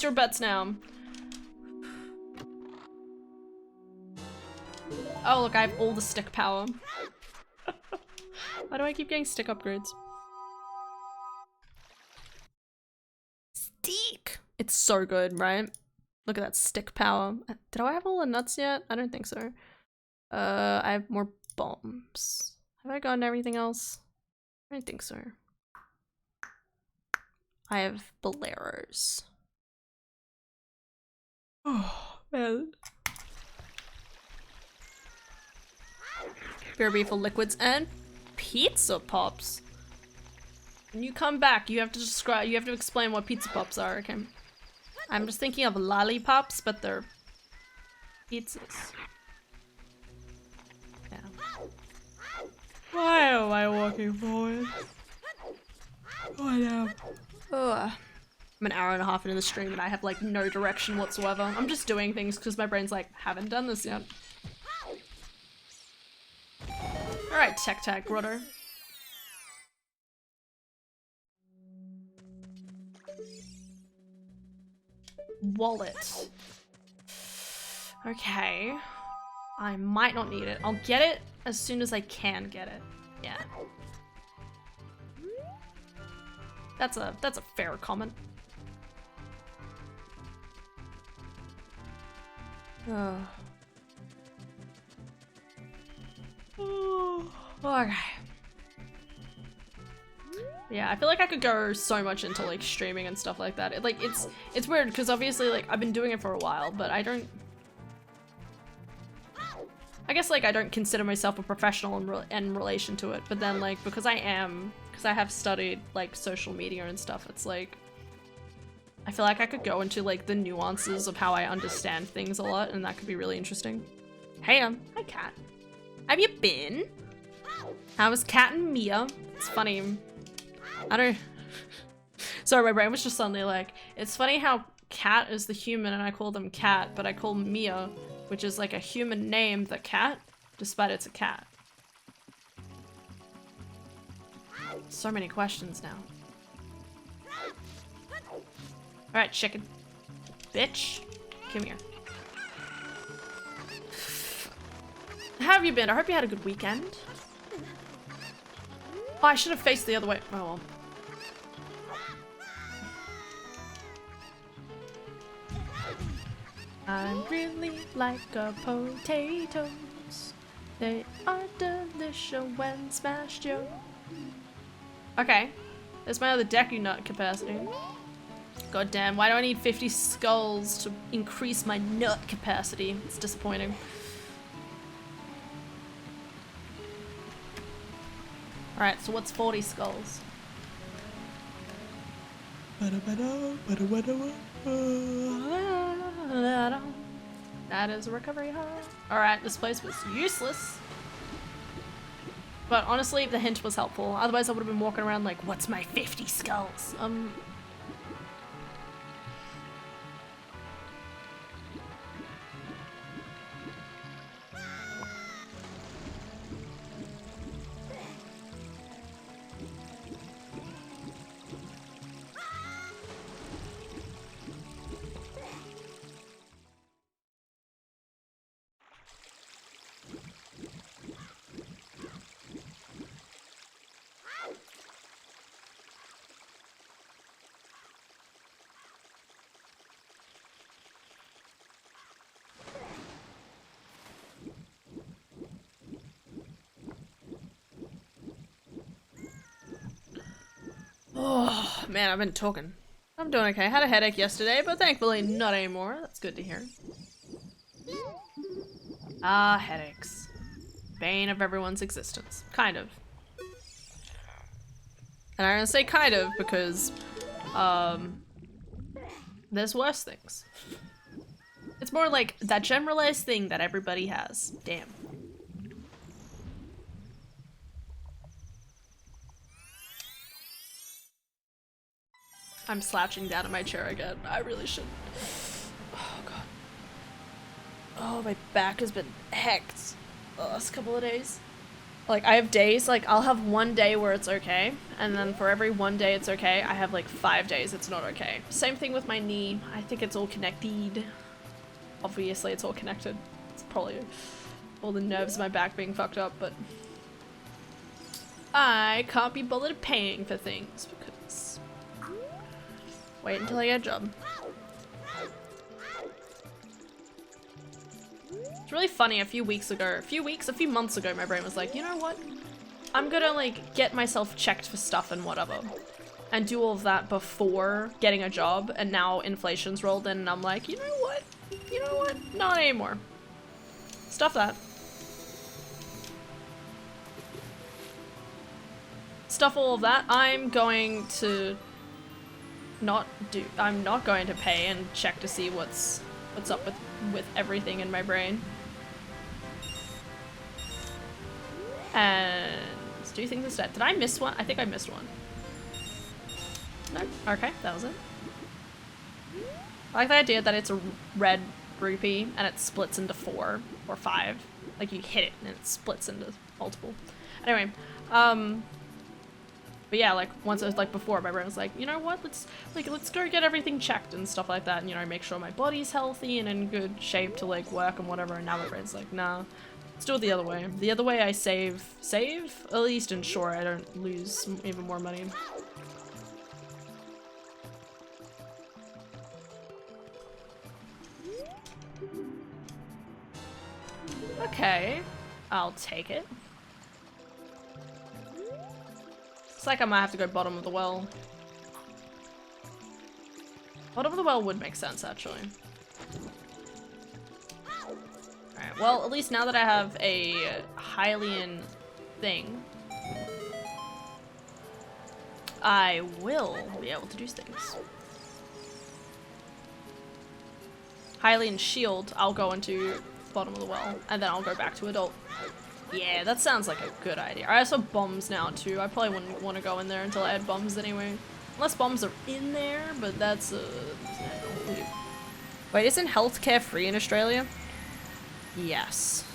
S1: your bets now. Oh look, I have all the stick power. Why do I keep getting stick upgrades? Stick! It's so good, right? Look at that stick power. Did I have all the nuts yet? I don't think so. I have more bombs. Have I gotten everything else? I don't think so. I have boleros. Oh, man. BRB for liquids and pizza pops. When you come back, you have to describe. You have to explain what pizza pops are. Okay. I'm just thinking of lollipops, but they're pizzas. Yeah. Why am I walking forward? Oh no. Ugh. I'm an hour and a half into the stream and I have like no direction whatsoever. I'm just doing things because my brain's like, haven't done this yet. Alright, Tech Tag Grotto. Wallet. Okay. I might not need it. I'll get it as soon as I can get it. Yeah. That's a fair comment. Okay. Yeah, I feel like I could go so much into like streaming and stuff like that. It's weird because obviously like I've been doing it for a while, but I guess like I don't consider myself a professional in relation to it. But then like because I have studied like social media and stuff, it's like I feel like I could go into like the nuances of how I understand things a lot, and that could be really interesting. Hey, hi Cat. Have you been? How was Cat and Mia? It's funny. I don't. Sorry, my brain was just suddenly like, it's funny how Cat is the human and I call them Cat, but I call Mia, which is like a human name, the cat, despite it's a cat. So many questions now. Alright, chicken. Bitch. Come here. How have you been? I hope you had a good weekend. Oh, I should have faced the other way. Oh well. I really like potatoes. They are delicious when smashed, yo. Okay. There's my other Deku nut capacity. God damn, why do I need 50 skulls to increase my nut capacity? It's disappointing. Alright, so what's 40 skulls? That is a recovery high. Alright, this place was useless. But honestly, the hint was helpful. Otherwise I would have been walking around like, what's my 50 skulls? Oh, man, I've been talking. I'm doing okay. I had a headache yesterday, but thankfully not anymore. That's good to hear. Ah, headaches. Bane of everyone's existence. Kind of. And I'm gonna say kind of because, there's worse things. It's more like that generalized thing that everybody has. Damn. I'm slouching down in my chair again. I really shouldn't. Oh god. Oh, my back has been hecked the last couple of days. Like, I have days, like, I'll have one day where it's okay, and then for every one day it's okay, I have like 5 days it's not okay. Same thing with my knee. I think it's all connected. Obviously it's all connected. It's probably all the nerves in my back being fucked up, but I can't be bothered paying for things because wait until I get a job. It's really funny, a few months ago, my brain was like, you know what? I'm gonna like get myself checked for stuff and whatever. And do all of that before getting a job, and now inflation's rolled in and I'm like, you know what? You know what? Not anymore. Stuff that. Stuff all of that. I'm not going to pay and check to see what's up with everything in my brain. And let's do things instead. Did I miss one? I think I missed one. No? Okay, that was it. I like the idea that it's a red rupee and it splits into 4 or 5. Like you hit it and it splits into multiple. Anyway, but yeah, like once I was like before, my brain was like, you know what? Let's go get everything checked and stuff like that, and you know, make sure my body's healthy and in good shape to like work and whatever. And now my brain's like, nah, let's do it the other way. The other way I save, at least ensure I don't lose even more money. Okay, I'll take it. It's like I might have to go bottom of the well. Bottom of the well would make sense, actually. Alright, well, at least now that I have a Hylian thing, I will be able to do things. Hylian shield, I'll go into bottom of the well, and then I'll go back to adult. Yeah, that sounds like a good idea. I also have bombs now too. I probably wouldn't want to go in there until I had bombs anyway. Unless bombs are in there, but that's Wait, isn't healthcare free in Australia? Yes.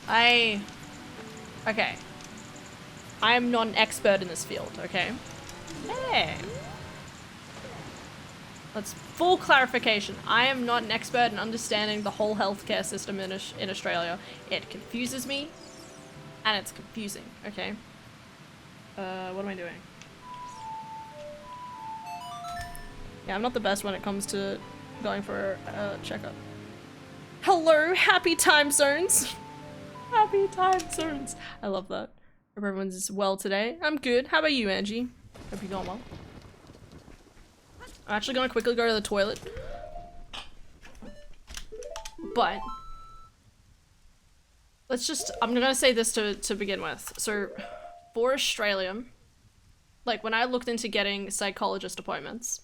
S1: Okay. I am not an expert in this field, okay? Hey. That's full clarification. I am not an expert in understanding the whole healthcare system in Australia. It confuses me, and it's confusing, okay? What am I doing? Yeah, I'm not the best when it comes to going for a checkup. Hello, happy time zones! Happy time zones! I love that. Hope everyone's well today. I'm good. How about you, Angie? Hope you're going well. I'm actually gonna quickly go to the toilet. But I'm gonna say this to begin with. So for Australia, like when I looked into getting psychologist appointments,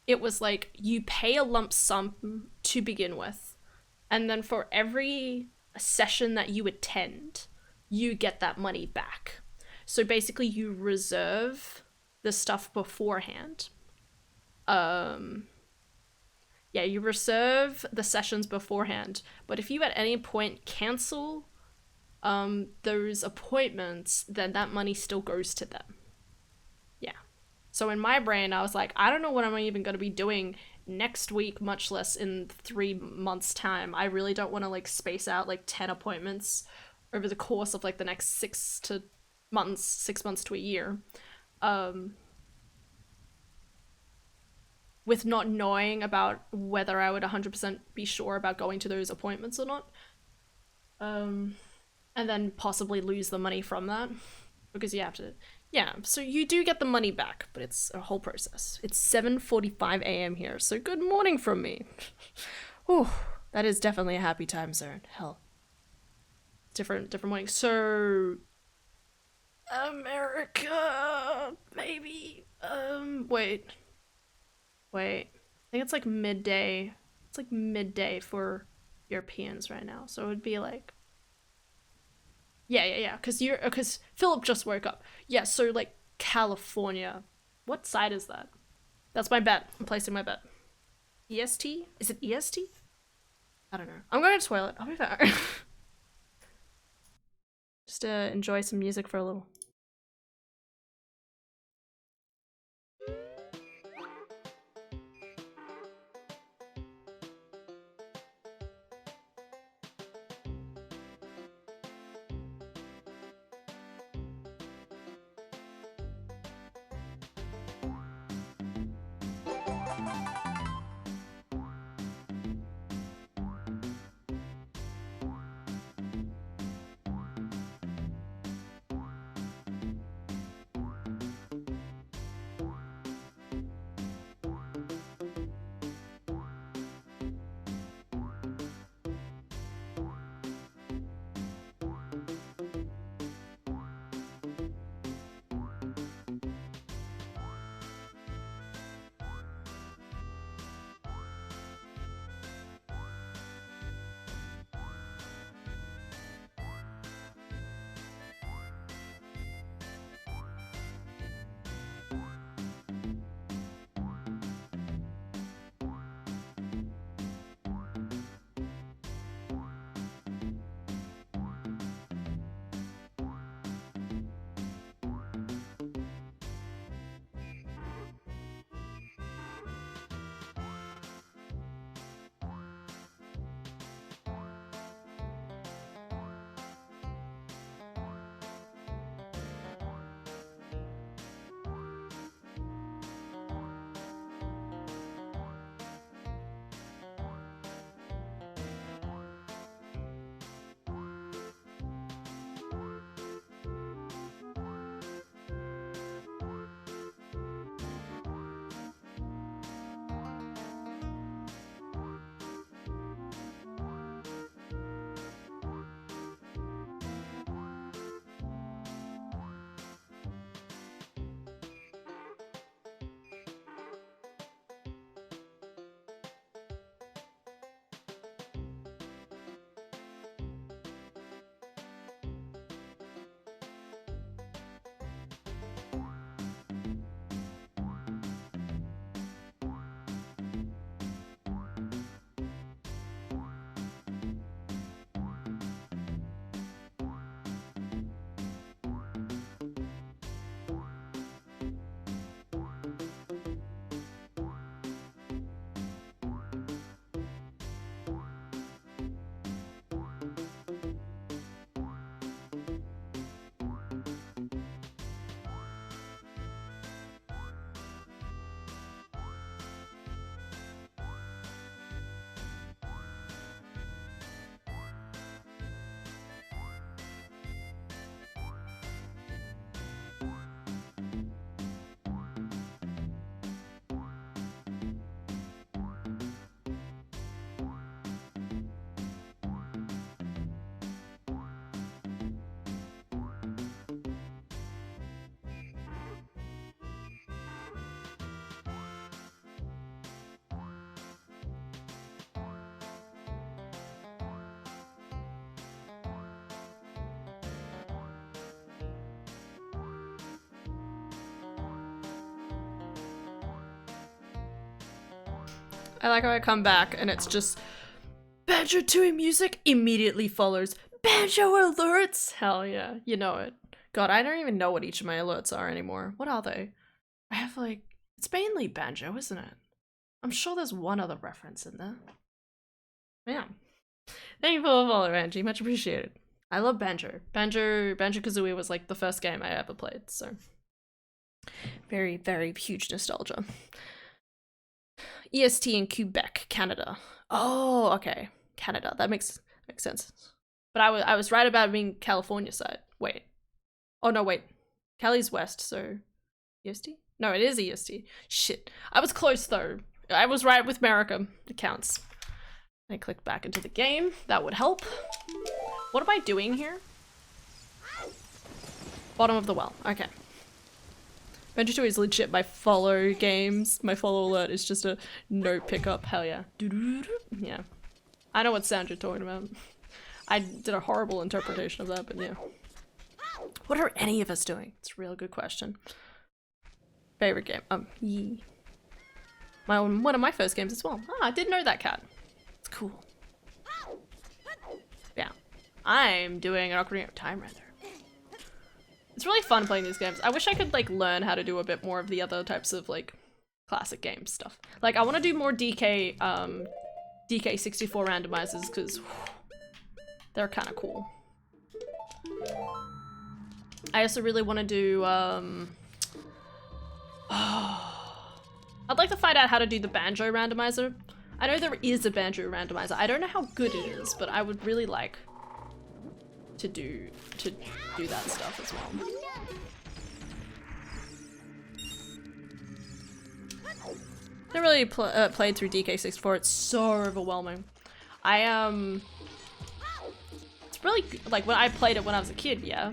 S1: it was like you pay a lump sum to begin with, and then for every session that you attend, you get that money back. So basically you reserve the stuff beforehand. Yeah, you reserve the sessions beforehand, but if you at any point cancel those appointments, then that money still goes to them. Yeah. So in my brain, I was like, I don't know what I'm even going to be doing next week, much less in 3 months' time. I really don't want to like space out like 10 appointments over the course of like the next 6 months to a year. With not knowing about whether I would 100% be sure about going to those appointments or not. And then possibly lose the money from that. Because you have to... Yeah, so you do get the money back, but it's a whole process. It's 7:45 a.m. here, so good morning from me. Whew, that is definitely a happy time zone. Hell. Different morning. So... America... Maybe... Wait, I think it's like midday. It's like midday for Europeans right now. So it would be like, yeah. Because Philip just woke up. Yeah, so like California. What side is that? That's my bet. I'm placing my bet. EST? Is it EST? I don't know. I'm going to the toilet. I'll be back. Just enjoy some music for a little. I like how I come back and it's just Banjo Tooie music immediately follows Banjo alerts. Hell yeah, you know it. God, I don't even know what each of my alerts are anymore. What are they? I have like, it's mainly Banjo, isn't it? I'm sure there's one other reference in there. Yeah. Thank you for the follow, Angie. Much appreciated. I love Banjo. Banjo-Kazooie was like the first game I ever played, so very, very huge nostalgia. EST in Quebec, Canada. Oh, okay. Canada. That makes sense. But I was right about being California side. Wait. Oh no, wait. Cali's west, so EST? No, it is EST. Shit. I was close though. I was right with America. It counts. I click back into the game. That would help. What am I doing here? Bottom of the well. Okay. Banjo is legit my follow games. My follow alert is just a note pickup. Hell yeah. Yeah. I know what sound you're talking about. I did a horrible interpretation of that, but yeah. What are any of us doing? It's a real good question. Favorite game? Yee. One of my first games as well. Ah, I didn't know that cat. It's cool. Yeah. I'm doing an Ocarina of Time render. It's really fun playing these games. I wish I could like learn how to do a bit more of the other types of like classic game stuff. Like I want to do more DK 64 randomizers because they're kind of cool. I also really want to do I'd like to find out how to do the Banjo randomizer. I know there is a Banjo randomizer. I don't know how good it is, but I would really like to do that stuff as well. I really played through DK64. It's so overwhelming. It's really like when I played it when I was a kid. Yeah,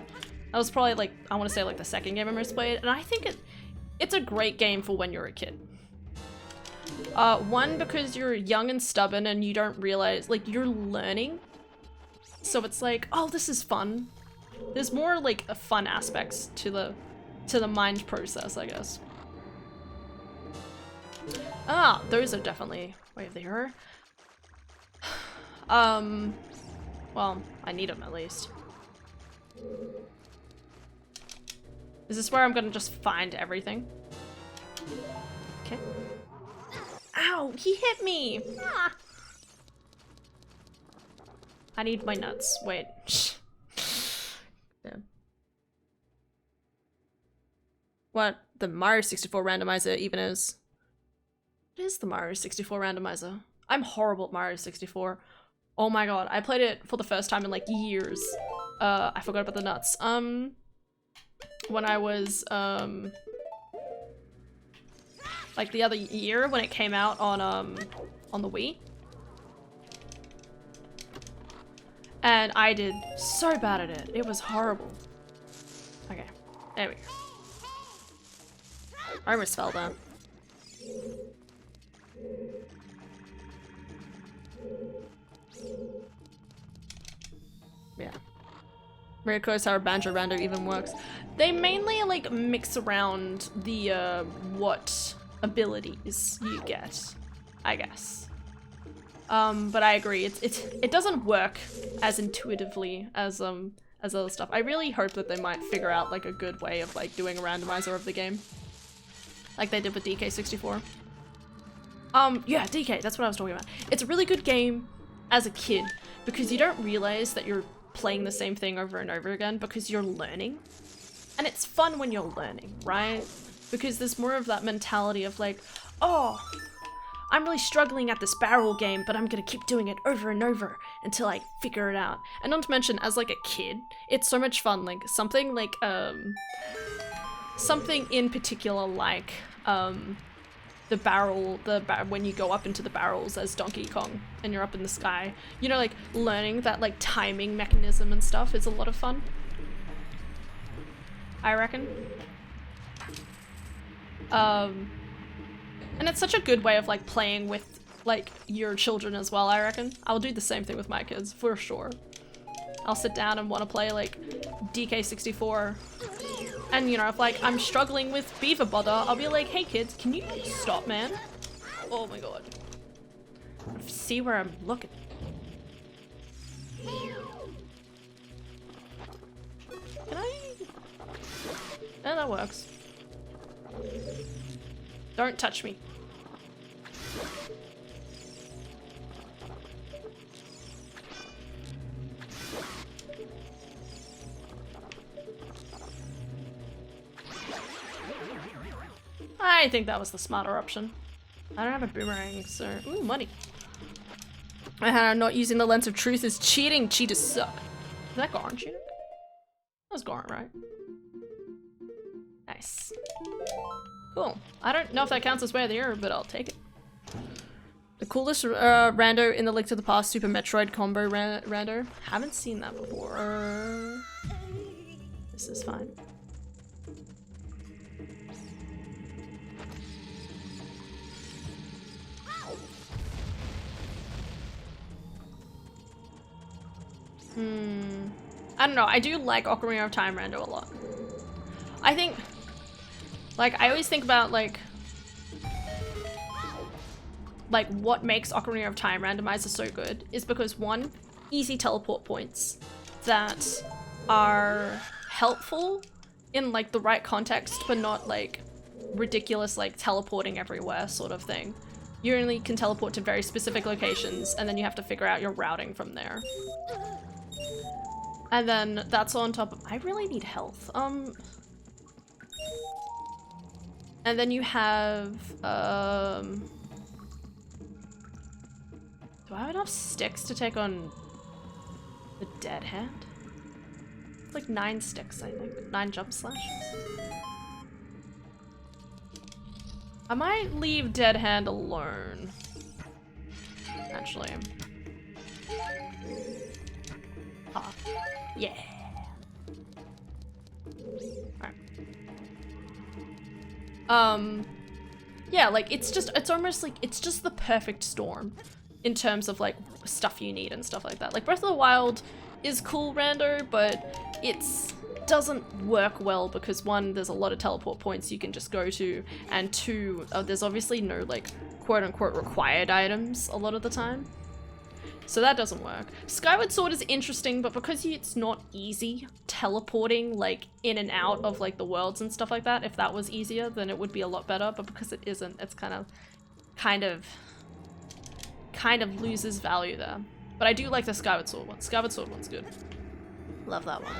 S1: that was probably like I want to say like the second game I most played, and I think it's a great game for when you're a kid. One, because you're young and stubborn and you don't realize, like, you're learning. So it's like, oh, this is fun. There's more, like, fun aspects to the mind process, I guess. Ah, those are definitely way there. Well, I need them at least. Is this where I'm gonna just find everything? Okay. Ow, he hit me! Ah. I need my nuts. Wait. Yeah. What the Mario 64 randomizer even is? What is the Mario 64 randomizer? I'm horrible at Mario 64. Oh my god, I played it for the first time in like years. I forgot about the nuts. When I was, like the other year when it came out on the Wii. And I did so bad at it. It was horrible. Okay, there we go. I almost fell down. Yeah. Very close how Banjo Rando even works. They mainly like mix around the what abilities you get, I guess. But I agree, it doesn't work as intuitively as other stuff. I really hope that they might figure out like a good way of like doing a randomizer of the game, like they did with DK64. Yeah, DK, that's what I was talking about. It's a really good game as a kid because you don't realize that you're playing the same thing over and over again because you're learning. And it's fun when you're learning, right? Because there's more of that mentality of like, oh, I'm really struggling at this barrel game, but I'm gonna keep doing it over and over until I figure it out. And not to mention, as like a kid, it's so much fun. Like something in particular like the barrel, when you go up into the barrels as Donkey Kong and you're up in the sky, you know, like learning that like timing mechanism and stuff is a lot of fun, I reckon. And it's such a good way of like playing with like your children as well, I reckon. I'll do the same thing with my kids, for sure. I'll sit down and want to play like DK64. And you know, if like I'm struggling with Beaver Bother, I'll be like, hey kids, can you stop, man? Oh my god. See where I'm looking. Can I? No, that works. Don't touch me. I think that was the smarter option. I don't have a boomerang, so... Ooh, money. Not using the lens of truth is cheating. Cheaters suck. Is that Goran cheating? That was Goran, right? Nice. Cool. I don't know if that counts as way of the era, but I'll take it. The coolest rando in the Link to the Past Super Metroid combo rando. Haven't seen that before. This is fine. I don't know. I do like Ocarina of Time rando a lot. I think, like, I always think about, like what makes Ocarina of Time Randomizer so good is because, one, easy teleport points that are helpful in, like, the right context, but not, like, ridiculous, like, teleporting everywhere sort of thing. You only can teleport to very specific locations, and then you have to figure out your routing from there. And then that's on top of- I really need health. And then you have, do I have enough sticks to take on the Dead Hand? It's like 9 sticks, I think. 9 jump slashes. I might leave Dead Hand alone. Actually. Ah. Yeah. Alright. Yeah, like, it's almost like, it's just the perfect storm in terms of, like, stuff you need and stuff like that. Like, Breath of the Wild is cool rando, but doesn't work well because, one, there's a lot of teleport points you can just go to, and two, there's obviously no, like, quote-unquote required items a lot of the time. So that doesn't work. Skyward Sword is interesting, but because it's not easy teleporting, like, in and out of, like, the worlds and stuff like that, if that was easier, then it would be a lot better, but because it isn't, it's kind of loses value there. But I do like the Skyward Sword one. Skyward Sword one's good. Love that one.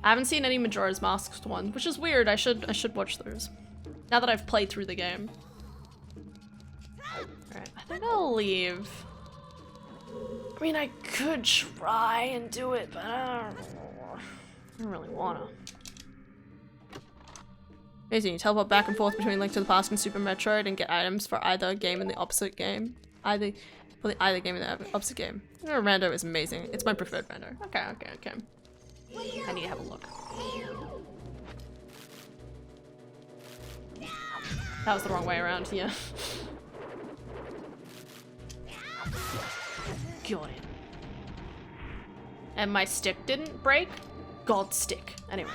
S1: I haven't seen any Majora's Masked one, which is weird. I should watch those. Now that I've played through the game. Alright, I think I'll leave. I mean, I could try and do it, but I don't really wanna. Amazing, you teleport back and forth between Link to the Past and Super Metroid and get items for either game in the opposite game. Either game in the opposite game. Rando is amazing. It's my preferred rando. Okay. I need to have a look. That was the wrong way around, yeah. Got it. And my stick didn't break? God stick. Anyway.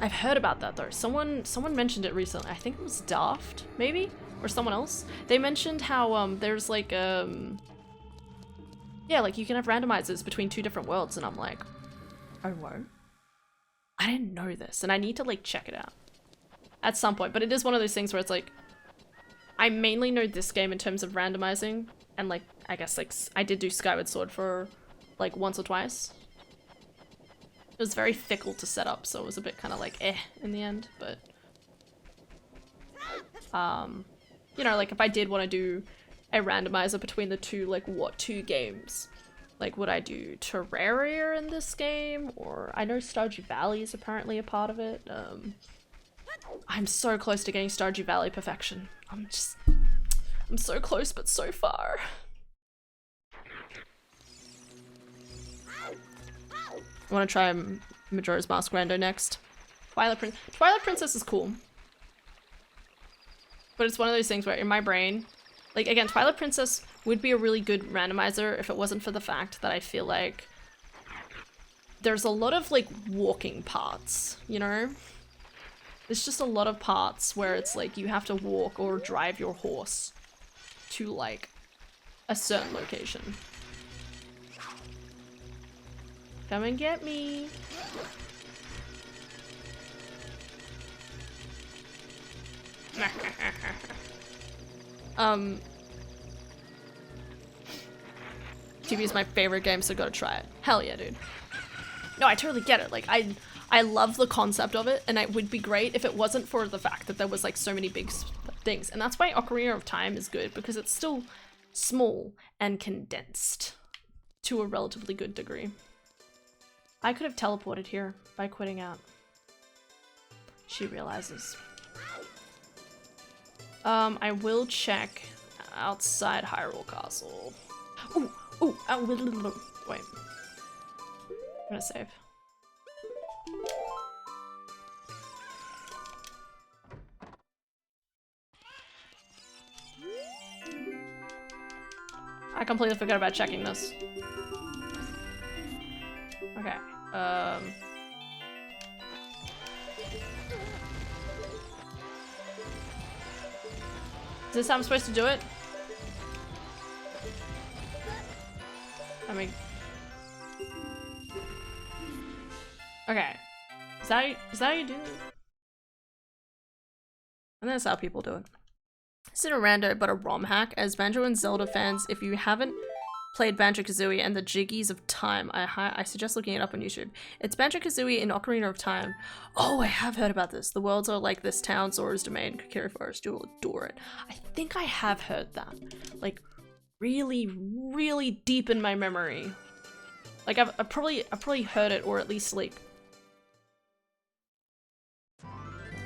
S1: I've heard about that though. Someone mentioned it recently. I think it was Daft, maybe? Or someone else. They mentioned how there's like yeah, like you can have randomizers between 2 different worlds, and I'm like, oh whoa. I didn't know this, and I need to like check it out at some point, but it is one of those things where it's like, I mainly know this game in terms of randomizing, and like, I guess like, I did do Skyward Sword for like once or twice. It was very fickle to set up, so it was a bit kind of like eh in the end, but you know, like if I did want to do a randomizer between the two, like what 2 games? Like would I do Terraria in this game? Or I know Stardew Valley is apparently a part of it. I'm so close to getting Stardew Valley perfection. I'm so close but so far. I want to try Majora's Mask rando next. Twilight Princess is cool. But it's one of those things where in my brain, like again, Twilight Princess would be a really good randomizer if it wasn't for the fact that I feel like there's a lot of like walking parts, you know? There's just a lot of parts where it's like you have to walk or drive your horse to like a certain location. Come and get me. TV is my favorite game, so gotta try it. Hell yeah, dude. No, I totally get it. Like, I love the concept of it, and it would be great if it wasn't for the fact that there was like so many big things. And that's why Ocarina of Time is good, because it's still small and condensed to a relatively good degree. I could have teleported here by quitting out. She realizes. I will check outside Hyrule Castle. Ooh, ooh, wait. I'm gonna save. I completely forgot about checking this. Okay, is this how I'm supposed to do it? I mean... Okay. Is that how you do it? And that's how people do it. This isn't a rando, but a ROM hack. As Banjo and Zelda fans, if you haven't played Banjo-Kazooie and the Jiggies of Time, I suggest looking it up on YouTube. It's Banjo-Kazooie in Ocarina of Time. Oh, I have heard about this. The worlds are like this town, Zora's domain, Kokiri Forest. You will adore it. I think I have heard that. Like, really, really deep in my memory. Like, I've probably heard it, or at least, like,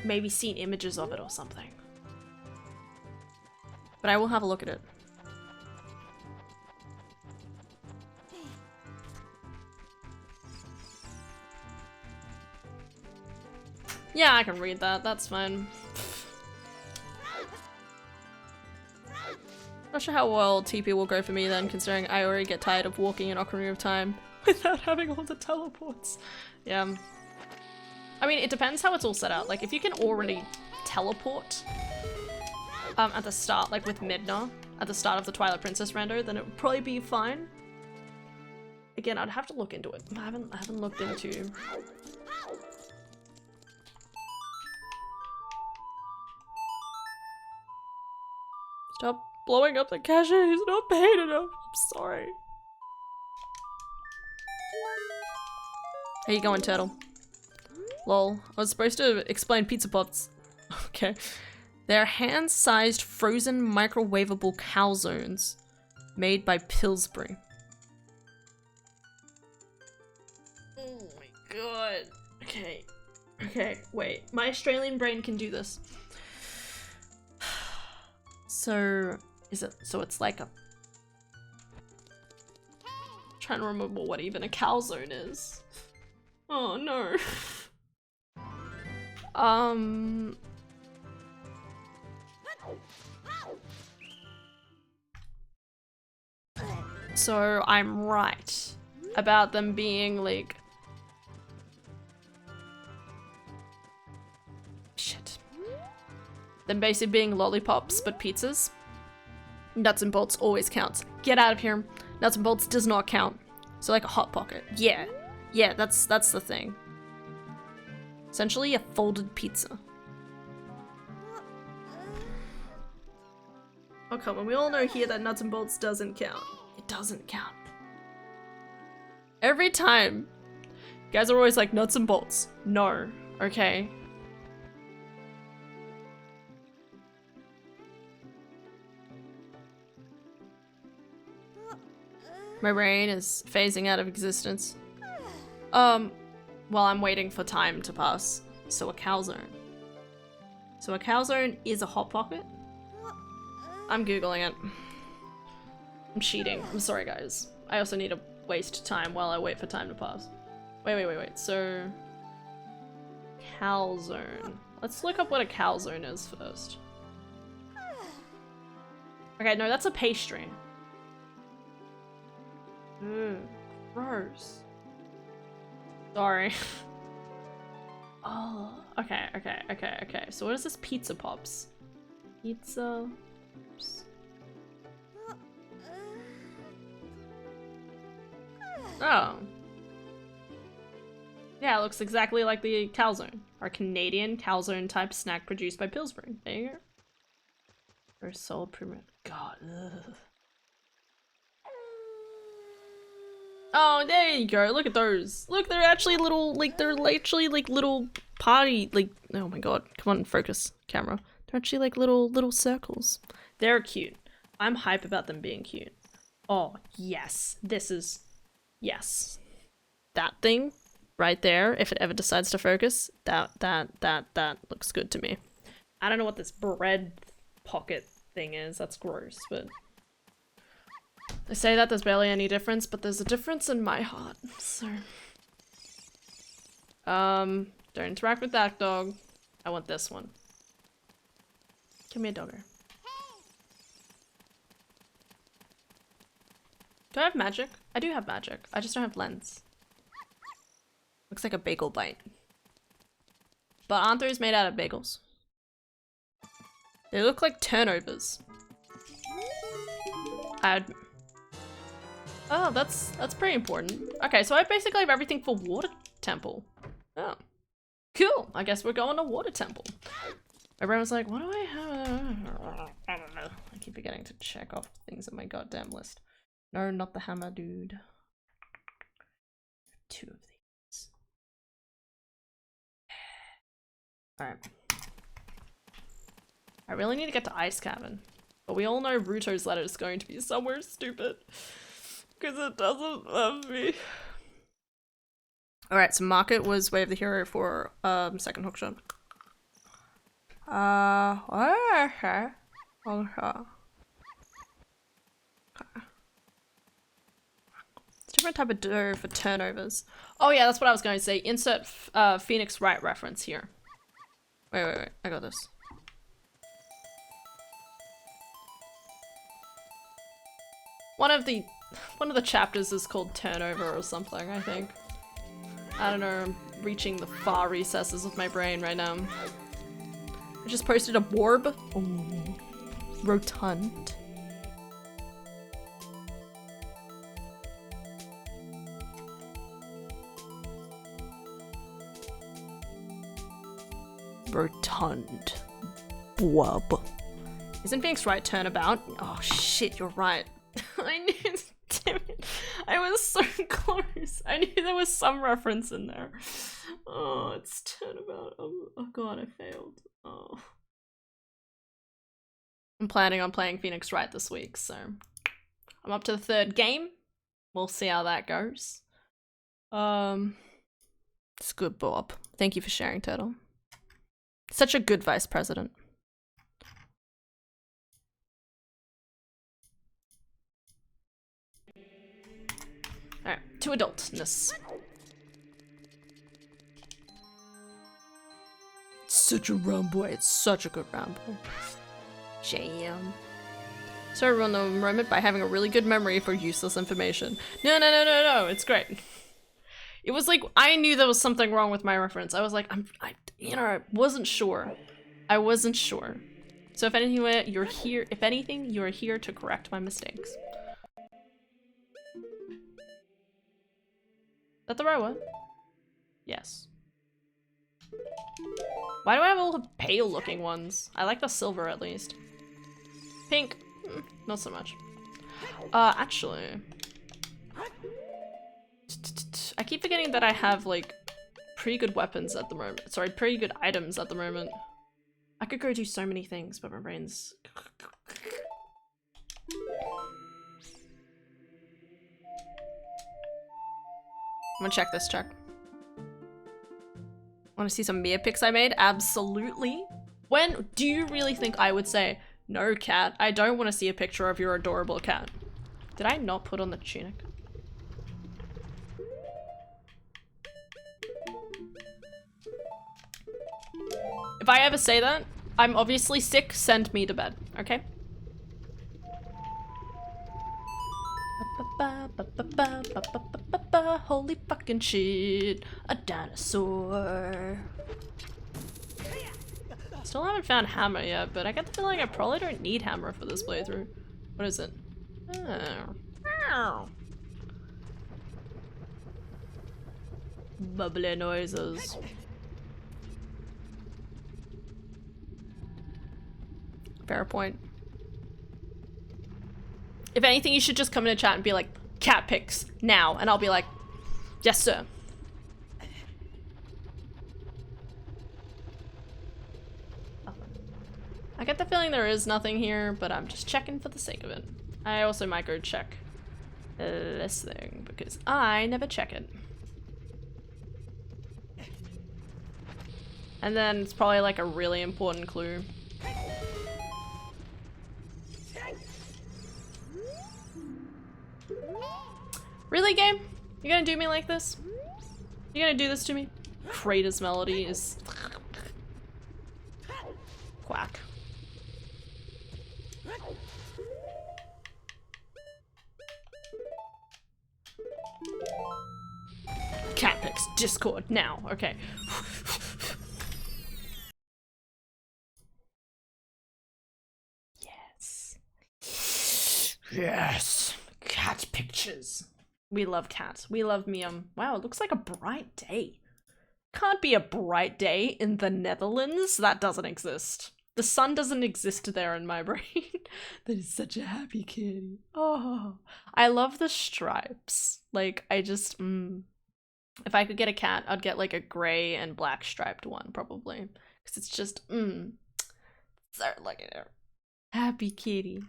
S1: maybe seen images of it or something. But I will have a look at it. Yeah, I can read that. That's fine. Not sure how well TP will go for me then, considering I already get tired of walking in Ocarina of Time without having all the teleports. Yeah. I mean, it depends how it's all set out. Like, if you can already teleport at the start, like with Midna, at the start of the Twilight Princess rando, then it would probably be fine. Again, I'd have to look into it. I haven't looked into... Stop blowing up the cache, he's not paid enough. I'm sorry. How you going, Turtle? Lol, I was supposed to explain pizza pots. Okay. They're hand-sized frozen microwavable calzones made by Pillsbury. Oh my god. Okay. Okay, wait. My Australian brain can do this. So, it's like a... I'm trying to remember what even a calzone is. Oh no. So I'm right about them being like... Shit. Them basically being lollipops, but pizzas. Nuts and bolts always counts. Get out of here. Nuts and bolts does not count. So like a Hot Pocket. Yeah. Yeah, that's the thing. Essentially a folded pizza. Oh come on, we all know here that nuts and bolts doesn't count. It doesn't count. Every time, you guys are always like, nuts and bolts. No, okay? My brain is phasing out of existence. Well, I'm waiting for time to pass. So a calzone. So a calzone is a Hot Pocket? I'm googling it. I'm cheating. I'm sorry, guys. I also need to waste time while I wait for time to pass. Wait. So... calzone. Let's look up what a calzone is first. Okay, no, that's a pastry. Gross. Sorry. Oh, okay. So what is this pizza pops? Pizza pops. Oh. Yeah, it looks exactly like the calzone. Our Canadian calzone type snack produced by Pillsbury. There you go. For soul premium. God. Ugh. Oh, there you go. Look at those. Look, they're actually little, like, they're actually like little party, like, oh my god. Come on, focus, camera. They're actually like little circles. They're cute. I'm hype about them being cute. Oh, yes. This is, yes. That thing right there, if it ever decides to focus, that looks good to me. I don't know what this bread pocket thing is. That's gross, but they say that there's barely any difference, but there's a difference in my heart, so. Don't interact with that dog. I want this one. Come here, dogger. Do I have magic? I do have magic. I just don't have lens. Looks like a bagel bite. But aren't those made out of bagels? They look like turnovers. Oh, that's pretty important. Okay, so I basically have everything for water temple. Oh. Cool. I guess we're going to water temple. Everyone's like, what do I have? I don't know. I keep forgetting to check off things on my goddamn list. No, not the hammer, dude. 2 of these. Alright. I really need to get to Ice Cavern. But we all know Ruto's letter is going to be somewhere stupid. Because it doesn't love me. Alright, so Market was Way of the Hero for second hookshot. Okay. It's a different type of dough for turnovers. Oh yeah, that's what I was going to say. Insert Phoenix Wright reference here. Wait. I got this. One of the chapters is called Turnover or something, I think. I don't know, I'm reaching the far recesses of my brain right now. I just posted a Borb. Ooh. Rotund. Rotund. Borb. Isn't Phoenix Wright turnabout? Oh shit, you're right. I knew, damn it. I was so close. I knew there was some reference in there. Oh, it's turnabout. Oh god, I failed. Oh. I'm planning on playing Phoenix Wright this week, so I'm up to the 3rd game. We'll see how that goes. It's good, Bob. Thank you for sharing, Turtle. Such a good vice president. Alright, to adultness. Such a round boy. It's such a good round boy. Jam. So I ruin the moment by having a really good memory for useless information. No, it's great. It was like, I knew there was something wrong with my reference. I was like, I wasn't sure. I wasn't sure. So if anything, you're here to correct my mistakes. Is that the right one? Yes. Why do I have all the pale looking ones? I like the silver at least. Pink, not so much. Actually. I keep forgetting that I have like pretty good weapons at the moment. Sorry, pretty good items at the moment. I could go do so many things, but my brain's... I'm gonna check this check. Want to see some Mia pics I made? Absolutely. When do you really think I would say, no cat, I don't want to see a picture of your adorable cat? Did I not put on the tunic? If I ever say that, I'm obviously sick, send me to bed, okay? Holy fucking shit. A dinosaur. Still haven't found hammer yet, but I get the feeling I probably don't need hammer for this playthrough. What is it? Oh. Bubbly noises. Fair point. If anything, you should just come in a chat and be like, cat pics now, and I'll be like, yes sir. I get the feeling there is nothing here, but I'm just checking for the sake of it. I also might go check this thing, because I never check it. And then it's probably like a really important clue. Really, game? You gonna do me like this? You gonna do this to me? Kratos melody is... Quack. Catpics, Discord, now. Okay. Yes. Yes. Cat pictures. We love cats. We love Miam. Wow, it looks like a bright day. Can't be a bright day in the Netherlands. That doesn't exist. The sun doesn't exist there in my brain. That is such a happy kitty. Oh, I love the stripes. Like, I just, if I could get a cat, I'd get like a gray and black striped one, probably. Because it's just, start looking at her. Happy kitty.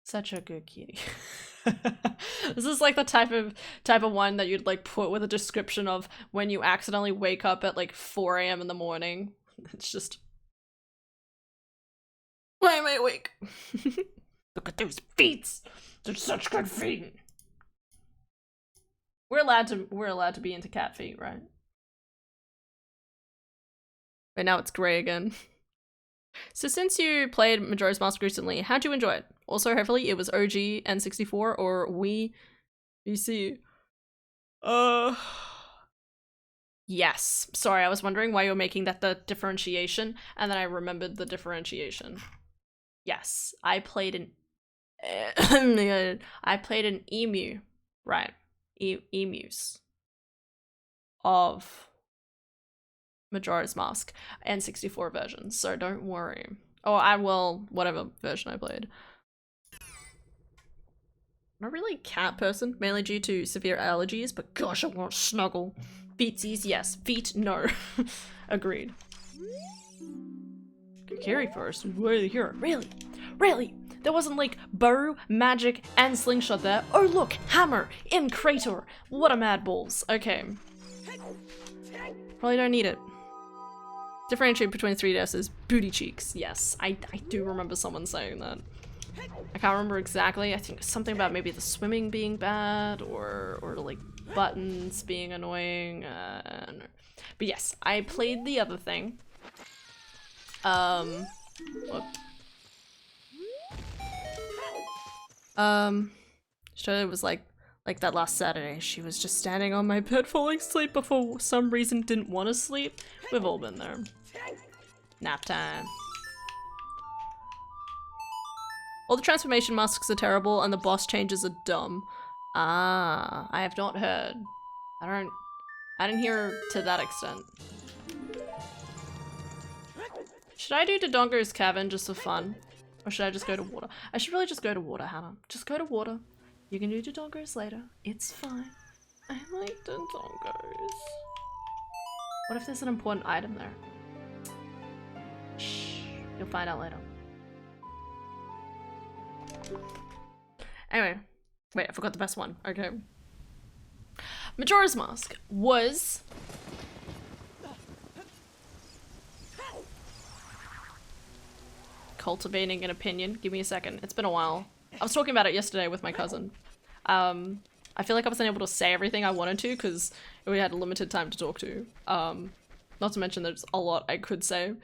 S1: Such a good kitty. This is like the type of one that you'd like put with a description of when you accidentally wake up at like 4 AM in the morning. It's just, why am I awake? Look at those feet. They're such good feet. We're allowed to be into cat feet, right? But now it's gray again. So since you played Majora's Mask recently, how'd you enjoy it? Also, hopefully it was OG N64 or Wii VC. Yes. Sorry, I was wondering why you were making that the differentiation, and then I remembered the differentiation. Yes, I played an emu, right? Emus of Majora's Mask N64 version, so don't worry. Oh, I will, whatever version I played. I'm not really a cat person, mainly due to severe allergies, but gosh, I want to snuggle. Feetsies, yes. Feet, no. Agreed. Carry first. Really here. Really? Really? There wasn't like bow, magic, and slingshot there. Oh look, hammer in crater. What a mad balls. Okay. Probably don't need it. Differentiate between 3Ds's booty cheeks. Yes, I do remember someone saying that. I can't remember exactly. I think something about maybe the swimming being bad or like buttons being annoying. No. But yes, I played the other thing. It was like that last Saturday. She was just standing on my bed falling asleep, but for some reason didn't want to sleep. We've all been there. Nap time. All the transformation masks are terrible and the boss changes are dumb. Ah, I have not heard. I didn't hear to that extent. Should I do Dodongo's Cavern just for fun? Or should I just go to water? I should really just go to water, Hannah. Just go to water. You can do Dodongo's later. It's fine. I like Dodongos. What if there's an important item there? Shh. You'll find out later. Anyway. Wait, I forgot the best one. Okay. Majora's Mask was... cultivating an opinion. Give me a second. It's been a while. I was talking about it yesterday with my cousin. I feel like I wasn't able to say everything I wanted to because we had a limited time to talk to. Not to mention there's a lot I could say.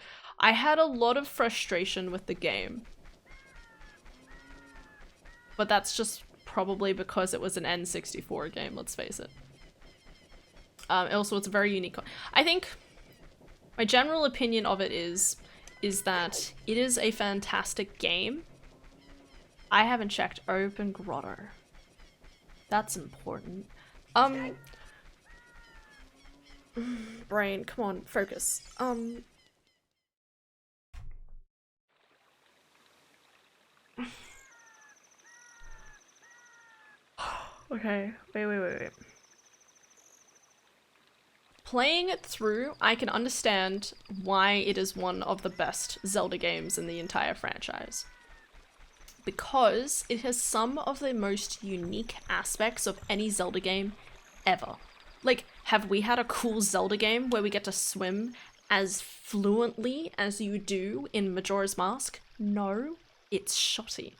S1: I had a lot of frustration with the game. But that's just probably because it was an N64 game, let's face it. Also, it's a very unique. I think my general opinion of it is that it is a fantastic game. I haven't checked Open Grotto. That's important. Brain, come on, focus. Okay, wait. Playing it through, I can understand why it is one of the best Zelda games in the entire franchise. Because it has some of the most unique aspects of any Zelda game ever. Like, have we had a cool Zelda game where we get to swim as fluently as you do in Majora's Mask? No, it's shoddy.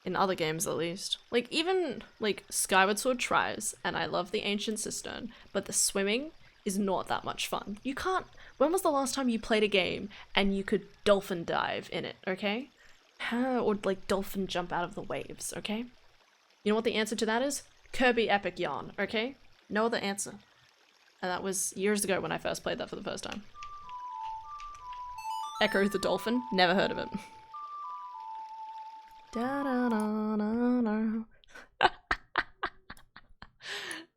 S1: In other games, at least. Like, even, like, Skyward Sword tries, and I love the Ancient Cistern, but the swimming is not that much fun. You can't... When was the last time you played a game and you could dolphin dive in it, okay? Or, like, dolphin jump out of the waves, okay? You know what the answer to that is? Kirby Epic Yarn, okay? No other answer. And that was years ago when I first played that for the first time. Echo the Dolphin? Never heard of it. Da da da da da.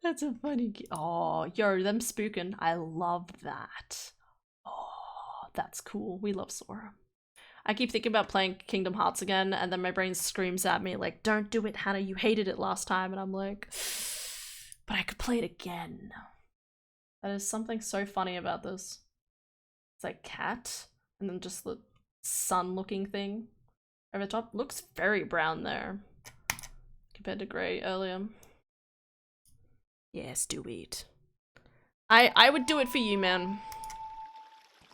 S1: That's a funny. Oh, yo, them spooking. I love that. Oh, that's cool. We love Sora. I keep thinking about playing Kingdom Hearts again, and then my brain screams at me like, "Don't do it, Hannah. You hated it last time." And I'm like, "But I could play it again." That is something so funny about this. It's like cat, and then just the sun-looking thing over the top. Looks very brown there compared to grey earlier. Yes, do it. I would do it for you, man.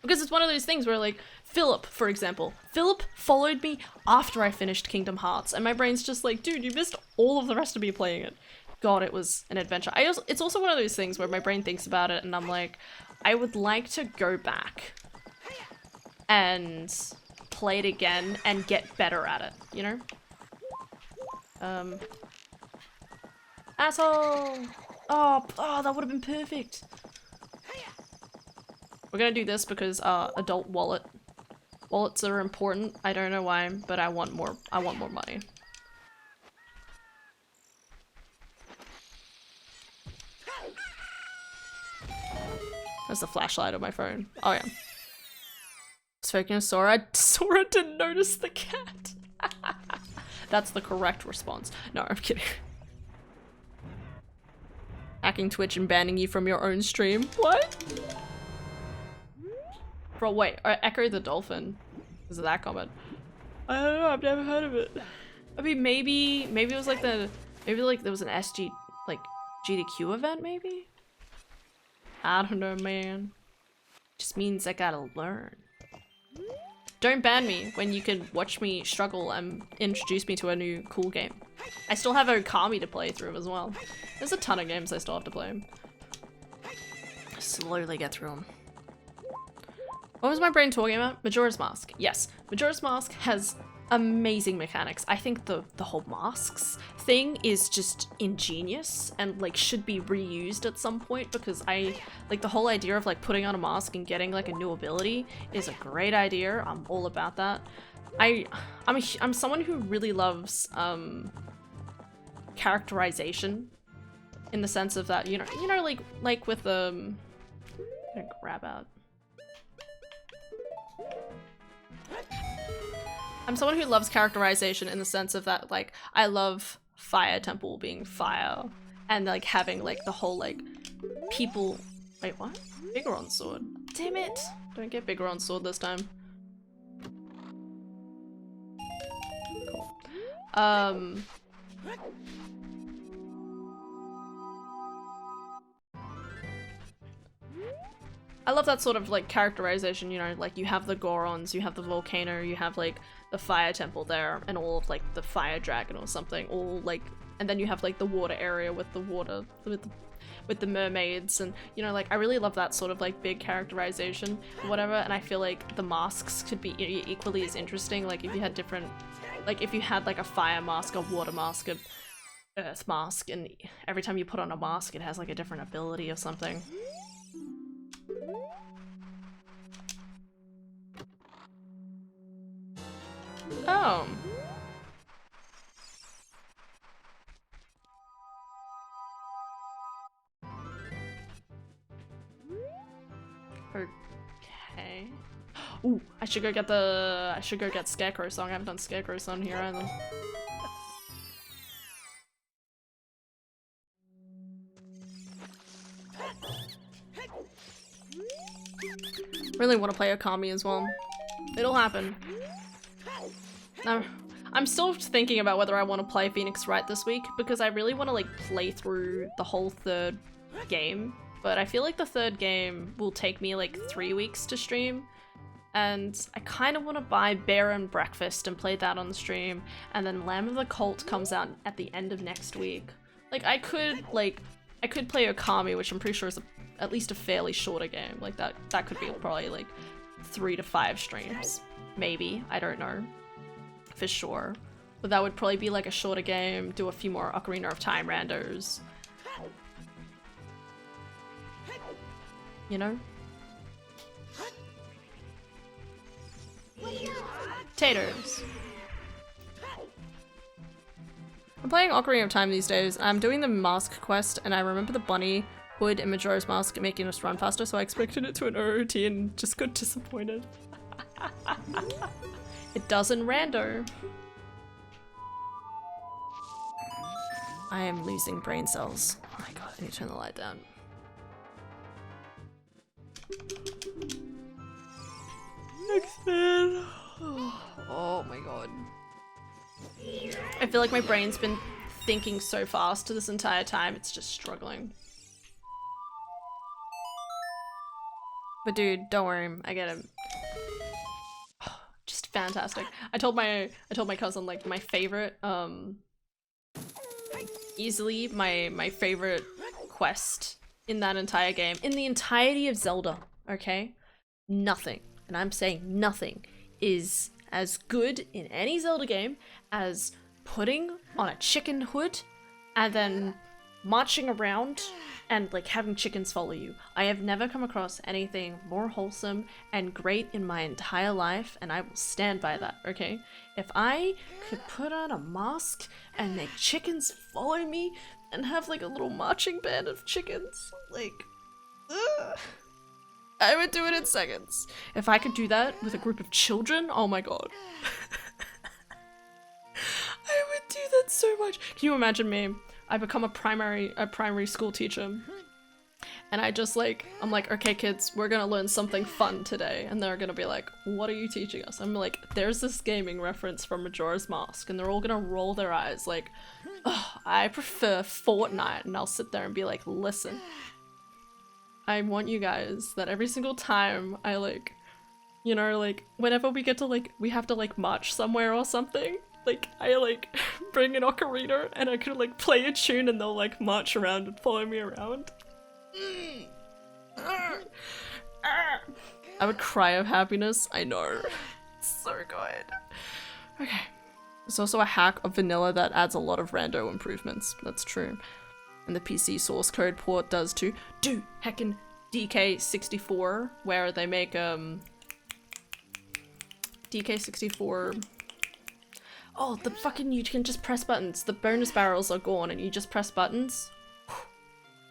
S1: Because it's one of those things where, like, Philip, for example. Philip followed me after I finished Kingdom Hearts, and my brain's just like, dude, you missed all of the rest of me playing it. God, it was an adventure. It's also one of those things where my brain thinks about it, and I'm like, I would like to go back and play it again and get better at it, you know? Asshole! Oh, that would have been perfect. We're gonna do this because adult wallets are important. I don't know why, but I want more money. That's the flashlight on my phone. Oh yeah. Speaking of Sora, Sora didn't notice the cat. That's the correct response. No, I'm kidding. Hacking Twitch and banning you from your own stream. What? Bro, wait. Echo the Dolphin. Is it that comment? I don't know. I've never heard of it. I mean, maybe it was like maybe like there was an SG like GDQ event. Maybe. I don't know, man. Just means I gotta learn. Don't ban me when you can watch me struggle and introduce me to a new cool game. I still have Okami to play through as well. There's a ton of games I still have to play. Slowly get through them. What was my brain talking about? Majora's Mask. Yes, Majora's Mask has amazing mechanics. I think the whole masks thing is just ingenious and like should be reused at some point, because I like the whole idea of like putting on a mask and getting like a new ability is a great idea. I'm all about that. I'm someone who really loves characterization, in the sense of that, you know like with I'm gonna grab out. I'm someone who loves characterization in the sense of that, like, I love Fire Temple being fire, and like having like the whole like people. Wait, what? Bigger on sword. Damn it! Don't get bigger on sword this time. Cool. I love that sort of like characterization, you know, like you have the Gorons, you have the volcano, you have like the fire temple there, and all of like the fire dragon or something, all like, and then you have like the water area with the water, with the mermaids, and you know, like I really love that sort of like big characterization or whatever, and I feel like the masks could be equally as interesting, like if you had different, like if you had like a fire mask, a water mask, a earth mask, and every time you put on a mask it has like a different ability or something. Oh. Okay. Ooh, I should go get Scarecrow song. I haven't done Scarecrow song here either. Really want to play Okami as well. It'll happen. Now, I'm still thinking about whether I want to play Phoenix Wright this week, because I really want to like play through the whole third game, but I feel like the third game will take me like 3 weeks to stream, and I kind of want to buy Bear and Breakfast and play that on the stream, and then Lamb of the Cult comes out at the end of next week. Like I could play Okami, which I'm pretty sure is at least a fairly shorter game. Like that could be probably like 3 to 5 streams, maybe. I don't know for sure, but that would probably be like a shorter game. Do a few more Ocarina of Time randos, you know. Taters. I'm playing Ocarina of Time these days. I'm doing the mask quest, and I remember the bunny hood in Majora's Mask making us run faster, so I expected it to an OOT and just got disappointed. It does in rando. I am losing brain cells. Oh my god, I need to turn the light down. Next man. Oh my god. I feel like my brain's been thinking so fast this entire time, it's just struggling. But dude, don't worry, I get it. Just fantastic. I told my cousin like my favorite, easily my favorite quest in that entire game, in the entirety of Zelda, okay? Nothing, and I'm saying nothing, is as good in any Zelda game as putting on a chicken hood and then marching around and like having chickens follow you. I have never come across anything more wholesome and great in my entire life, and I will stand by that, okay? If I could put on a mask and make chickens follow me and have like a little marching band of chickens, like, I would do it in seconds. If I could do that with a group of children, oh my god. I would do that so much. Can you imagine me? I become a primary school teacher, and I'm like, okay kids, we're gonna learn something fun today, and they're gonna be like, what are you teaching us? I'm like, there's this gaming reference from Majora's Mask, and they're all gonna roll their eyes like, oh, I prefer Fortnite, and I'll sit there and be like, listen, I want you guys that every single time I like, you know, like whenever we get to like, we have to like march somewhere or something, like I like bring an ocarina and I could like play a tune and they'll like march around and follow me around. I would cry of happiness. I know. It's so good. Okay. There's also a hack of vanilla that adds a lot of rando improvements. That's true. And the PC source code port does too. Do heckin' DK64, where they make DK64. Oh, the fucking, you can just press buttons. The bonus barrels are gone and you just press buttons.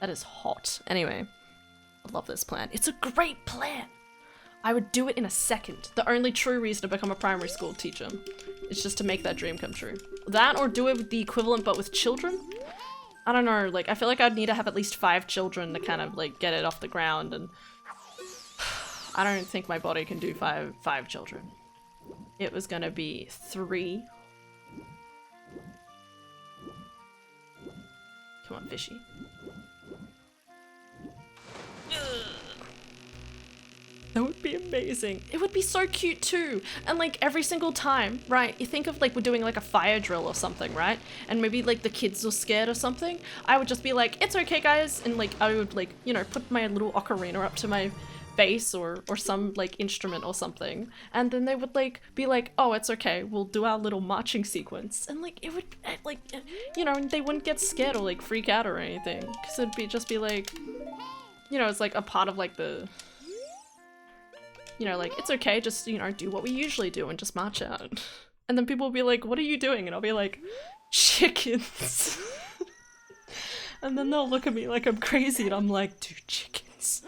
S1: That is hot. Anyway, I love this plan. It's a great plan. I would do it in a second. The only true reason to become a primary school teacher is just to make that dream come true. That, or do it with the equivalent but with children? I don't know, like I feel like I'd need to have at least 5 children to kind of like get it off the ground, and I don't think my body can do five children. It was gonna be 3. Come on, fishy. That would be amazing. It would be so cute too. And like every single time, right? You think of like we're doing like a fire drill or something, right? And maybe like the kids are scared or something. I would just be like, it's okay guys. And like I would like, you know, put my little ocarina up to my bass or some like instrument or something. And then they would like be like, oh, it's okay. We'll do our little marching sequence. And like it would like, you know, they wouldn't get scared or like freak out or anything. Cause it'd be just be like, you know, it's like a part of like the, you know, like, it's okay, just, you know, do what we usually do and just march out. And then people will be like, what are you doing? And I'll be like, chickens. And then they'll look at me like I'm crazy and I'm like, dude, chickens.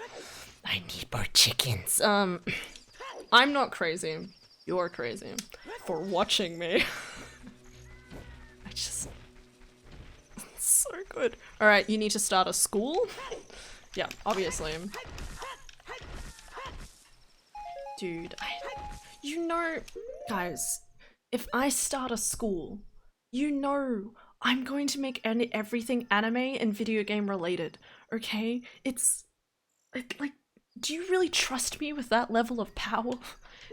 S1: I need more chickens. I'm not crazy. You're crazy for watching me. I just... It's so good. Alright, you need to start a school? Yeah, obviously. Dude, you know, guys, if I start a school, you know I'm going to make everything anime and video game related, okay? It's like, do you really trust me with that level of power?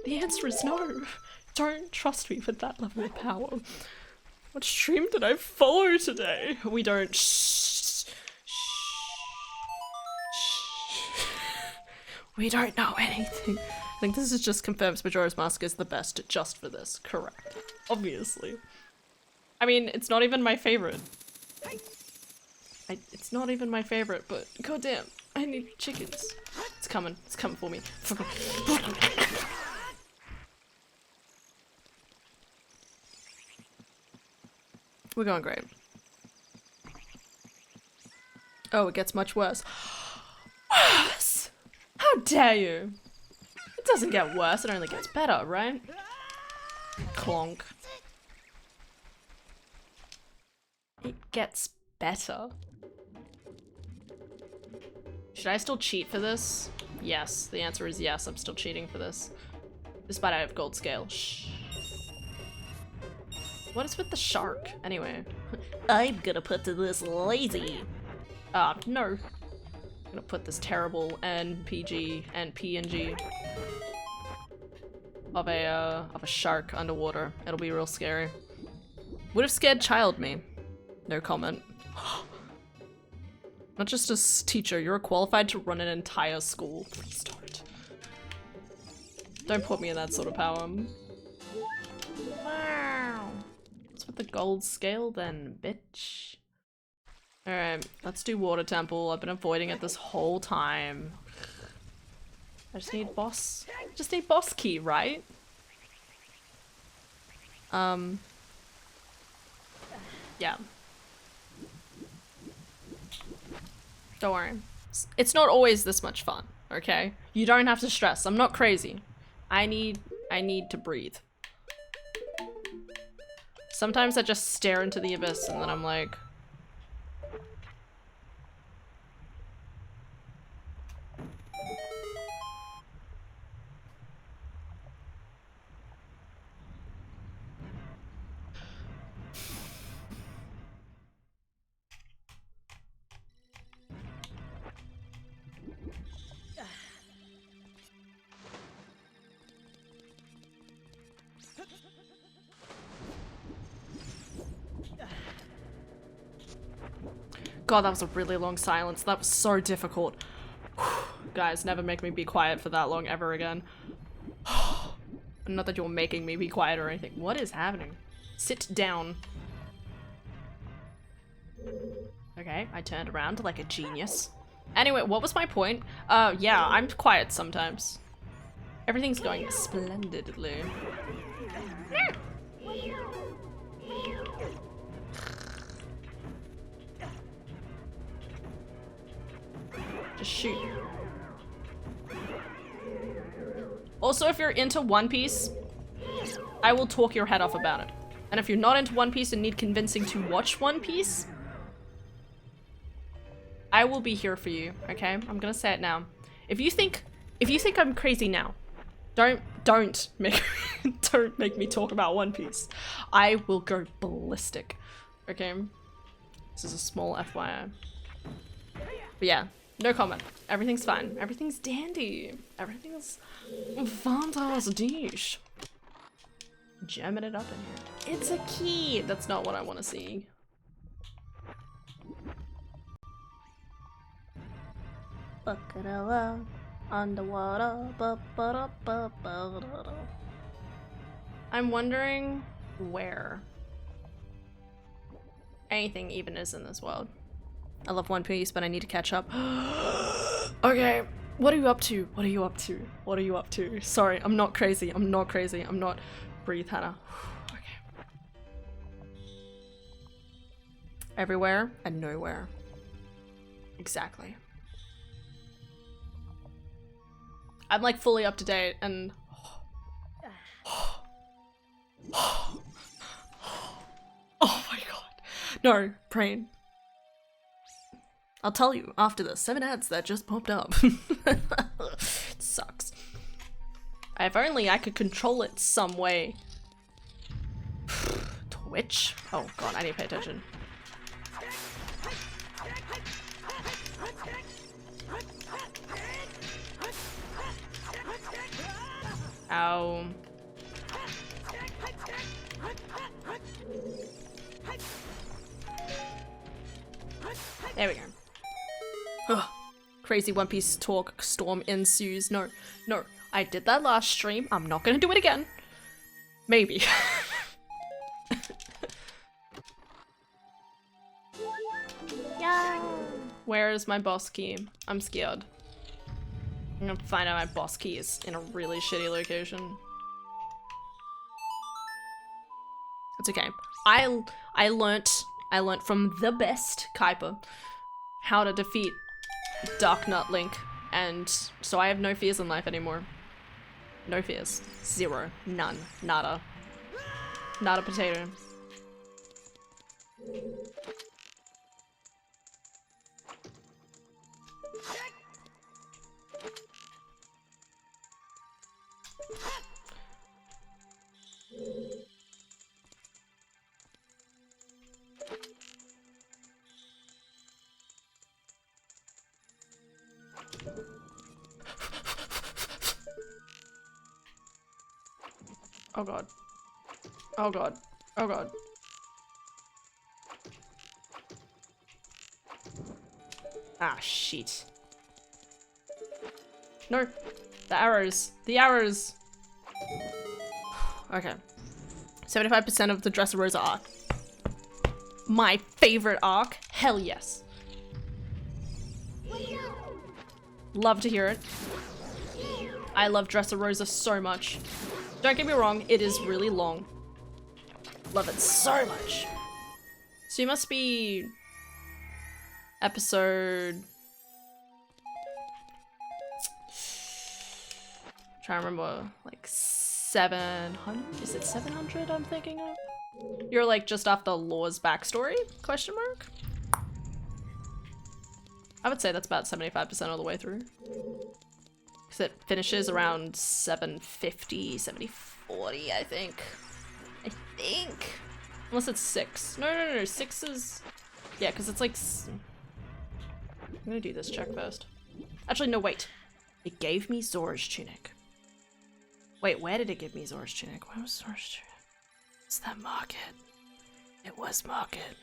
S1: The answer is no. Don't trust me with that level of power. What stream did I follow today? We don't. Shh. We don't know anything. I think this is just confirms Majora's Mask is the best just for this. Correct. Obviously. I mean, it's not even my favorite. It's not even my favorite, but goddamn, I need chickens. It's coming for me. We're going great. Oh, it gets much worse. Worse? How dare you? It doesn't get worse, it only gets better, right? Clonk. It gets better. Should I still cheat for this? Yes, the answer is yes, I'm still cheating for this. Despite I have gold scale. Shh. What is with the shark? Anyway. I'm gonna put to this lazy. No. I'm gonna put this terrible NPG and PNG of a shark underwater. It'll be real scary. Would have scared child me. No comment. Not just a teacher, you're qualified to run an entire school. Please don't. Don't put me in that sort of power. Wow. What's with the gold scale then, bitch? Alright, let's do water temple. I've been avoiding it this whole time. I just need boss key, right? Yeah. Don't worry. It's not always this much fun, okay? You don't have to stress. I'm not crazy. I need to breathe. Sometimes I just stare into the abyss and then I'm like... God, that was a really long silence. That was so difficult. Guys, never make me be quiet for that long ever again. Not that you're making me be quiet or anything. What is happening? Sit down. Okay, I turned around like a genius. Anyway, what was my point? Yeah, I'm quiet sometimes. Everything's going splendidly. Just shoot. Also, if you're into One Piece, I will talk your head off about it. And if you're not into One Piece and need convincing to watch One Piece, I will be here for you, okay? I'm gonna say it now. If you think I'm crazy now, don't make me talk about One Piece. I will go ballistic, okay? This is a small FYI. But yeah, No comment. Everything's fine. Everything's dandy. Everything's fantastic. Jamming it up in here. It's a key. That's not what I want to see. Underwater. I'm wondering where anything even is in this world. I love One Piece, but I need to catch up. Okay, what are you up to? What are you up to? What are you up to? Sorry, I'm not crazy. I'm not crazy. I'm not. Breathe, Hannah. Okay. Everywhere and nowhere. Exactly. I'm like fully up to date and oh my god. No, brain. I'll tell you after the 7 ads that just popped up. It sucks. If only I could control it some way. Twitch? Oh god, I need to pay attention. Ow. There we go. Ugh. Crazy One Piece talk storm ensues. No, no. I did that last stream. I'm not gonna do it again. Maybe. Yeah. Where is my boss key? I'm scared. I'm gonna find out my boss key is in a really shitty location. It's okay. I learnt from the best Kuiper how to defeat Dark Nut Link, and so I have no fears in life anymore. No fears. Zero. None. Nada. Not a potato. Oh god. Oh god. Oh god. Ah, shit. No. The arrows. The arrows. Okay. 75% of the Dressrosa arc. My favorite arc? Hell yes. Love to hear it. I love Dressrosa so much. Don't get me wrong, it is really long. Love it so much. So you must be episode... trying to remember, like 700? Is it 700 I'm thinking of? You're like just after Law's backstory? Question mark? I would say that's about 75% all the way through. Because it finishes around 750, 740, I think. I think. Unless it's 6. No, 6 is... yeah, because it's like... I'm gonna do this check first. Actually, no, wait. It gave me Zora's Tunic. Wait, where did it give me Zora's Tunic? Where was Zora's Tunic? It's that market. It was market.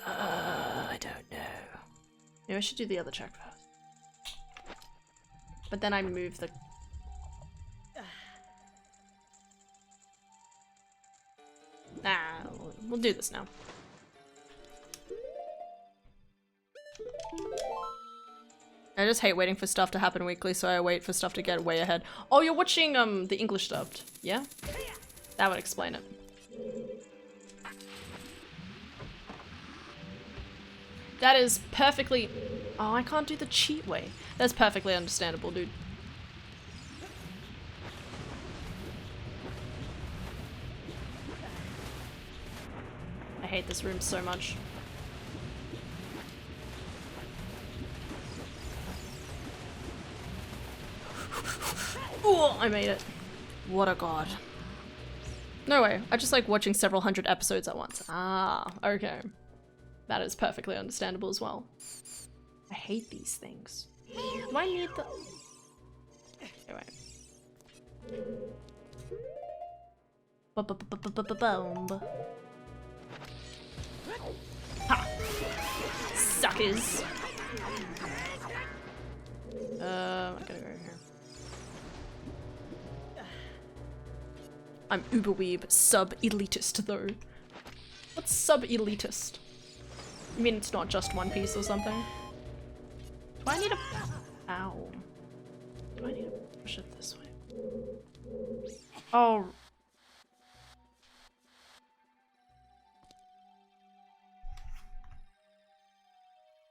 S1: I don't know. Maybe I should do the other check first. But then I move the... nah, we'll do this now. I just hate waiting for stuff to happen weekly, so I wait for stuff to get way ahead. Oh, you're watching the English dubbed, yeah? That would explain it. That is perfectly... oh, I can't do the cheat way. That's perfectly understandable, dude. I hate this room so much. Oh, I made it. What a god. No way. I just like watching several hundred episodes at once. Ah, okay. That is perfectly understandable as well. I hate these things. Do I need the... Anyway. Boom. Ha! Suckers! I gotta go here. I'm uber weeb, sub-elitist though. What's sub-elitist? You mean it's not just One Piece or something? Do I need a... Ow. Do I need to push it this way? Oh.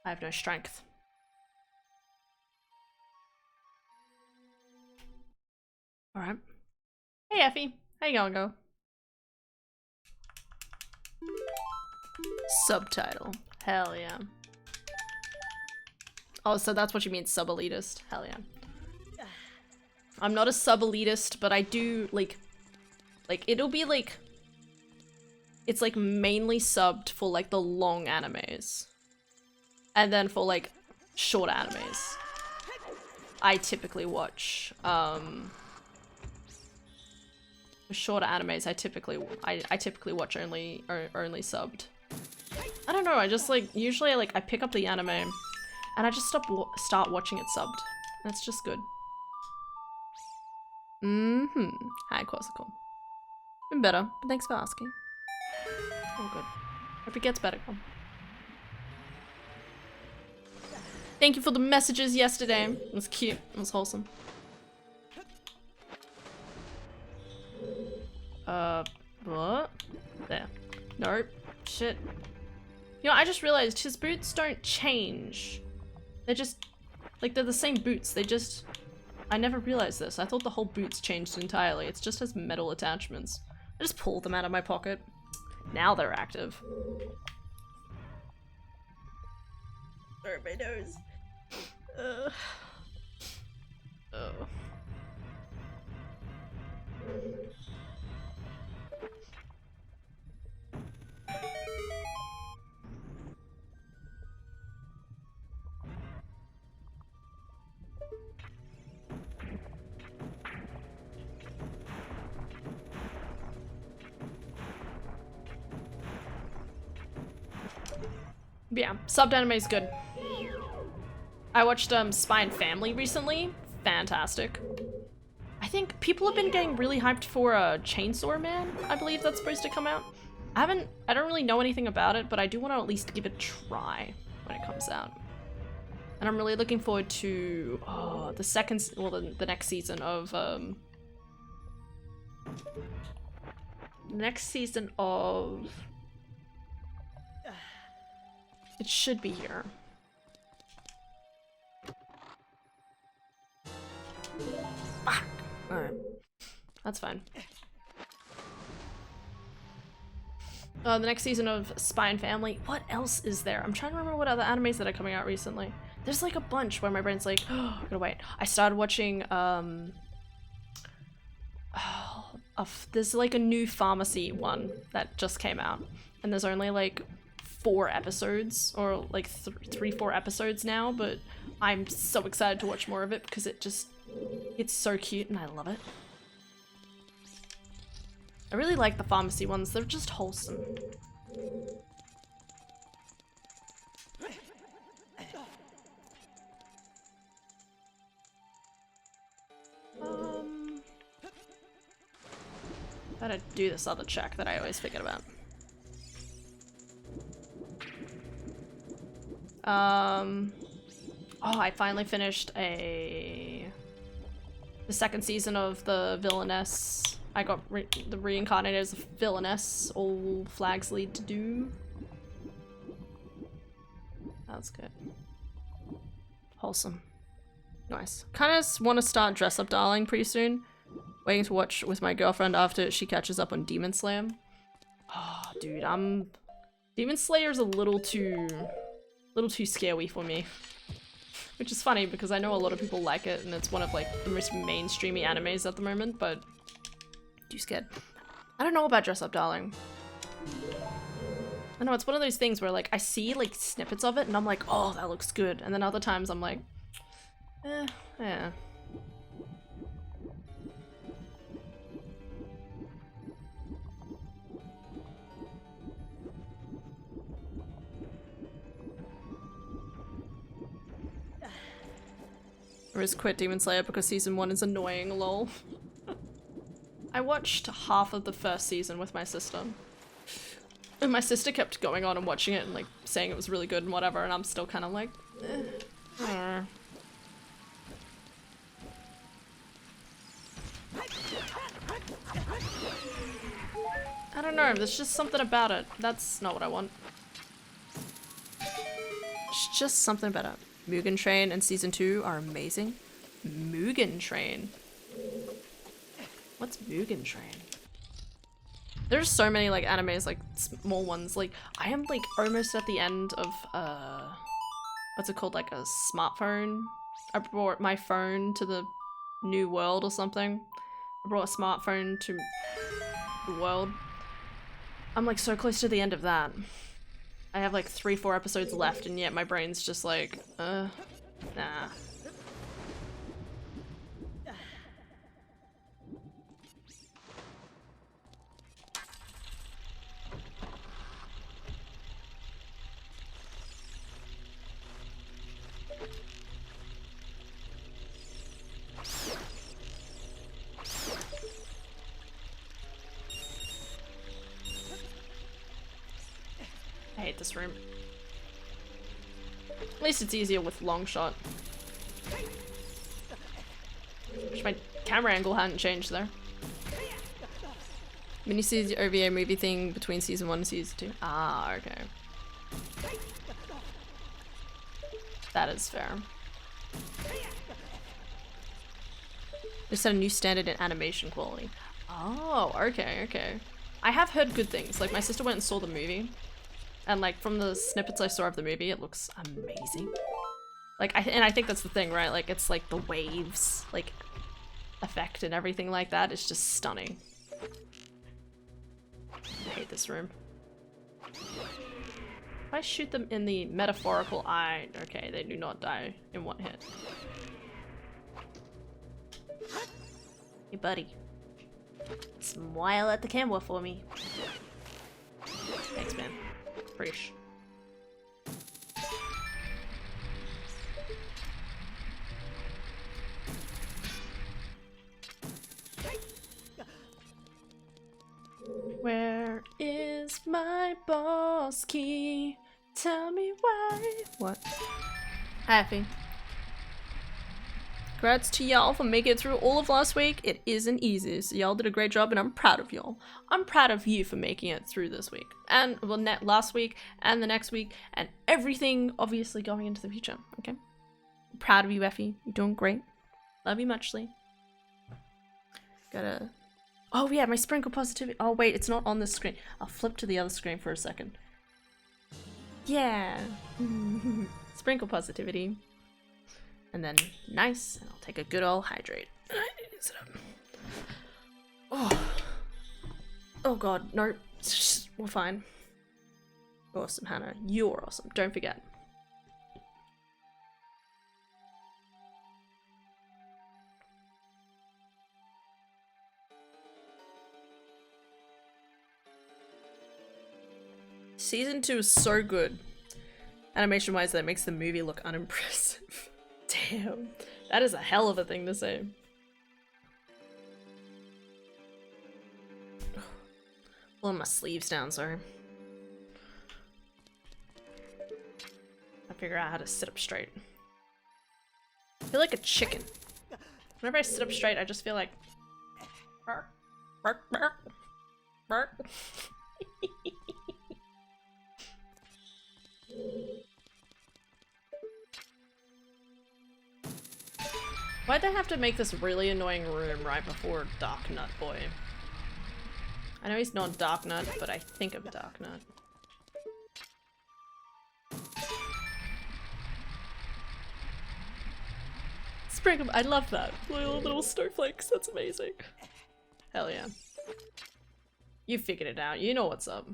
S1: I have no strength. Alright. Hey Effie, how you going, go? Subtitle. Hell yeah. Oh, so that's what you mean, sub-elitist. Hell yeah. I'm not a sub-elitist, but I do, like, it'll be, like, it's, like, mainly subbed for, like, the long animes. And then for, like, short animes. I typically watch, for shorter animes, I typically watch only subbed. I don't know, I just, like, usually, like, I pick up the anime, and I just start watching it subbed. That's just good. Hi, Corsical. Been better, but thanks for asking. All good. Hope it gets better. Thank you for the messages yesterday. It was cute. It was wholesome. What? There. Nope. Shit. You know, I just realized his boots don't change. They're just, like, they're the same boots. They just, I never realized this. I thought the whole boots changed entirely. It's just has metal attachments. I just pulled them out of my pocket. Now they're active. Sorry, my nose. Oh. Yeah, subbed anime is good. I watched Spy and Family recently. Fantastic. I think people have been getting really hyped for Chainsaw Man. I believe that's supposed to come out. I don't really know anything about it, but I do want to at least give it a try when it comes out. And I'm really looking forward to the next season of it should be here. Fuck. Alright. That's fine. The next season of Spy and Family. What else is there? I'm trying to remember what other animes that are coming out recently. There's like a bunch where my brain's like, oh, I'm gonna wait. I started watching, there's like a new pharmacy one that just came out. And there's only like 4 episodes, or like 3-4 episodes now, but I'm so excited to watch more of it because it's so cute and I love it. I really like the pharmacy ones, they're just wholesome. Gotta do this other check that I always forget about. Oh, I finally finished the second season of the Villainess. I got the reincarnated as a Villainess. All flags lead to doom. That's good. Wholesome. Nice. Kind of want to start Dress Up Darling pretty soon. Waiting to watch with my girlfriend after she catches up on Demon Slayer. Oh, dude, Demon Slayer's a little too scary for me. Which is funny because I know a lot of people like it and it's one of like the most mainstreamy animes at the moment, but too scared. I don't know about Dress Up Darling. I know, it's one of those things where like I see like snippets of it and I'm like, oh, that looks good. And then other times I'm like, yeah. Or just quit Demon Slayer because season 1 is annoying, lol. I watched half of the first season with my sister. And my sister kept going on and watching it and like saying it was really good and whatever, and I'm still kind of like, eh. I don't know, there's just something about it. That's not what I want. It's just something about it. Mugen Train and season 2 are amazing. Mugen Train. What's Mugen Train? There's so many like animes, like small ones. Like I am like almost at the end of what's it called? Like a smartphone. I brought my phone to the new world or something. I brought a smartphone to the world. I'm like so close to the end of that. I have like 3-4 episodes left and yet my brain's just like, nah. I hate this room. At least it's easier with long shot. Wish my camera angle hadn't changed there. Miniseries OVA movie thing between season 1 and season 2. Ah, okay. That is fair. They set a new standard in animation quality. Oh, okay, okay. I have heard good things. Like my sister went and saw the movie. And like from the snippets I saw of the movie, it looks amazing. Like I think that's the thing, right? Like it's like the waves, like effect and everything like that is just stunning. I hate this room. If I shoot them in the metaphorical eye, okay, they do not die in one hit. Hey buddy, smile at the camera for me. Thanks, man. Fresh. Where is my boss key? Tell me why. What? Happy. Congrats to y'all for making it through all of last week. It isn't easy, so y'all did a great job and I'm proud of y'all. I'm proud of you for making it through this week. And, well, last week and the next week and everything obviously going into the future, okay? I'm proud of you, Effie. You're doing great. Love you muchly. Gotta... Oh yeah, my sprinkle positivity. Oh wait, it's not on this screen. I'll flip to the other screen for a second. Yeah. Sprinkle positivity. And then nice, and I'll take a good old hydrate. Oh. Oh god, no. We're fine. Awesome, Hannah. You're awesome. Don't forget. Season 2 is so good. Animation-wise, that makes the movie look unimpressive. Damn. That is a hell of a thing to say. Pulling my sleeves down, sorry. I figure out how to sit up straight. I feel like a chicken. Whenever I sit up straight, I just feel like... Bark, bark, bark, bark. Why'd they have to make this really annoying room right before Dark Nut Boy? I know he's not Dark Nut, but I think of Dark Nut. Sprinkle, I love that. Little snowflakes, that's amazing. Hell yeah. You figured it out, you know what's up.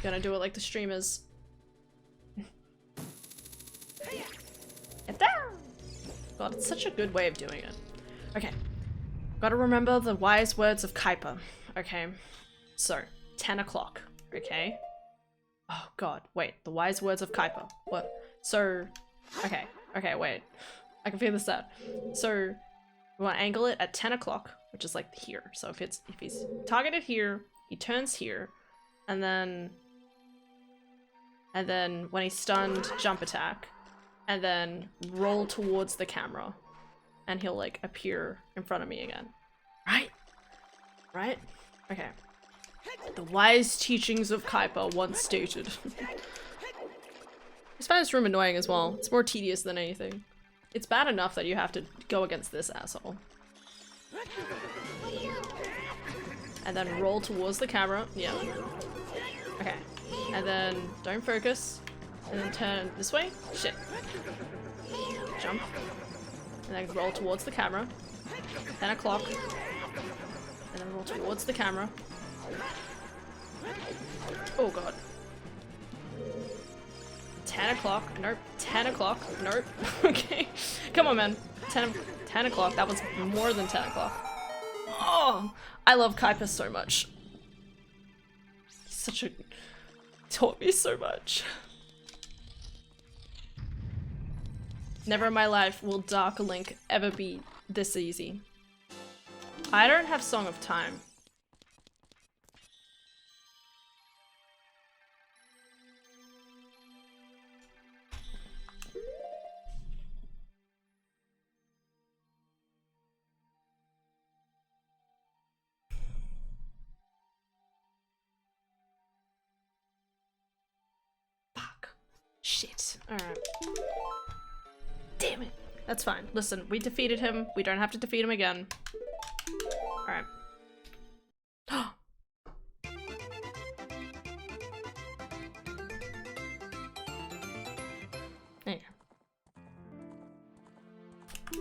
S1: Gonna do it like the streamers. Get down! God, it's such a good way of doing it. Okay. Gotta remember the wise words of Kuiper. Okay. So, 10 o'clock. Okay. Oh god, wait. The wise words of Kuiper. What? So, okay. Okay, wait. I can figure this out. So, we want to angle it at 10 o'clock, which is like here. So if he's targeted here, he turns here, and then when he's stunned, jump attack, and then roll towards the camera, and he'll like appear in front of me again. Right? Right? Okay. The wise teachings of Kuiper once stated. I find this room annoying as well. It's more tedious than anything. It's bad enough that you have to go against this asshole. And then roll towards the camera. Yeah. Okay. And then don't focus. And then turn this way. Shit. Jump. And then roll towards the camera. 10 o'clock. And then roll towards the camera. Oh god. 10 o'clock. Nope. 10 o'clock. Nope. Okay. Come on, man. 10 o'clock. That was more than 10 o'clock. Oh! I love Kuiper so much. He's such a... taught me so much. Never in my life will Dark Link ever be this easy. I don't have Song of Time. Shit. Alright. Damn it. That's fine. Listen, we defeated him. We don't have to defeat him again. Alright. There you go.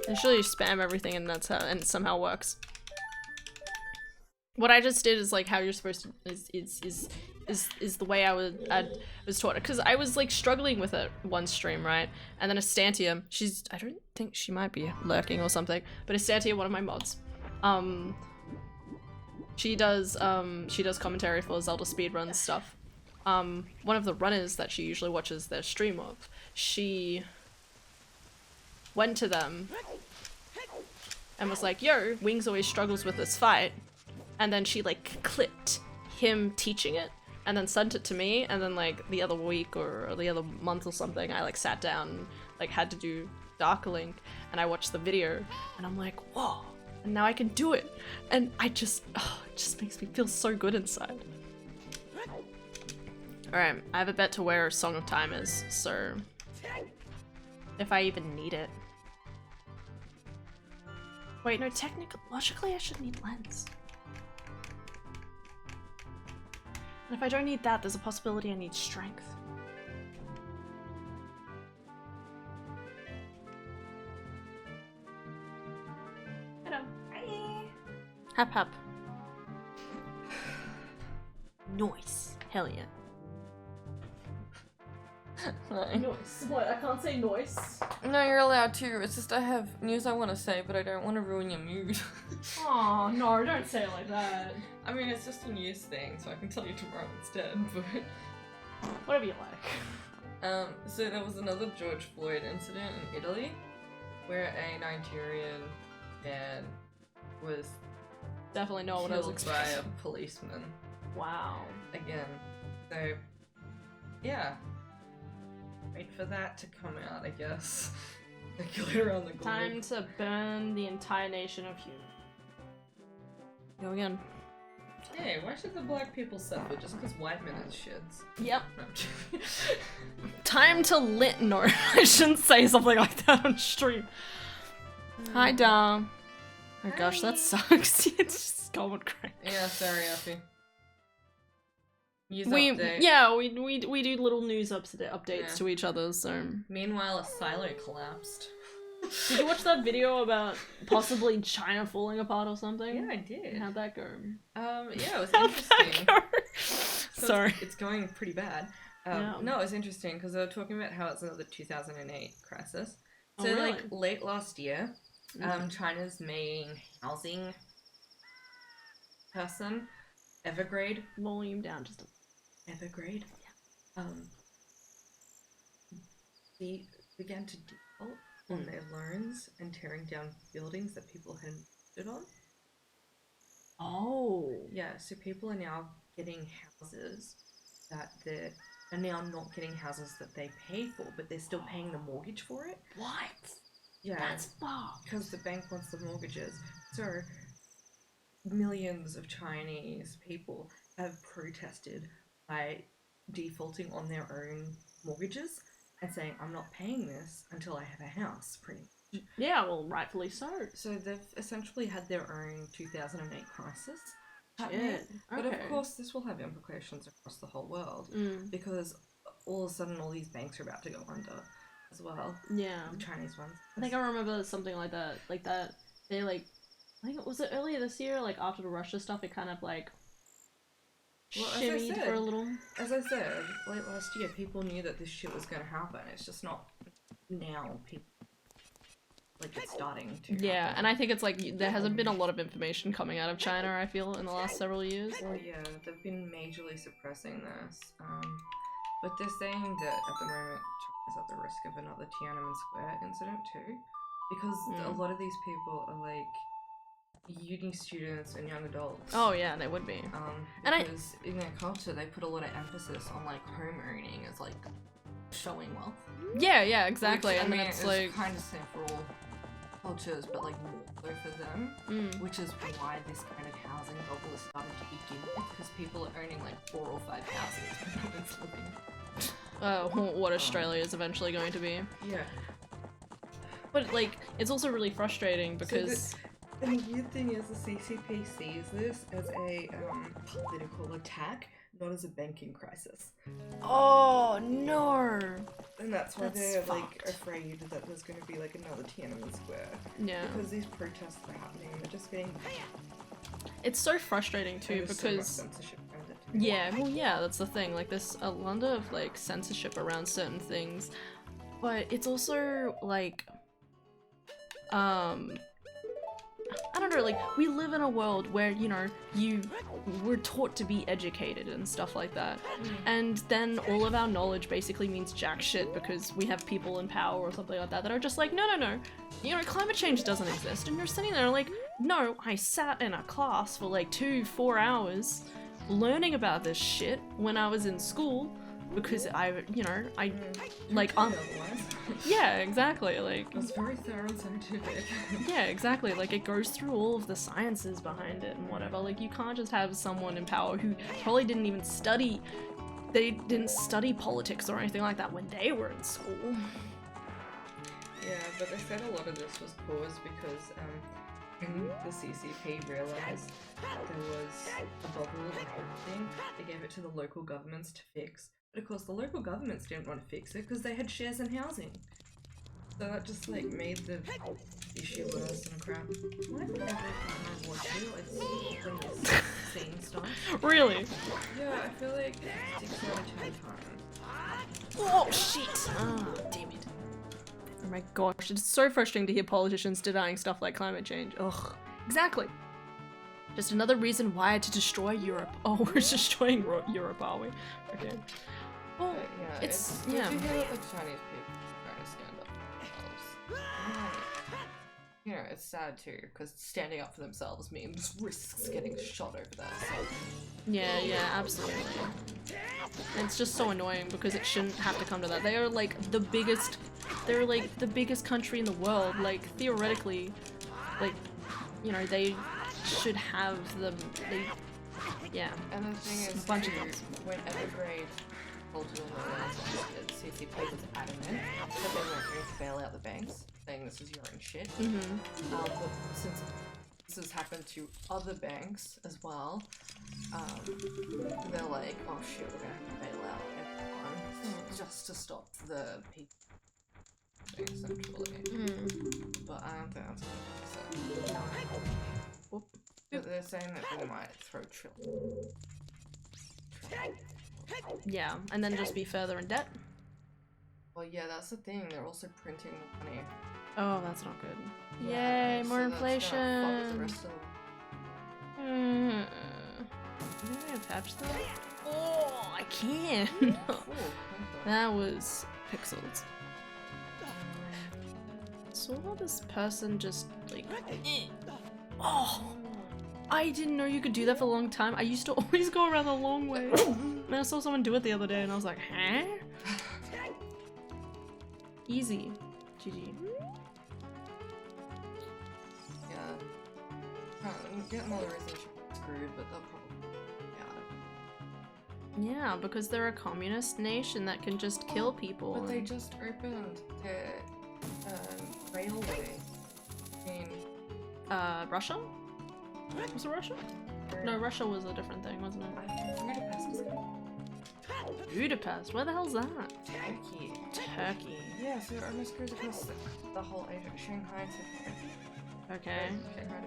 S1: Usually you spam everything and that's how, and it somehow works. What I just did is like how you're supposed to, is the way I was taught it, because I was like struggling with it one stream, right? And then Astantia, I don't think she might be lurking or something, but Astantia, one of my mods, she does commentary for Zelda speedrun stuff. One of the runners that she usually watches their stream of, she went to them and was like, yo, Wings always struggles with this fight, and then she like clipped him teaching it and then sent it to me, and then like the other week or the other month or something, I like sat down and like had to do Dark Link, and I watched the video and I'm like, whoa, and now I can do it, and it just makes me feel so good inside. Alright, I have a bet to where Song of Time is, so if I even need it. Wait, no, logically I should need Lens. And if I don't need that, there's a possibility I need Strength. Hello. Hi. Hap hap. Noise. Hell yeah. Noise. What? I can't say noise.
S2: No, you're allowed to. It's just I have news I want to say, but I don't want to ruin your mood.
S1: Aw, no, don't say it like that.
S2: I mean, it's just a news thing, so I can tell you tomorrow instead, but...
S1: Whatever you like.
S2: So there was another George Floyd incident in Italy, where a Nigerian man was
S1: definitely not what I was
S2: killed by
S1: expecting.
S2: a policeman.
S1: Wow.
S2: Again. So, yeah. Wait for that to come out, I guess. Circulate around the globe.
S1: Time to burn the entire nation of humans. Go again.
S2: Hey, why should the black people suffer just because white men are shits?
S1: Yep.
S2: No, I'm joking.
S1: Time to lit. No, I shouldn't say something like that on stream. Hi, Dom. Oh gosh, that sucks. It's just going crazy.
S2: Yeah, sorry, Effie. News
S1: We
S2: update.
S1: do little news updates to each other. So
S2: Meanwhile, a silo collapsed.
S1: Did you watch that video about possibly China falling apart or something?
S2: Yeah, I did.
S1: How'd that go?
S2: Yeah, it was
S1: How'd
S2: interesting.
S1: that go?
S2: So
S1: Sorry.
S2: it's going pretty bad.
S1: Yeah.
S2: No, it was interesting because they were talking about how it's another 2008 crisis.
S1: Oh,
S2: So
S1: really?
S2: like late last year, China's main housing person, Evergrade.
S1: Volume down just a...
S2: Evergrade? Yeah. They began to default on their loans and tearing down buildings that people had invested on.
S1: Oh.
S2: Yeah, so people are now getting houses that are now not getting houses that they pay for, but they're still paying the mortgage for it.
S1: What?
S2: Yeah.
S1: That's fucked.
S2: Because the bank wants the mortgages. So millions of Chinese people have protested by defaulting on their own mortgages and saying, I'm not paying this until I have a house, pretty much.
S1: Yeah, well, rightfully so.
S2: So they've essentially had their own 2008 crisis.
S1: Shit.
S2: But
S1: Okay.
S2: of course, this will have implications across the whole world because all of a sudden all these banks are about to go under as well.
S1: Yeah.
S2: The Chinese ones.
S1: I think I remember something like that. Like that, they like, I think was it earlier this year? Like after the Russia stuff, it kind of like shimmied for a little.
S2: As I said, late last year, people knew that this shit was going to happen. It's just not now. People like it's starting to.
S1: Yeah,
S2: happen.
S1: and I think it's like there hasn't been a lot of information coming out of China, I feel, in the last several years.
S2: Well, yeah, they've been majorly suppressing this. But they're saying that at the moment China's at the risk of another Tiananmen Square incident too, because a lot of these people are like uni students and young adults.
S1: Oh yeah, they would be.
S2: Because in their culture they put a lot of emphasis on like home owning as like showing wealth.
S1: Yeah, exactly.
S2: Which,
S1: and
S2: I mean,
S1: it's like
S2: kind of same for all cultures, but like more so for them, which is why this kind of housing bubble has started to begin with, because people are owning like 4 or 5 houses when no one's living.
S1: what Australia is eventually going to be.
S2: Yeah.
S1: But like, it's also really frustrating because.
S2: And the weird thing is the CCP sees this as a political attack, not as a banking crisis.
S1: Oh no!
S2: And that's why
S1: That's
S2: they're
S1: fucked.
S2: like afraid that there's going to be like another Tiananmen Square.
S1: Yeah.
S2: Because these protests are happening and they're just getting.
S1: It's so frustrating too
S2: There's so much
S1: because.
S2: censorship around it too.
S1: Yeah, well, yeah, that's the thing. Like, there's a lot of like censorship around certain things, but it's also like, I don't know. Like, we live in a world where we're taught to be educated and stuff like that, and then all of our knowledge basically means jack shit because we have people in power or something like that that are just like, no, climate change doesn't exist, and you're sitting there like, no, I sat in a class for like 2-4 hours learning about this shit when I was in school because yeah, exactly, like
S2: It's very thorough and scientific.
S1: yeah, exactly, like it goes through all of the sciences behind it and whatever. Like, you can't just have someone in power who probably didn't even study politics or anything like that when they were in school.
S2: Yeah, but they said a lot of this was caused because when the CCP realised there was a bubble of everything, they gave it to the local governments to fix. But of course the local governments didn't want to fix it because they had shares in housing. So that just like made the issue worse and crap. Why did every time I watch you, it's when this scene starts?
S1: Really?
S2: Yeah, I feel like 6 out of 10 times.
S1: Oh shit! Ah, damn it. Oh my gosh, it's so frustrating to hear politicians denying stuff like climate change. Ugh. Exactly. Just another reason why to destroy Europe. Oh, we're destroying Europe, are we? Okay. Well,
S2: Yeah,
S1: it's
S2: yeah. Did you hear that the Chinese people trying to stand up for themselves? You know, it's sad too, because standing up for themselves means risks getting shot over there. So.
S1: yeah, absolutely. And it's just so annoying because it shouldn't have to come to that. They are like the biggest country in the world. Like, theoretically, like, they should have yeah.
S2: And the thing is,
S1: a bunch of
S2: too,
S1: them.
S2: when Evergrade told you on the CCP was adamant that they weren't going to bail out the banks, saying this is your own shit. But since this has happened to other banks as well, they're like, oh shit, we're going to have to bail out everyone just to stop the people. floating essentially. But I don't think that's 100%.
S1: Whoop.
S2: But they're saying that they might throw trill.
S1: Yeah, and then just be further in debt.
S2: Well, yeah, that's the thing. They're also printing money.
S1: Oh, that's not good.
S2: Yeah,
S1: Yay,
S2: so
S1: more
S2: that's gonna
S1: inflation.
S2: fuck the rest of
S1: Can I attach that? Oh, I can. That was pixels. So how this person just like. Oh, I didn't know you could do that for a long time. I used to always go around the long way. And I saw someone do it the other day, and I was like, huh? Easy. GG.
S2: Yeah. Get another reason she's screwed, but they'll probably. Yeah.
S1: Yeah, because they're a communist nation that can just kill people.
S2: But they just opened their railway in.
S1: Russia? Was it Russia? No, Russia was a different thing, wasn't it?
S2: I think Budapest is good.
S1: Budapest? Where the hell's that?
S2: Turkey.
S1: Turkey.
S2: Yeah, so it almost goes across the whole Asia. Shanghai to
S1: Okay.
S2: Shanghai.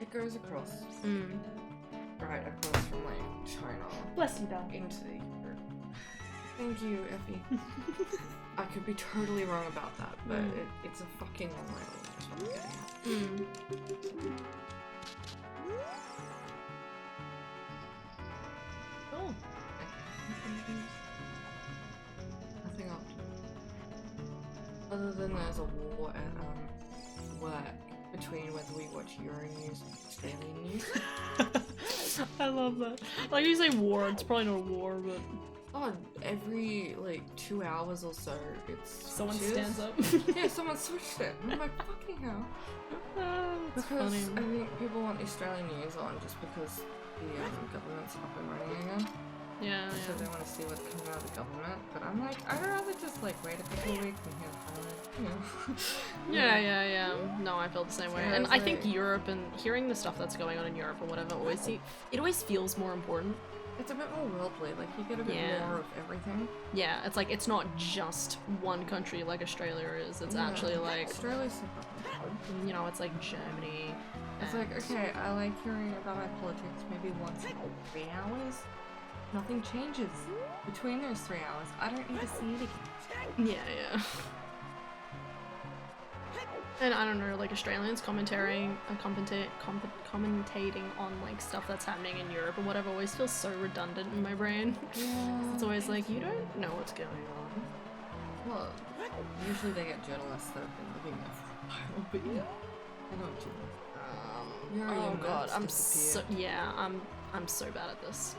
S2: It goes across.
S1: Mm.
S2: Right across from like China.
S1: Bless you, Dad.
S2: Into the Europe. Thank you, Effie. I could be totally wrong about that, but it's a fucking long railway. That's what I'm getting at.
S1: Oh.
S2: Nothing else. Other than there's a war at work between whether we watch Euronews and Australian news.
S1: I love that. Like you say war, it's probably not a war, but
S2: Oh, every like 2 hours or so, it's
S1: someone
S2: switches.
S1: stands up.
S2: Yeah, someone switched it. I'm like, fucking hell.
S1: That's
S2: Because
S1: funny.
S2: I think people want the Australian news on just because the government's up and running again.
S1: Yeah,
S2: So they want to see what's coming out of the government. But I'm like, I'd rather just like wait a couple of weeks and hear from it. You know?
S1: Yeah. No, I feel the same way.
S2: Yeah,
S1: And
S2: it's
S1: I think
S2: like-
S1: Europe and hearing the stuff that's going on in Europe or whatever it always feels more important.
S2: It's a bit more worldly. Like you get a bit
S1: Yeah.
S2: more of everything.
S1: Yeah, it's like it's not just one country like Australia is. It's
S2: Yeah.
S1: actually like,
S2: Australia's super.
S1: you know, it's like Germany.
S2: It's
S1: and-
S2: like, okay, I like hearing about my politics maybe once in 3 hours. Nothing changes between those 3 hours. I don't need to see it again.
S1: Yeah. And I don't know, like Australians commentating on like stuff that's happening in Europe and whatever always feels so redundant in my brain.
S2: Yeah.
S1: It's always like, you don't know what's going on.
S2: Well, usually they get journalists that have been living there for a while, but yeah, they don't do that. Your
S1: Oh god,
S2: maps
S1: I'm
S2: disappear.
S1: I'm so bad at this.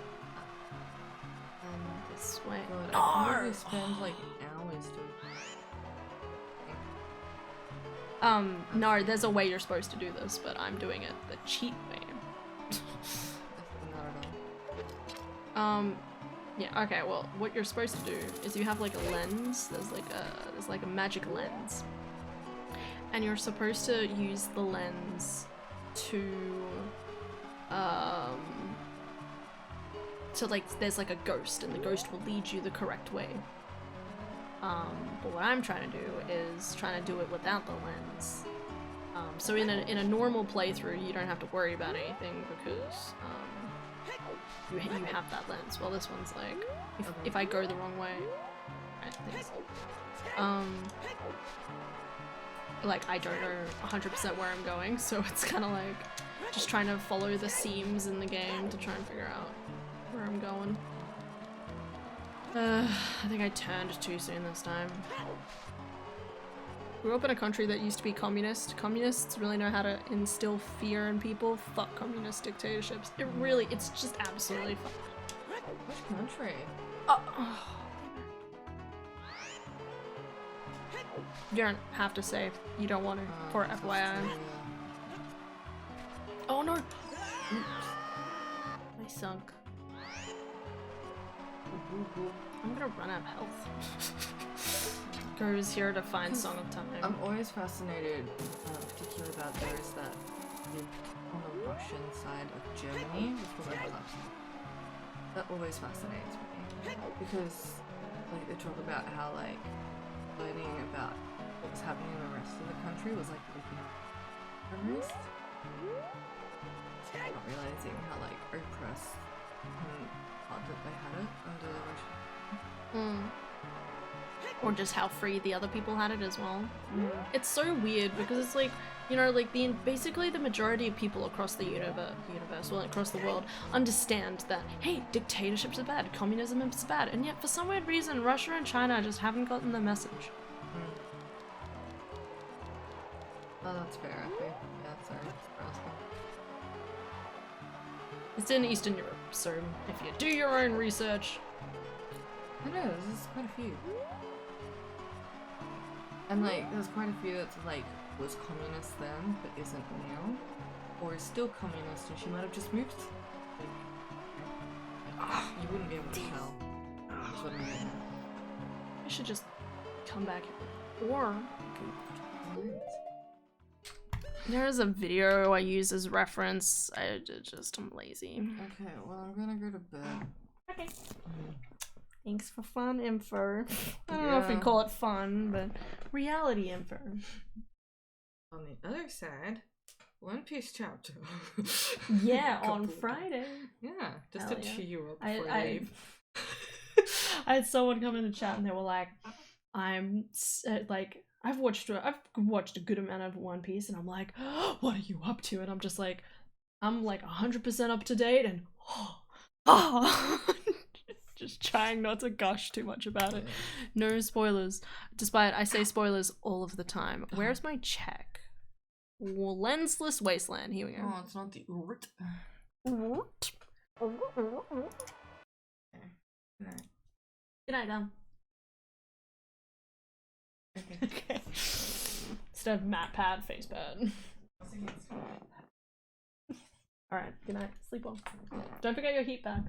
S1: This way.
S2: God, I probably spend like hours doing
S1: No, there's a way you're supposed to do this, but I'm doing it the cheap way.
S2: not at all.
S1: Yeah, okay, well, what you're supposed to do is you have like a lens, there's like a magic lens. And you're supposed to use the lens to so like there's like a ghost and the ghost will lead you the correct way. But what I'm trying to do is trying to do it without the lens. So in a normal playthrough, you don't have to worry about anything because you have that lens. Well, this one's like if I go the wrong way, right, thanks. Like I don't know 100% where I'm going, so it's kind of like just trying to follow the seams in the game to try and figure out where I'm going. I think I turned too soon this time. Grew up in a country that used to be communist. Communists really know how to instill fear in people. Fuck communist dictatorships. It's just absolutely fuck.
S2: Which country?
S1: You don't have to say if you don't want to, for FYI. Oh no! Oops. I sunk. I'm gonna run out of health. Goes here to find Song of Time.
S2: I'm always fascinated, particularly about those that live on the Russian side of Germany before they left. That always fascinates me because, like, they talk about how like learning about what was happening in the rest of the country was like looking unrest. Not realizing how like oppressed and hard that they had it under the Russian.
S1: Or just how free the other people had it as well. It's so weird because it's like, you know, like basically the majority of people across the universe, well, across the world, understand that, hey, dictatorships are bad, communism is bad, and yet for some weird reason, Russia and China just haven't gotten the message.
S2: Oh, that's fair, I think. Yeah, sorry for asking.
S1: It's in Eastern Europe, so if you do your own research.
S2: I know, there's quite a few. And like, there's quite a few that's like, was communist then, but isn't now. Or is still communist and she might have just moved. Like, you wouldn't be able to tell. Is what I mean.
S1: I should just come back. Or there's a video I use as reference. I'm lazy.
S2: Okay, well I'm gonna go to bed.
S1: Okay. Thanks for fun info. I don't know if we call it fun, but reality info.
S2: On the other side, One Piece chapter.
S1: Yeah, on Friday.
S2: Yeah, just
S1: Hell
S2: to
S1: yeah.
S2: cheer you up before you leave.
S1: I had someone come in the chat and they were like, I've watched a good amount of One Piece and I'm like, oh, what are you up to? And I'm just like, I'm like 100% up to date and just trying not to gush too much about it. No spoilers. Despite I say spoilers all of the time. Where's my check? Lensless Wasteland. Here we go.
S2: Oh, it's not the Urt.
S1: What?
S2: Okay. Good night.
S1: Good night, Dom. Okay. Instead of Matt Pad, face pad. Alright, good night. Sleep well. Don't forget your heat bag.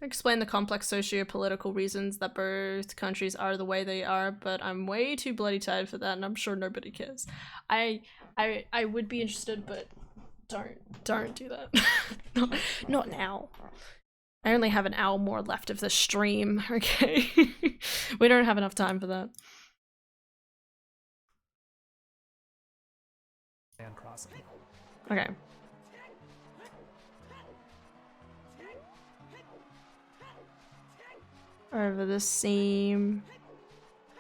S1: Explain the complex socio-political reasons that both countries are the way they are, but I'm way too bloody tired for that, and I'm sure nobody cares. I would be interested, but don't do that. not now. I only have an hour more left of the stream, okay? We don't have enough time for that.
S3: And crossing.
S1: Okay. Over the seam.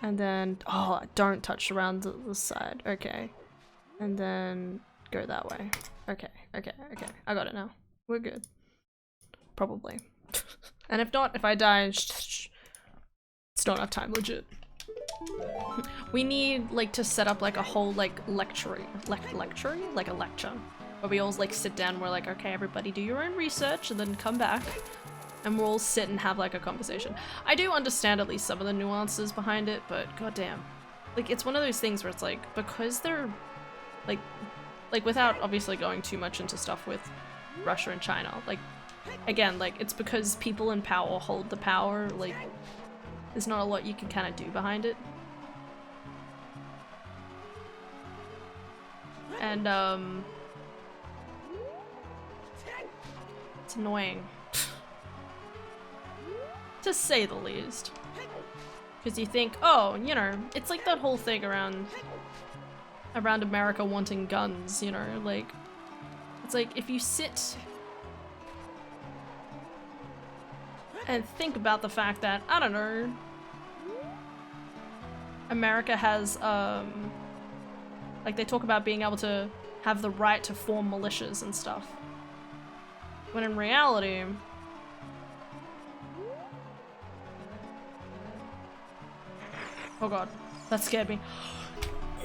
S1: And then, oh, don't touch around the side. Okay. And then go that way. Okay. I got it now. We're good. Probably. And if not, if I die, it's not enough time, legit. We need, like, to set up, like, a whole, like, lecture. Like a lecture? Where we all, like, sit down and we're like, okay, everybody do your own research and then come back. And we'll all sit and have, like, a conversation. I do understand at least some of the nuances behind it, but goddamn. Like, it's one of those things where it's like, because they're, like, without obviously going too much into stuff with Russia and China, like, again, like, it's because people in power hold the power, like, there's not a lot you can kind of do behind it. And, it's annoying. To say the least. Because you think, oh, you know, it's like that whole thing around America wanting guns, you know, like, it's like, if you sit and think about the fact that, I don't know, America has, like, they talk about being able to have the right to form militias and stuff. When in reality, oh god, that scared me.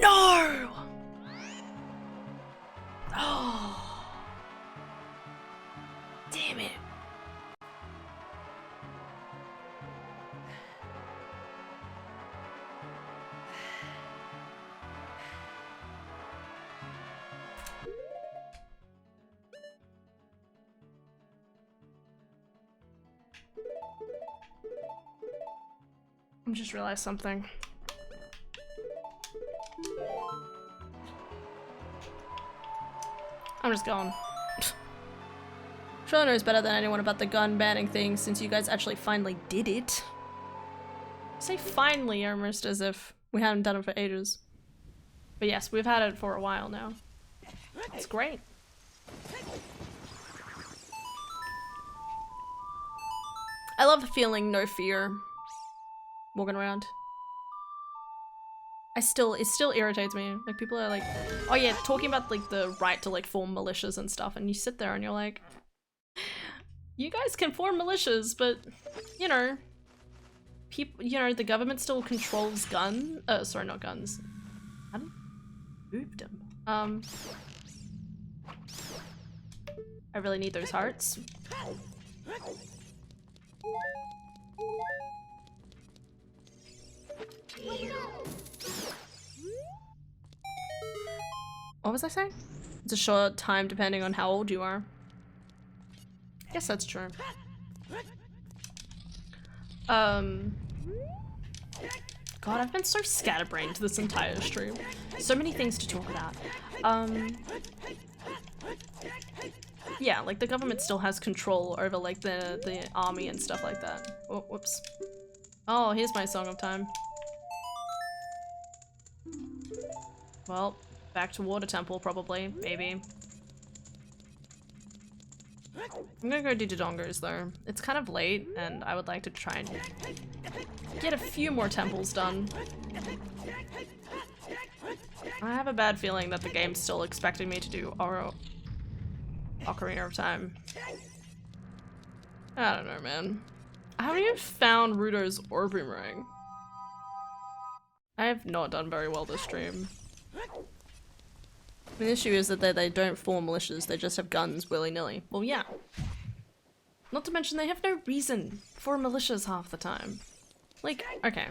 S1: No! Oh. Damn it. I just realized something. I'm just going. Trilla knows better than anyone about the gun banning thing since you guys actually finally did it. say finally almost as if we hadn't done it for ages. But yes, we've had it for a while now. It's great. I love the feeling no fear walking around. It still irritates me. Like people are like, oh yeah, talking about like the right to like form militias and stuff, and you sit there and you're like, you guys can form militias, but you know, people, you know, the government still controls sorry, not guns. I moved them. I really need those hearts. What was I saying? It's a short time depending on how old you are. Guess that's true. God, I've been so scatterbrained this entire stream. So many things to talk about. Yeah, like the government still has control over like the army and stuff like that. Oh, whoops. Oh, here's my Song of Time. Well, back to Water Temple probably, maybe. I'm gonna go do Dodongos though. It's kind of late and I would like to try and get a few more temples done. I have a bad feeling that the game's still expecting me to do Ocarina of Time. I don't know, man. I haven't even found Ruto's Orb Boomerang. I have not done very well this stream. The issue is that they don't form militias, they just have guns willy-nilly. Well, yeah. Not to mention they have no reason for militias half the time. Like, okay,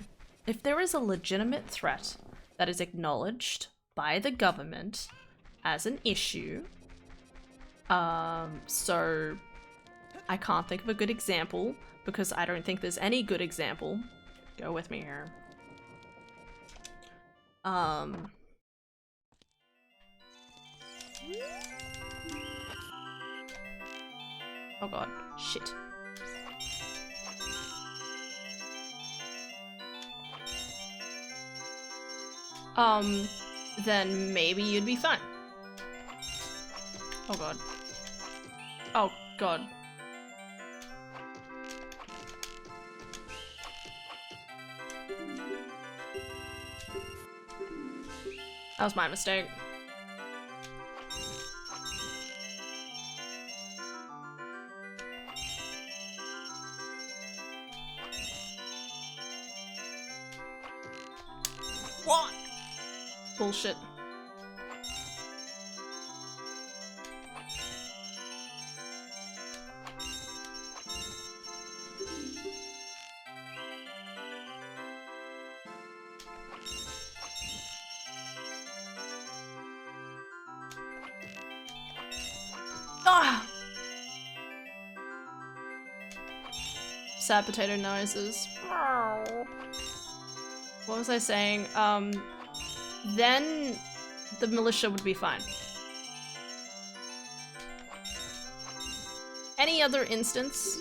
S1: if there is a legitimate threat that is acknowledged by the government as an issue, so I can't think of a good example because I don't think there's any good example. Go with me here. Oh god, shit. Then maybe you'd be fine. Oh god. Oh god. That was my mistake. What? Bullshit. Ah! Sad potato noises. What was I saying? Then the militia would be fine. Any other instance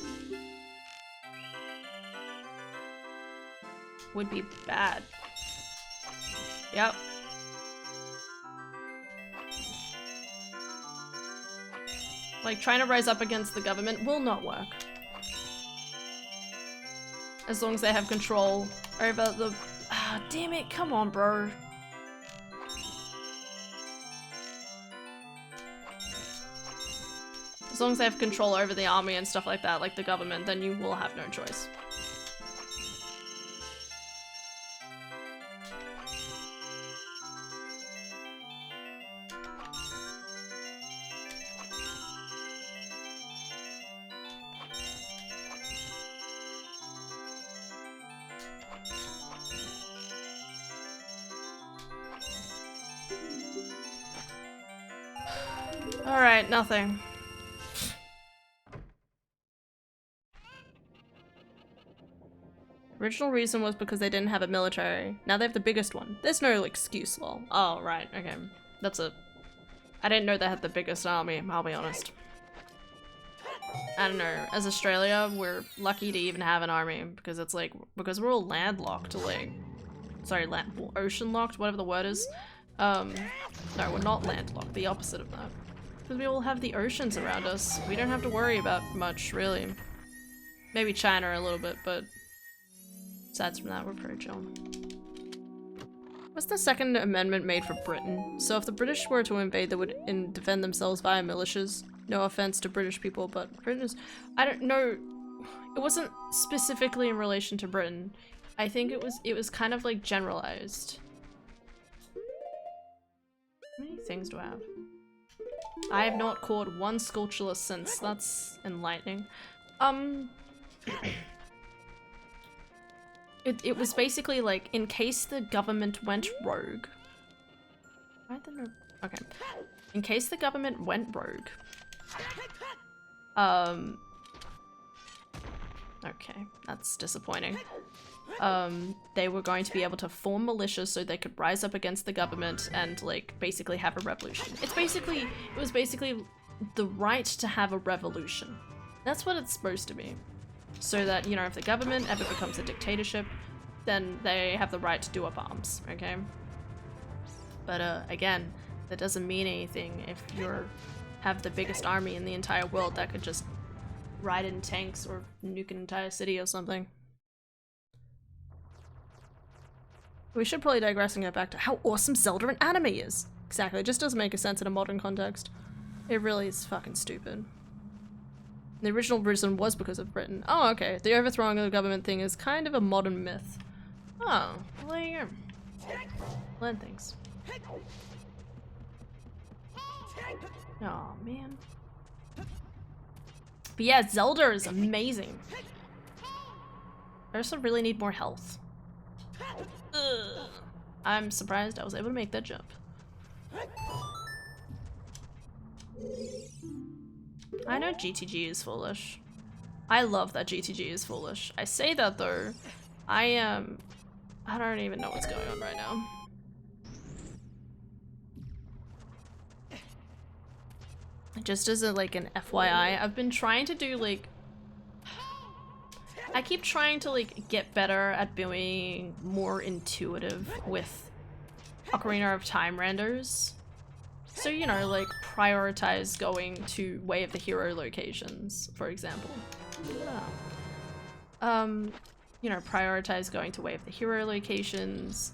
S1: would be bad. Yep. Like, trying to rise up against the government will not work. As long as they have control over the... Ah, damn it, come on, bro. As long as they have control over the army and stuff like that, like the government, then you will have no choice. Alright, nothing. Original reason was because they didn't have a military. Now they have the biggest one. There's no excuse, lol. Oh, right, okay. That's a... I didn't know they had the biggest army, I'll be honest. I don't know, as Australia, we're lucky to even have an army because it's like, because we're all landlocked, like, sorry, ocean locked, whatever the word is. No, we're not landlocked, the opposite of that. Because we all have the oceans around us. We don't have to worry about much, really. Maybe China a little bit, but aside from that, we're pretty chill. Was the Second Amendment made for Britain? So if the British were to invade, they would defend themselves via militias. No offense to British people, but Britain is... I don't know. It wasn't specifically in relation to Britain. I think it was kind of like generalized. How many things do I have? I have not caught one Sculptureless since. That's enlightening. It was basically like, in case the government went rogue. I don't know. Okay. In case the government went rogue. Okay, that's disappointing. They were going to be able to form militias so they could rise up against the government and like basically have a revolution. It was basically the right to have a revolution. That's what it's supposed to be. So that, you know, if the government ever becomes a dictatorship, then they have the right to do up arms, okay? But again, that doesn't mean anything if you have the biggest army in the entire world that could just ride in tanks or nuke an entire city or something. We should probably digress and get back to how awesome Zelda and anime is. Exactly, it just doesn't make sense in a modern context. It really is fucking stupid. The original reason was because of Britain. Oh, okay. The overthrowing of the government thing is kind of a modern myth. Oh, well, there you go. Learn things. Oh, man. But yeah, Zelda is amazing. I also really need more health. Ugh. I'm surprised I was able to make that jump. I know GTG is foolish. I love that GTG is foolish. I say that though, I don't even know what's going on right now. Just as a, like an FYI, I've been trying to do like, I keep trying to like get better at being more intuitive with Ocarina of Time renders. So, you know, like prioritize going to Way of the Hero locations, for example. Yeah. You know, prioritize going to Way of the Hero locations.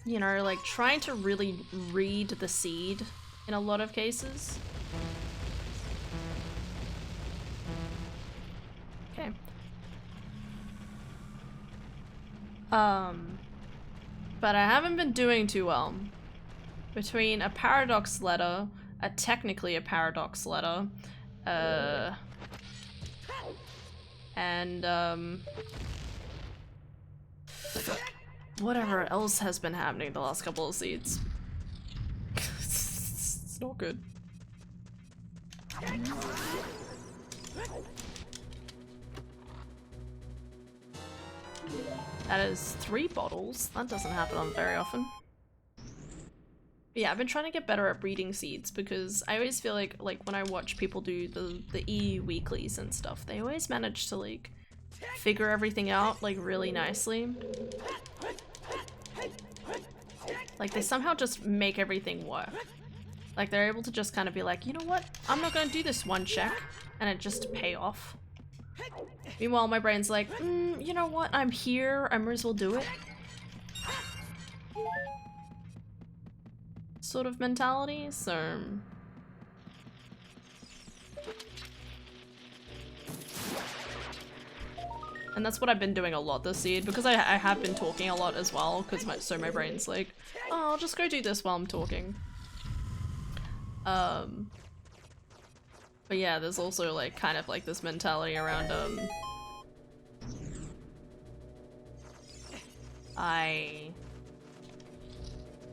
S1: You know, like trying to really read the seed in a lot of cases. Okay. But I haven't been doing too well. Between a paradox letter, technically a paradox letter, and whatever else has been happening the last couple of seeds. It's not good. That is 3 bottles. That doesn't happen on very often. But yeah, I've been trying to get better at reading seeds because I always feel like when I watch people do the EU weeklies and stuff, they always manage to like figure everything out like really nicely. Like they somehow just make everything work. Like they're able to just kind of be like, you know what? I'm not gonna do this one check, and it just pay off. Meanwhile, my brain's like, you know what? I'm here. I might as well do it. Sort of mentality, so... And that's what I've been doing a lot this seed, because I have been talking a lot as well, because my brain's like, oh, I'll just go do this while I'm talking. But yeah, there's also like kind of like this mentality around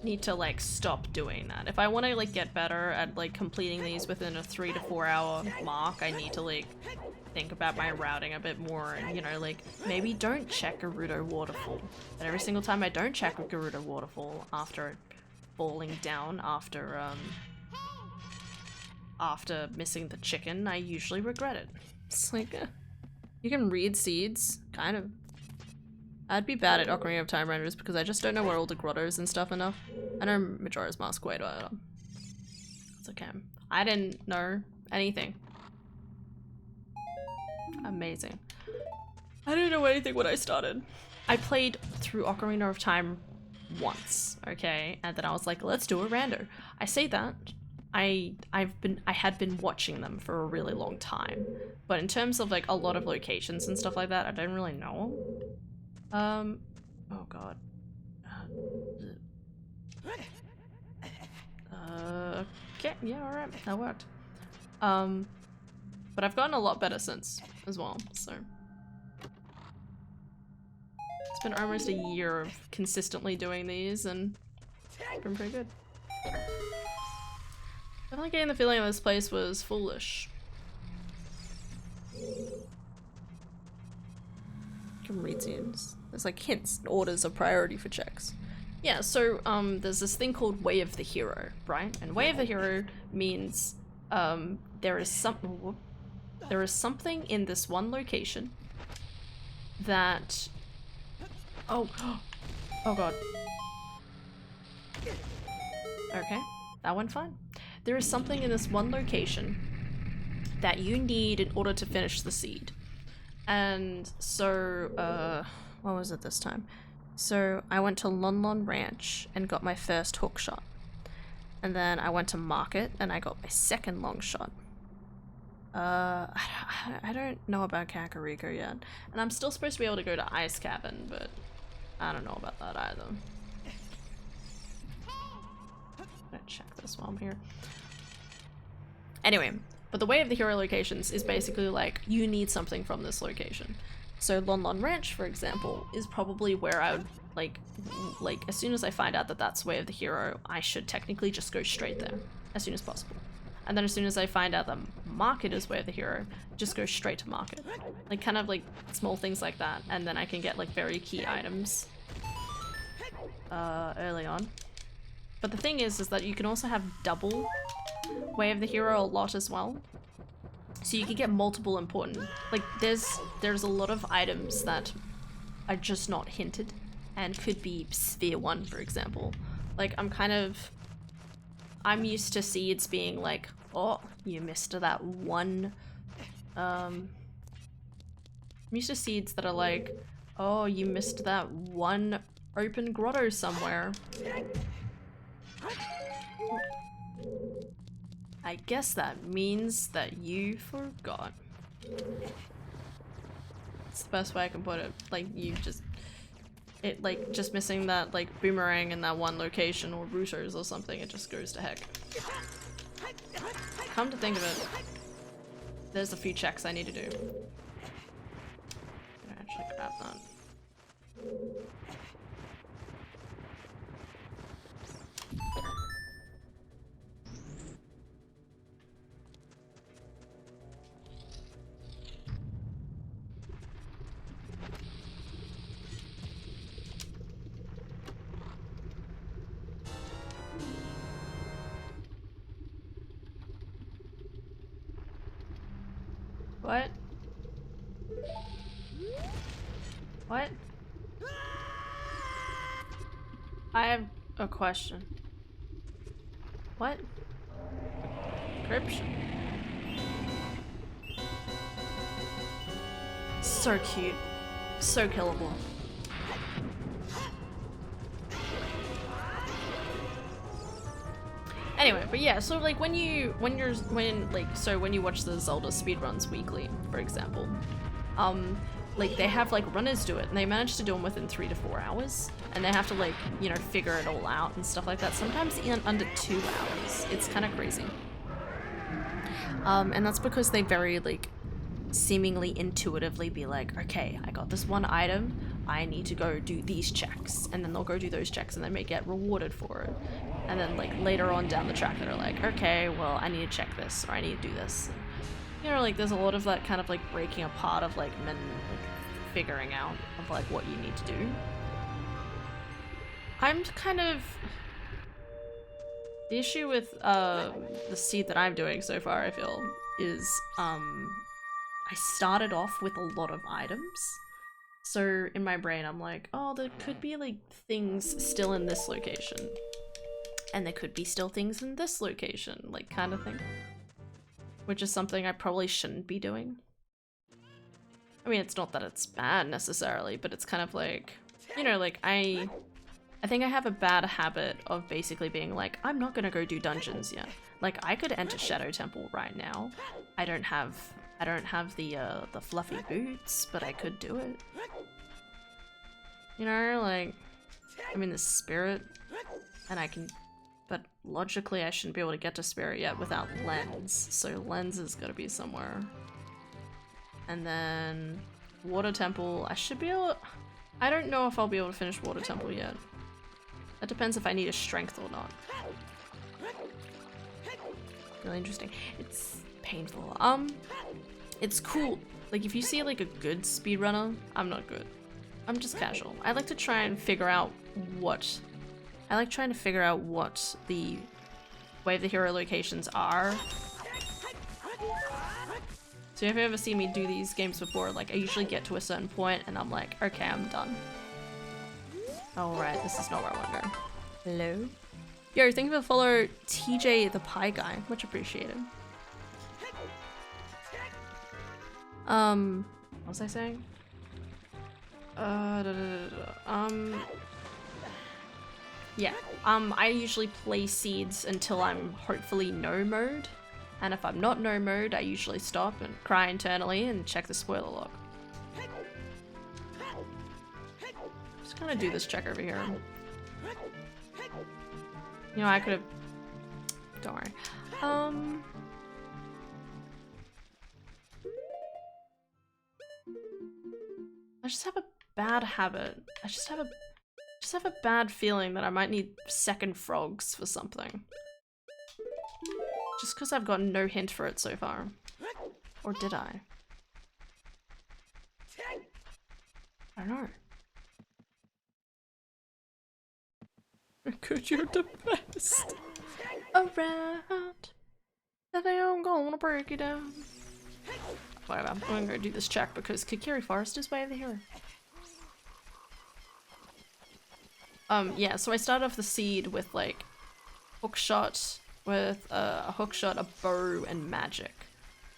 S1: need to like stop doing that. If I want to like get better at like completing these within a 3 to 4 hour mark, I need to like think about my routing a bit more and, you know, like maybe don't check Gerudo Waterfall. And every single time I don't check Gerudo Waterfall after falling down after missing the chicken, I usually regret it. It's like, you can read seeds, kind of. I'd be bad at Ocarina of Time renders because I just don't know where all the grottos and stuff enough. I know Majora's Mask way better. It's okay. I didn't know anything. Amazing. I didn't know anything when I started. I played through Ocarina of Time once, okay? And then I was like, let's do a rando. I say that. I had been watching them for a really long time. But in terms of like a lot of locations and stuff like that, I don't really know. Oh god. Okay, yeah, alright, that worked. But I've gotten a lot better since, as well, so. It's been almost a year of consistently doing these, and it's been pretty good. Definitely getting the feeling this place was foolish. You can read scenes. There's like hints and orders of priority for checks. Yeah, so there's this thing called Way of the Hero, right? And Way of the Hero means there is something in this one location that oh god. Okay, that went fine. There is something in this one location that you need in order to finish the seed. And so, what was it this time? So I went to Lon Lon Ranch and got my first hook shot. And then I went to Market and I got my second long shot. I don't know about Kakariko yet. And I'm still supposed to be able to go to Ice Cabin, but I don't know about that either. I'm gonna check this while I'm here. Anyway, but the Way of the Hero locations is basically like, you need something from this location. So Lon Lon Ranch, for example, is probably where I would, like, as soon as I find out that that's Way of the Hero, I should technically just go straight there, as soon as possible. And then as soon as I find out that Market is Way of the Hero, just go straight to Market. Like, kind of like small things like that, and then I can get like very key items early on. But the thing is that you can also have double Way of the Hero a lot as well. So you can get multiple important, like there's a lot of items that are just not hinted and could be Sphere 1, for example. Like I'm used to seeds being like, oh, you missed that one, I'm used to seeds that are like, oh, you missed that one open grotto somewhere. I guess that means that you forgot. It's the best way I can put it. Like, just missing that, like, boomerang in that one location or routers or something, it just goes to heck. Come to think of it, there's a few checks I need to do. I'm gonna actually grab that. What? What? I have a question. What? Encryption. So cute. So killable. Anyway, but yeah, so like when you watch the Zelda speedruns weekly, for example, like they have like runners do it and they manage to do them within 3 to 4 hours and they have to like, you know, figure it all out and stuff like that. Sometimes in under 2 hours. It's kind of crazy. And that's because they very like seemingly intuitively be like, okay, I got this one item, I need to go do these checks, and then they'll go do those checks and they may get rewarded for it. And then like later on down the track they're like, okay, well I need to check this, or I need to do this. And, you know, like there's a lot of that kind of like breaking apart of like men like, figuring out of like what you need to do. I'm kind of... The issue with the seed that I'm doing so far, I feel, is I started off with a lot of items. So in my brain I'm like, oh, there could be like things still in this location. And there could be still things in this location, like kind of thing. Which is something I probably shouldn't be doing. I mean, it's not that it's bad necessarily, but it's kind of like, you know, like I think I have a bad habit of basically being like, I'm not gonna go do dungeons yet. Like I could enter Shadow Temple right now. I don't have the fluffy boots, but I could do it. You know, like I'm in the spirit and I can, but logically I shouldn't be able to get to spirit yet without lens. So lens has got to be somewhere. And then Water Temple, I should be able, I don't know if I'll be able to finish Water Temple yet. That depends if I need a strength or not. Really interesting. It's painful. It's cool. Like if you see like a good speedrunner, I'm not good. I'm just casual. I like to try and figure out what... I like trying to figure out what the Way of the Hero locations are. So if you ever see me do these games before, like I usually get to a certain point and I'm like, okay, I'm done. Oh right, this is not where I want to go. Hello? Yo, thank you for the follow, TJ the Pie Guy. Much appreciated. What was I saying? Yeah. I usually play seeds until I'm hopefully no mode. And if I'm not no mode, I usually stop and cry internally and check the spoiler log. Just gonna do this check over here. You know, I could have... Don't worry. I just have a bad habit. I just have a bad feeling that I might need second frogs for something. Just because I've gotten no hint for it so far. Or did I? I don't know. Cause you're the best around. That I'm gonna break it down. Whatever, I'm gonna go do this check because Kokiri Forest is way over here. Yeah, so I started off the seed with like hookshot, with a hookshot, a bow, and magic.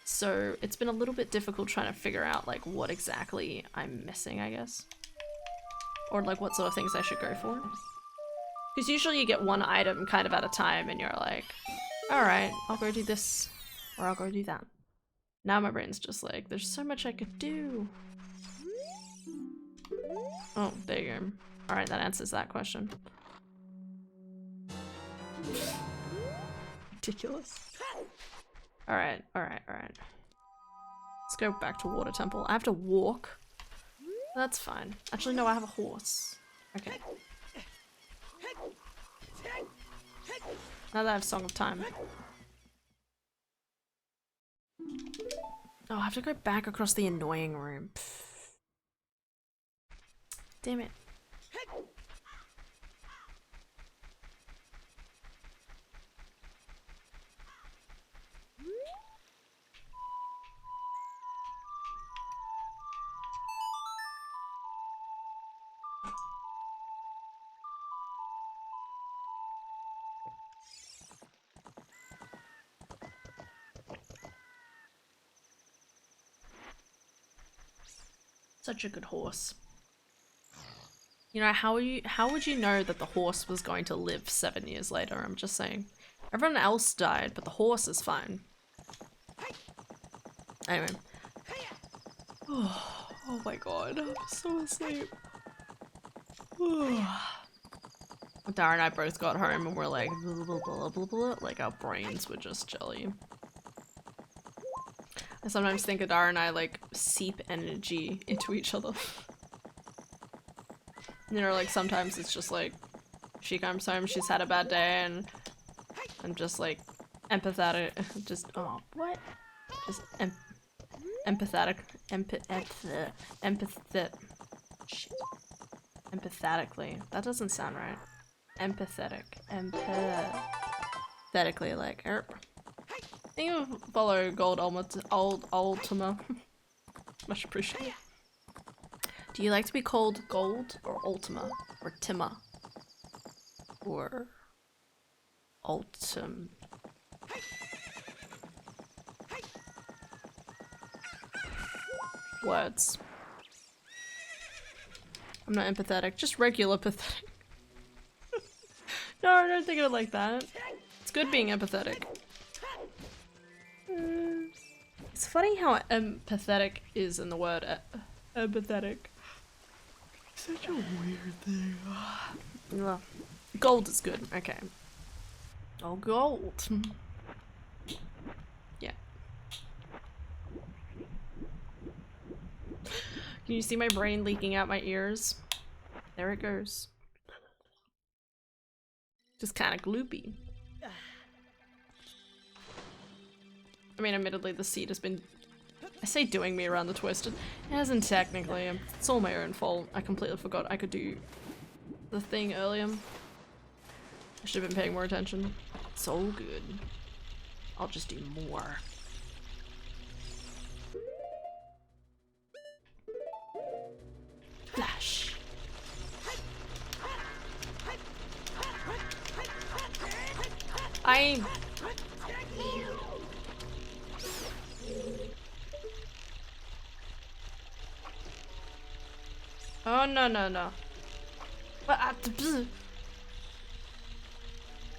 S1: So it's been a little bit difficult trying to figure out like what exactly I'm missing, I guess. Or like what sort of things I should go for. Because usually you get one item kind of at a time and you're like, alright, I'll go do this, or I'll go do that. Now my brain's just like, there's so much I could do. Oh, there you go. Alright, that answers that question. Ridiculous. Alright. Let's go back to Water Temple. I have to walk. That's fine. Actually, no, I have a horse. Okay. Now that I have Song of Time. Oh, I have to go back across the annoying room. Pfft. Damn it. Such a good horse. You know, how would you know that the horse was going to live 7 years later? I'm just saying. Everyone else died, but the horse is fine. Anyway. Oh my god, I'm so asleep. Dara and I both got home and we're like, blah, blah, blah, blah, blah, like our brains were just jelly. I sometimes think Adara and I like seep energy into each other. You know, like sometimes it's just like she comes home, she's had a bad day, and I'm just like empathetic. Just what? Just empathetic. Shit. Empathetically. That doesn't sound right. Empathetic. Empathetically, like erp. Think you follow Gold Ultima. Much appreciated. Do you like to be called Gold or Ultima or Tima or Ultim? Words. I'm not empathetic, just regular pathetic. No, I don't think of it like that. It's good being empathetic. It's funny how empathetic is in the word empathetic. Such a weird thing. Ugh. Gold is good, okay. Oh, gold. Yeah. Can you see my brain leaking out my ears? There it goes. Just kind of gloopy. I mean, admittedly, the seed has been, I say doing me around the twist. It hasn't technically. It's all my own fault. I completely forgot I could do the thing earlier. I should have been paying more attention. It's all good. I'll just do more. Flash. Oh no no no.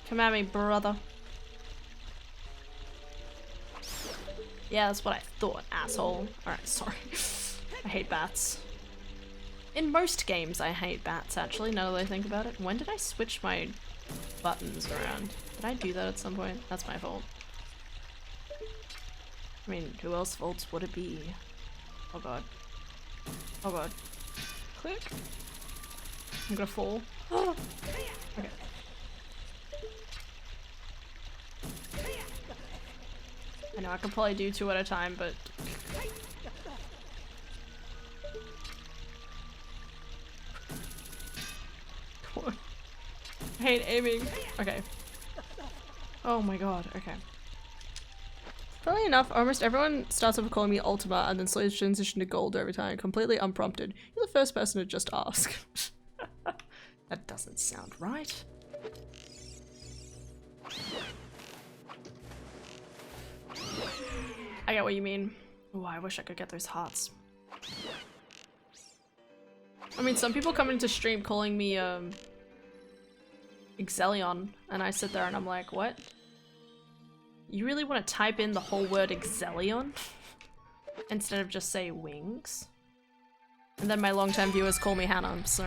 S1: Come at me, brother. Yeah, that's what I thought, asshole. Alright, sorry. I hate bats. In most games I hate bats, actually, now that I think about it. When did I switch my buttons around? Did I do that at some point? That's my fault. I mean, who else's faults would it be? Oh god. Oh god. Click. I'm gonna fall. Okay. I know I could probably do 2 at a time, but come on. I hate aiming. Okay. Oh my god, okay. Funnily enough, almost everyone starts off with calling me Ultima and then slowly transition to Gold every time, completely unprompted. You're the first person to just ask. That doesn't sound right. I get what you mean. Oh, I wish I could get those hearts. I mean, some people come into stream calling me, Exelion, and I sit there and I'm like, what? You really want to type in the whole word Exelion? Instead of just say wings? And then my longtime viewers call me Hannah, so...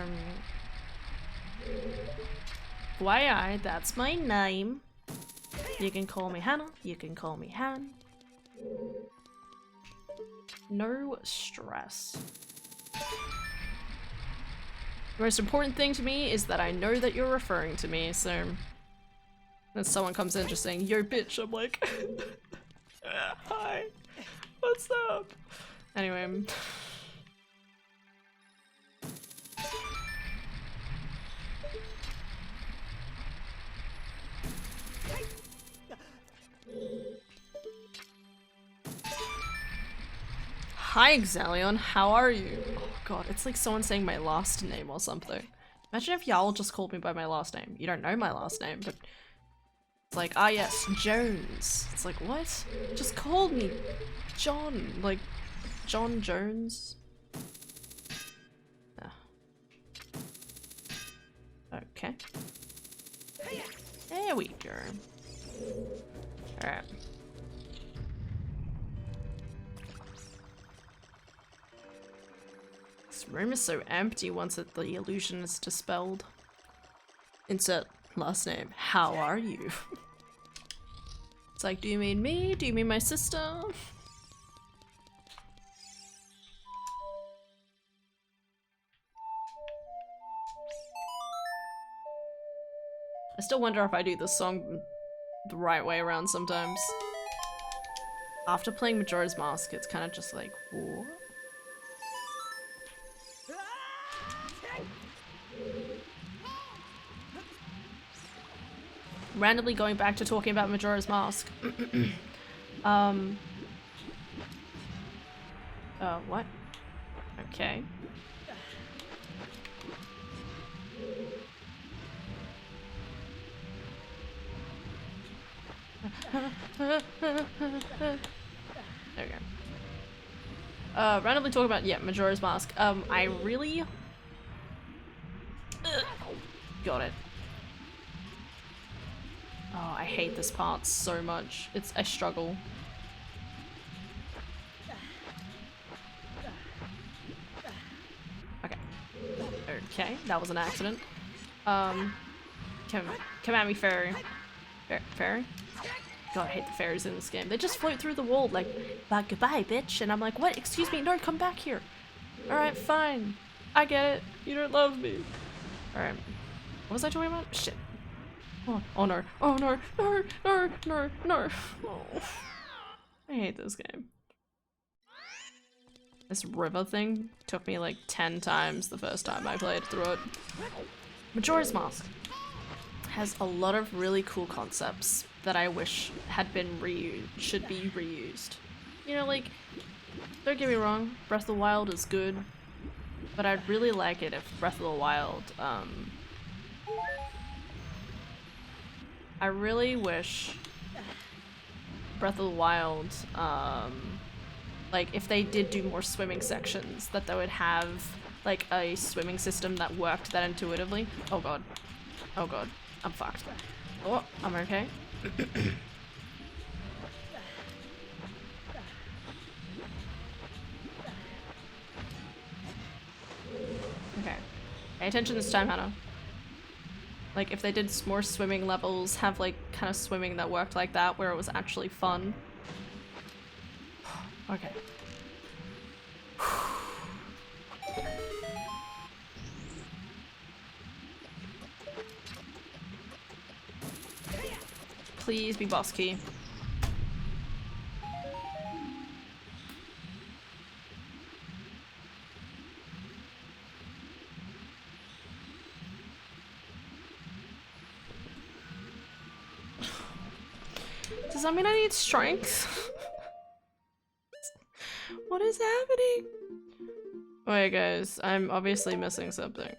S1: YI, that's my name. You can call me Hannah, you can call me Han. No stress. The most important thing to me is that I know that you're referring to me, so... When someone comes in just saying, yo bitch, I'm like... Hi, what's up? Anyway... Hi Exelion, how are you? Oh god, it's like someone saying my last name or something. Imagine if y'all just called me by my last name. You don't know my last name, but it's like, ah yes, Jones. It's like, what? Just called me John, like John Jones. Ah. Okay. There we go. Alright. This room is so empty once the illusion is dispelled. Insert last name. How are you? It's like, do you mean me? Do you mean my sister? I still wonder if I do this song the right way around sometimes. After playing Majora's Mask, it's kind of just like, what? Randomly going back to talking about Majora's Mask. What? Okay. There we go. Randomly talking about, yeah, Majora's Mask. I really... Got it. Oh, I hate this part so much. It's a struggle. Okay. Okay, that was an accident. Come at me, fairy. Fairy? God, I hate the fairies in this game. They just float through the wall like, bye, goodbye, bitch. And I'm like, what? Excuse me, no, come back here. Alright, fine. I get it. You don't love me. Alright. What was I talking about? Shit. Oh no. Oh no. No, no, no, no. Oh. I hate this game. This river thing took me like 10 times the first time I played through it. Majora's Mask has a lot of really cool concepts that I wish had been should be reused. You know, like, don't get me wrong, Breath of the Wild is good, but I'd really like it if Breath of the Wild, I really wish Breath of the Wild, like, if they did do more swimming sections, that they would have, like, a swimming system that worked that intuitively. Oh god. Oh god. I'm fucked. Oh, I'm okay. Okay. Pay attention this time, Hannah. Like, if they did more swimming levels, have, like, kind of swimming that worked like that, where it was actually fun. Okay. Please be boss key. Does that mean I need strength? What is happening? Wait, guys, I'm obviously missing something.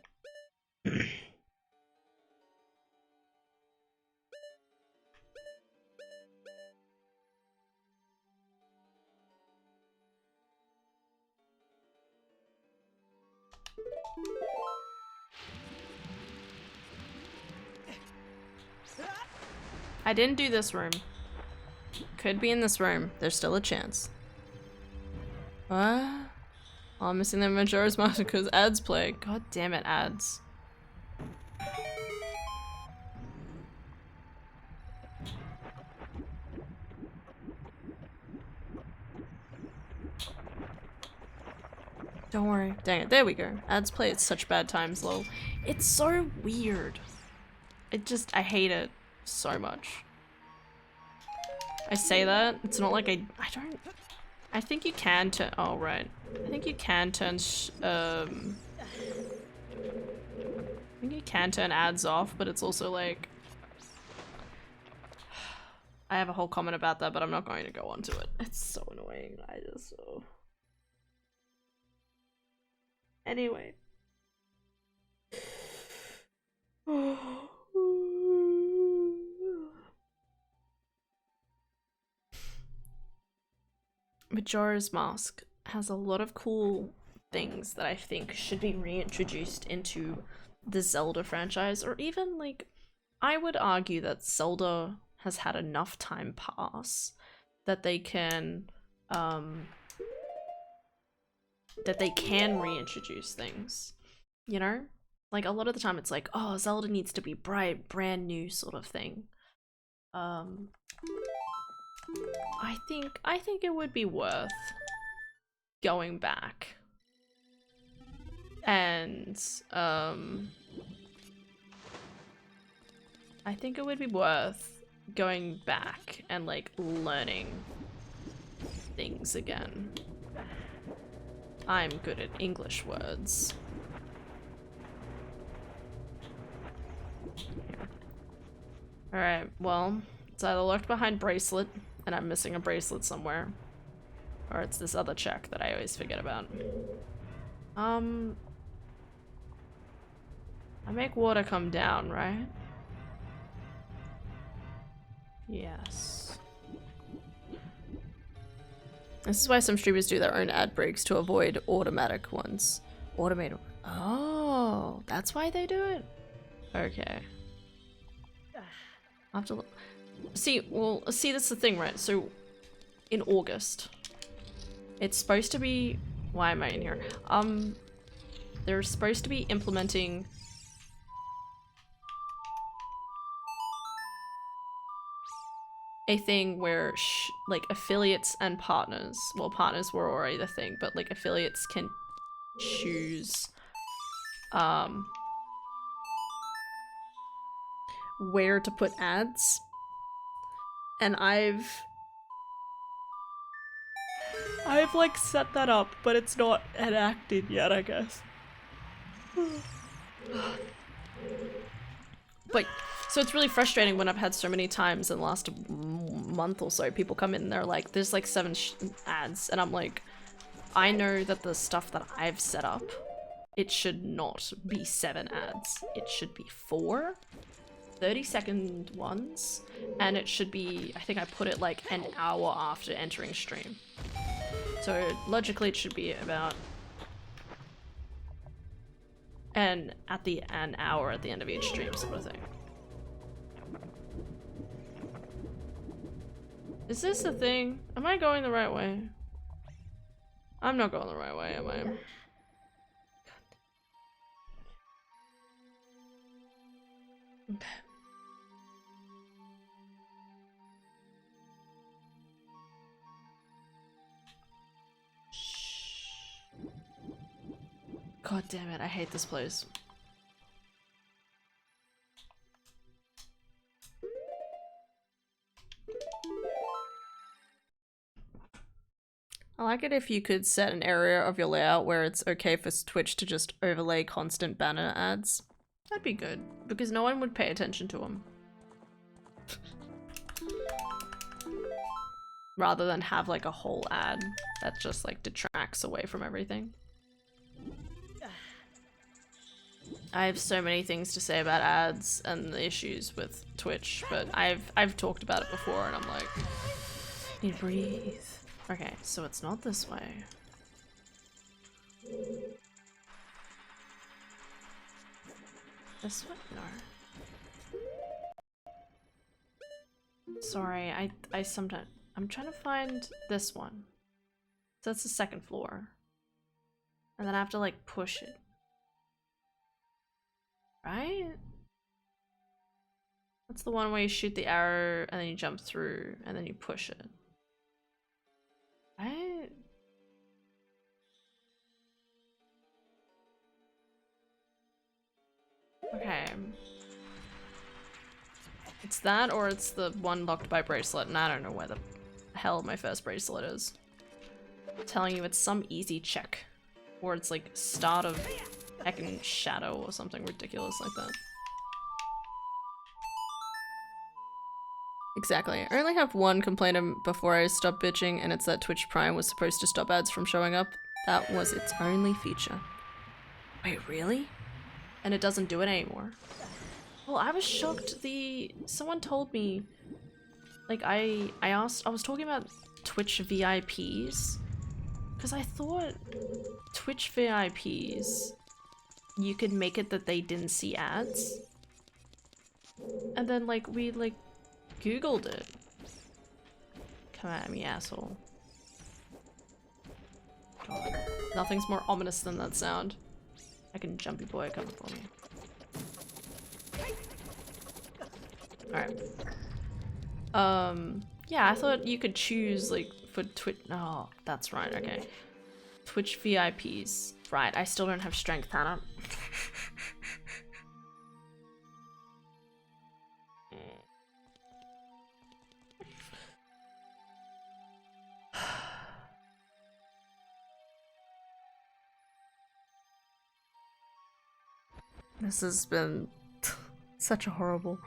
S1: I didn't do this room. Could be in this room. There's still a chance. What? Oh, I'm missing the Majora's Mask because ads play. God damn it, ads. Don't worry. Dang it. There we go. Ads play at such bad times, lol. It's so weird. I hate it so much. I say that. It's not like I think you can turn, oh right. I think you can turn, I think you can turn ads off, but it's also like, I have a whole comment about that, but I'm not going to go on to it. It's so annoying. Anyway. Majora's Mask has a lot of cool things that I think should be reintroduced into the Zelda franchise, or even like, I would argue that Zelda has had enough time pass that they can reintroduce things, you know? Like, a lot of the time it's like, oh, Zelda needs to be bright, brand new sort of thing. I think it would be worth going back and I I think it would be worth going back and like learning things again. I'm good at English words. Alright, well, it's either locked behind bracelet, and I'm missing a bracelet somewhere, or it's this other check that I always forget about. I make water come down, right? Yes. This is why some streamers do their own ad breaks to avoid automatic ones. Automated. Oh, that's why they do it? Okay. I'll have to look. See, well, see, that's the thing, right? So, in August, it's supposed to be... Why am I in here? They're supposed to be implementing... a thing where, like, affiliates and partners... Well, partners were already the thing, but, like, affiliates can choose... where to put ads. And I've like set that up, but it's not enacted yet, I guess. But so it's really frustrating when I've had so many times in the last month or so, people come in and they're like, there's like 7 ads, and I'm like, I know that the stuff that I've set up, it should not be 7 ads. It should be 4 30-second ones, and it should be, I think I put it like an hour after entering stream. So logically it should be about an hour at the end of each stream sort of thing. Is this the thing? Am I going the right way? I'm not going the right way, am I? Okay. God damn it, I hate this place. I like it if you could set an area of your layout where it's okay for Twitch to just overlay constant banner ads. That'd be good, because no one would pay attention to them. Rather than have like a whole ad that just like detracts away from everything. I have so many things to say about ads and the issues with Twitch, but I've talked about it before and I'm like, need to breathe. Okay, so it's not this way. This one? No. Sorry, I sometimes... I'm trying to find this one. So that's the 2nd floor. And then I have to like push it. Right? That's the one where you shoot the arrow and then you jump through and then you push it. Right? Okay. It's that or it's the one locked by bracelet, and I don't know where the hell my first bracelet is. I'm telling you, it's some easy check. Or it's like start of heckin' shadow or something ridiculous like that. Exactly. I only have one complaint before I stop bitching, and it's that Twitch Prime was supposed to stop ads from showing up. That was its only feature. Wait, really? And it doesn't do it anymore? Well, I was shocked. Someone told me, like, I was talking about Twitch VIPs, because I thought Twitch VIPs, you could make it that they didn't see ads. And then, like, we, like, Googled it. Come at me, asshole. God. Nothing's more ominous than that sound. I can jumpy boy coming for me. Alright. Yeah, I thought you could choose, like, for Twitch. Oh, that's right, okay. Twitch VIPs. Right, I still don't have strength, Hannah. This has been such a horrible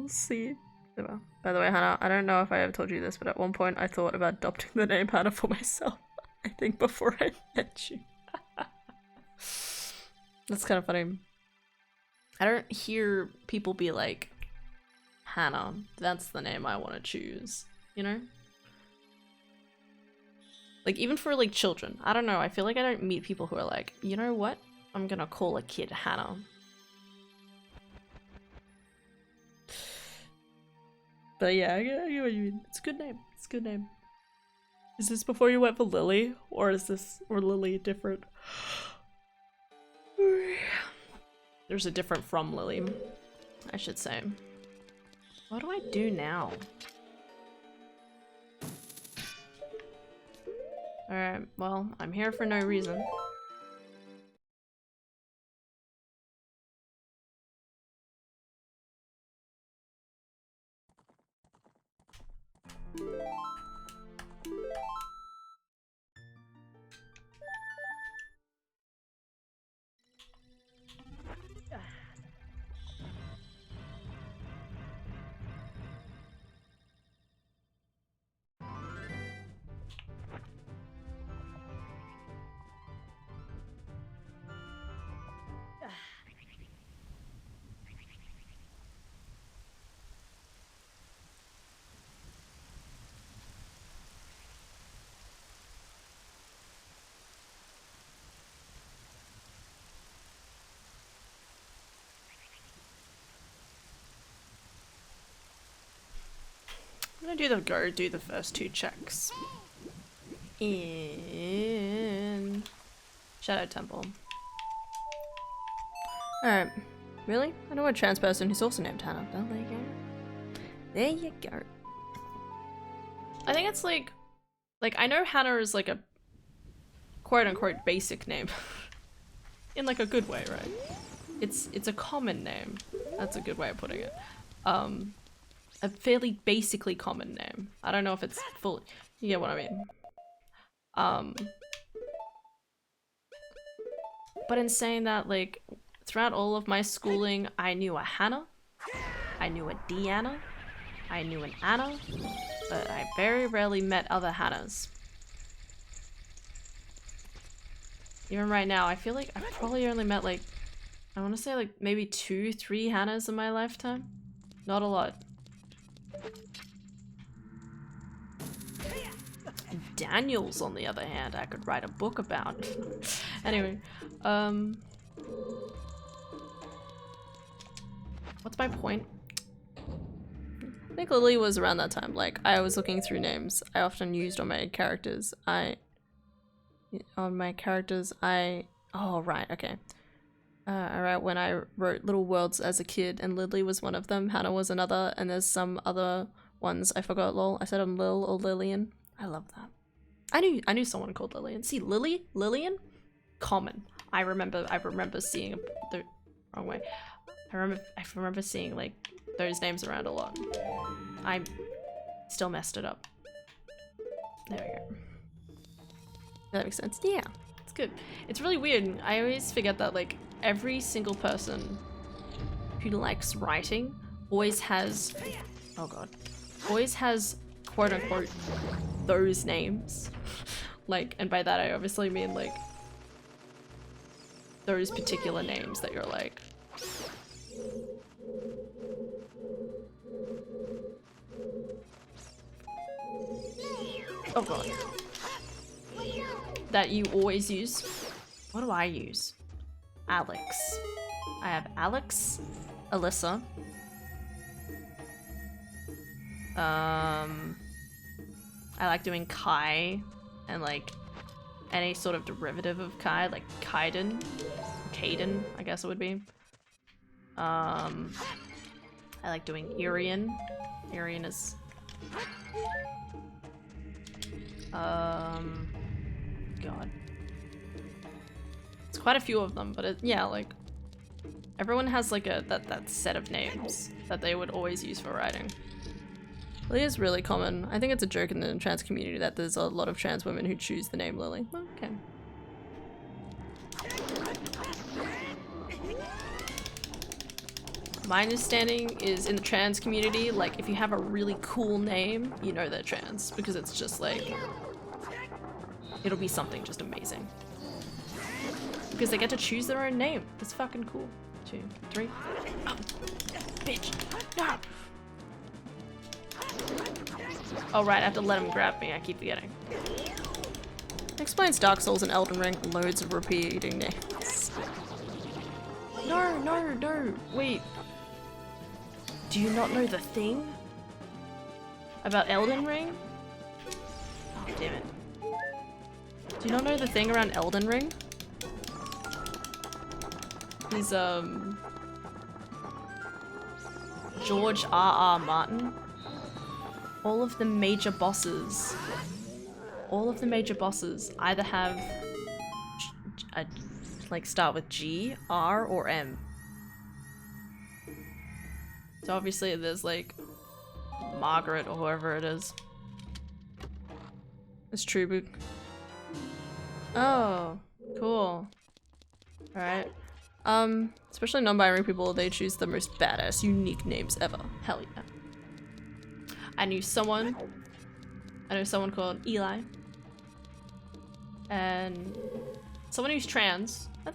S1: scene. Well, by the way, Hannah, I don't know if I ever told you this, but at one point I thought about adopting the name Hannah for myself. I think before I met you. That's kind of funny. I don't hear people be like, Hannah, that's the name I want to choose, you know? Like, even for, like, children. I don't know, I feel like I don't meet people who are like, you know what? I'm gonna call a kid Hannah. But yeah, I get what you mean. It's a good name. It's a good name. Is this before you went for Lily? Or is this, or Lily different? There's a different from Lily, I should say. What do I do now? Alright, well, I'm here for no reason. I'm gonna do the first two checks. In Shadow Temple. Alright. Really? I know a trans person who's also named Hannah. Oh, there you go. There you go. I think it's like I know Hannah is like a quote-unquote basic name. In like a good way, right? It's a common name. That's a good way of putting it. A fairly basically common name. I don't know if it's fully, you get what I mean. But in saying that, like, throughout all of my schooling, I knew a Hannah, I knew a Deanna, I knew an Anna, but I very rarely met other Hannahs. Even right now, I feel like I've probably only met like, I want to say like maybe 2-3 Hannahs in my lifetime. Not a lot. Daniels, on the other hand, I could write a book about. Anyway, what's my point? I think Lily was around that time. Like, I was looking through names I often used on my characters. Oh, right, okay. Alright, when I wrote Little Worlds as a kid, and Lily was one of them, Hannah was another, and there's some other ones I forgot. Lol, I said I'm Lil or Lillian. I love that. I knew someone called Lillian. See, Lillian? Common. I remember seeing the wrong way. I remember seeing like those names around a lot. I still messed it up. There we go. That makes sense. Yeah, it's good. It's really weird. I always forget that like every single person who likes writing always has, oh god, always has quote unquote those names. Like, and by that I obviously mean like those particular names that you're like, oh god, that you always use. What do I use? Alex. I have Alex, Alyssa. I like doing Kai and like any sort of derivative of Kai, like Kaiden, I guess it would be. I like doing Irian. Irian is god. It's quite a few of them, but yeah, like everyone has like that set of names that they would always use for writing. Lily is really common. I think it's a joke in the trans community that there's a lot of trans women who choose the name Lily. Okay. My understanding is in the trans community, like if you have a really cool name, you know they're trans because it's just like, it'll be something just amazing. Because they get to choose their own name. That's fucking cool. 2, 3. Oh, bitch. No. Oh right, I have to let him grab me. I keep forgetting. Explains Dark Souls and Elden Ring. Loads of repeating names. No, no, no. Wait. Do you not know the thing about Elden Ring? Oh, damn it. Do you not know the thing around Elden Ring? He's, George R.R. Martin. All of the major bosses either have, like, start with G, R, or M. So obviously there's, like, Margaret or whoever it is. It's true, but... Oh, cool. Alright. Especially non-binary people, they choose the most badass, unique names ever. Hell yeah. I know someone called Eli. And someone who's trans. I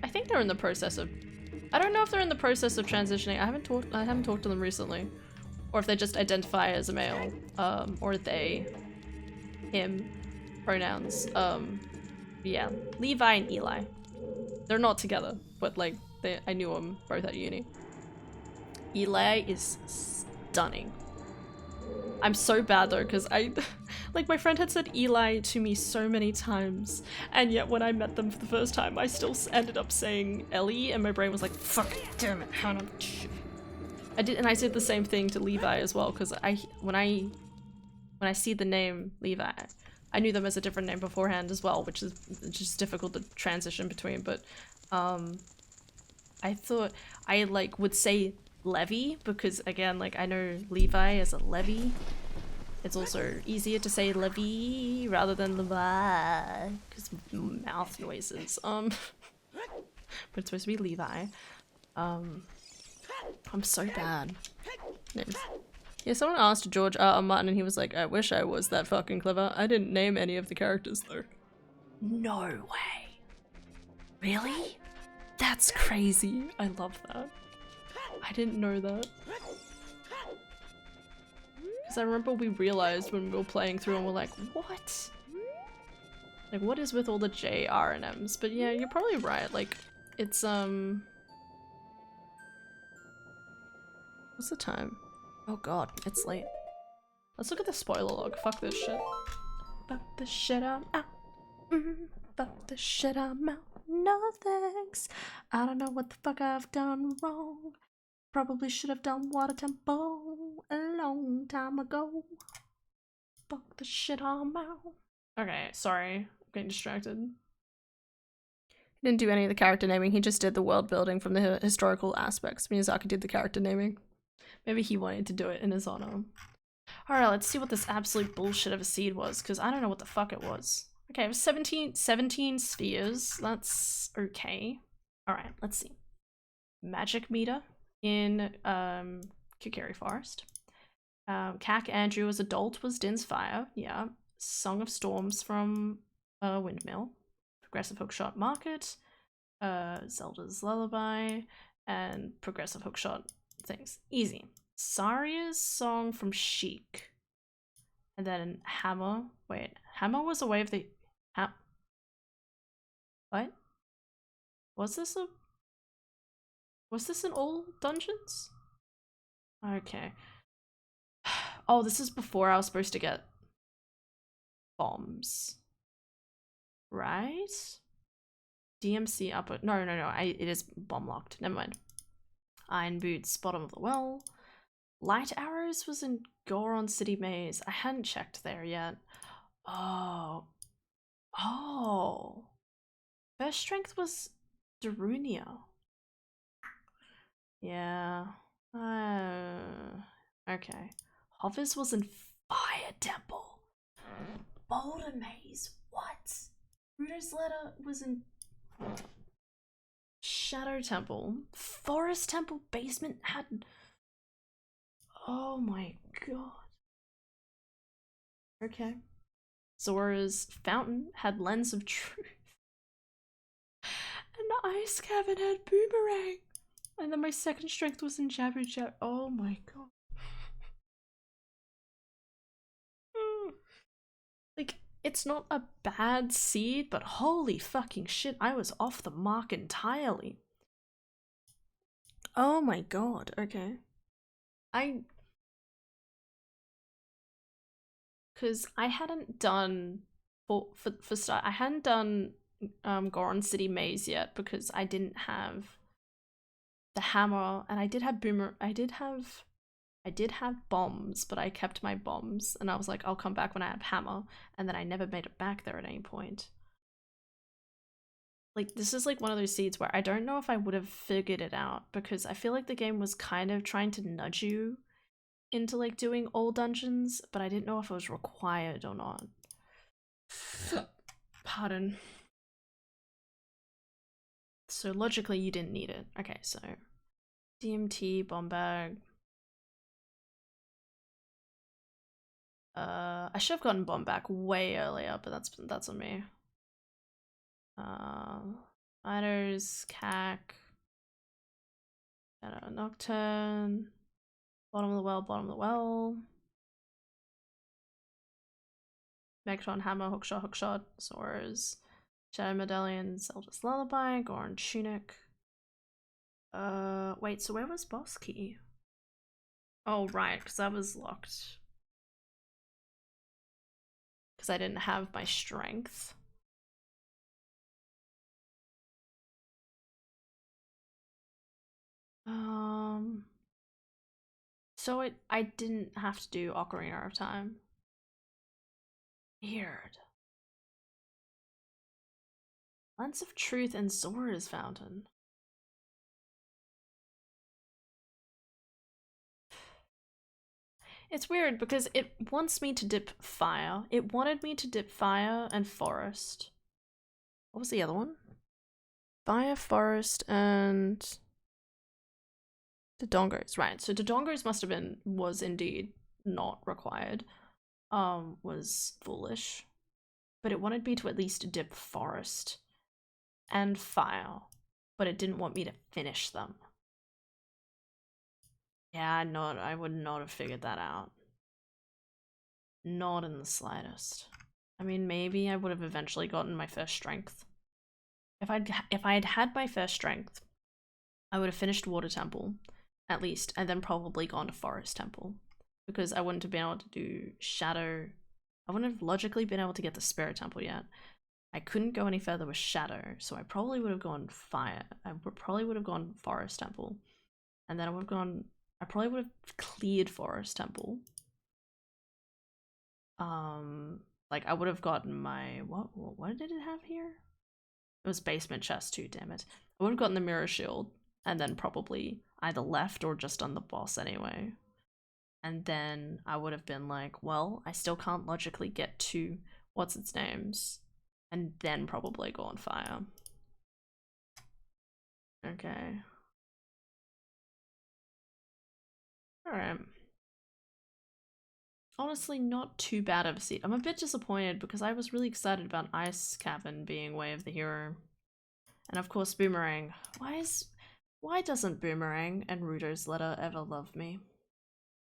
S1: think they're in the process of, I don't know if they're in the process of transitioning. I haven't talked to them recently. Or if they just identify as a male. Or they, him, pronouns. Yeah, Levi and Eli. They're not together, but like I knew them both at uni. Eli is stunning. I'm so bad though, because like my friend had said Eli to me so many times, and yet when I met them for the first time, I still ended up saying Ellie, and my brain was like, fuck, damn it, how do I did the same thing to Levi as well, because when I see the name Levi, I knew them as a different name beforehand as well, which is just difficult to transition between, but I thought I like would say Levi because again, like I know Levi as a Levi. It's also easier to say Levi rather than Levi because mouth noises. But it's supposed to be Levi. I'm so bad. Names. Yeah, someone asked George R.R. Martin and he was like, I wish I was that fucking clever. I didn't name any of the characters though. No way. Really? That's crazy. I love that. I didn't know that. Because I remember we realized when we were playing through and we're like, what? Like, what is with all the J, R, and M's? But yeah, you're probably right. Like, it's, what's the time? Oh god, it's late. Let's look at the spoiler log. Fuck this shit. Fuck this shit, I'm out. Fuck this shit, I'm out. No thanks. I don't know what the fuck I've done wrong. Probably should have done water tempo a long time ago. Fuck the shit, I'm out. Okay, sorry. I'm getting distracted. He didn't do any of the character naming, he just did the world building from the historical aspects. Miyazaki did the character naming. Maybe he wanted to do it in his honor. Alright, let's see what this absolute bullshit of a seed was, because I don't know what the fuck it was. Okay, it was 17 spheres. That's okay. Alright, let's see. Magic meter in Kukiri Forest. Cack Andrew as adult was Din's Fire. Yeah. Song of Storms from Windmill. Progressive Hookshot Market. Zelda's Lullaby. And Progressive Hookshot things. Easy. Saria's song from Chic. And then Hammer. Wait, Hammer was a way of the... What? Was this in all dungeons? Okay. Oh, this is before I was supposed to get bombs. Right? DMC upper... No, it is bomb locked. Never mind. Iron Boots, bottom of the well. Light Arrows was in Goron City Maze. I hadn't checked there yet. Oh. Oh. First strength was Darunia. Yeah. Okay. Hovers was in Fire Temple. Boulder Maze. What? Rooter's Letter was in... Shadow Temple. Forest Temple basement had... Oh my god. Okay. Zora's Fountain had Lens of Truth. And the Ice Cavern had Boomerang. And then my second strength was in Jabber Jab. Oh my god. Like, it's not a bad seed, but holy fucking shit, I was off the mark entirely. Oh my god, okay. Because I hadn't done, for start, I hadn't done Goron City Maze yet because I didn't have the hammer, and I did have I did have bombs, but I kept my bombs, and I was like, I'll come back when I have hammer, and then I never made it back there at any point. Like, this is like one of those seeds where I don't know if I would have figured it out, because I feel like the game was kind of trying to nudge you into like doing all dungeons, but I didn't know if it was required or not. Pardon. So logically you didn't need it. Okay, so DMT, bomb bag. I should have gotten bomb back way earlier, but that's on me. Miners, cack, Nocturne, bottom of the well, bottom of the well. Megatron, hammer, hookshot, Zora's, Shadow Medallion, Zelda's Lullaby, Goron Tunic. Wait, so where was boss key? Oh, right, because that was locked. Because I didn't have my strength. So I didn't have to do Ocarina of Time. Weird. Lens of Truth and Zora's Fountain. It's weird because it wants me to dip fire. It wanted me to dip fire and forest. What was the other one? Fire, forest, and Dodongos. Right, so Dodongos was indeed not required. Was foolish. But it wanted me to at least dip forest and fire, but it didn't want me to finish them. Yeah, I would not have figured that out. Not in the slightest. I mean, maybe I would have eventually gotten my first strength. If I had had my first strength, I would have finished Water Temple, at least, and then probably gone to Forest Temple. Because I wouldn't have been able to do Shadow. I wouldn't have logically been able to get the Spirit Temple yet. I couldn't go any further with Shadow, so I probably would have gone Fire. I probably would have gone Forest Temple. And then I probably would have cleared Forest Temple. Like I would have gotten my, what did it have here? It was basement chest too, damn it. I would have gotten the mirror shield, and then probably either left or just done the boss anyway. And then I would have been like, well, I still can't logically get to what's its names, and then probably go on fire. Okay. Alright. Honestly, not too bad of a seat. I'm a bit disappointed because I was really excited about Ice Cavern being Way of the Hero. And of course Boomerang. Why doesn't Boomerang and Ruto's letter ever love me?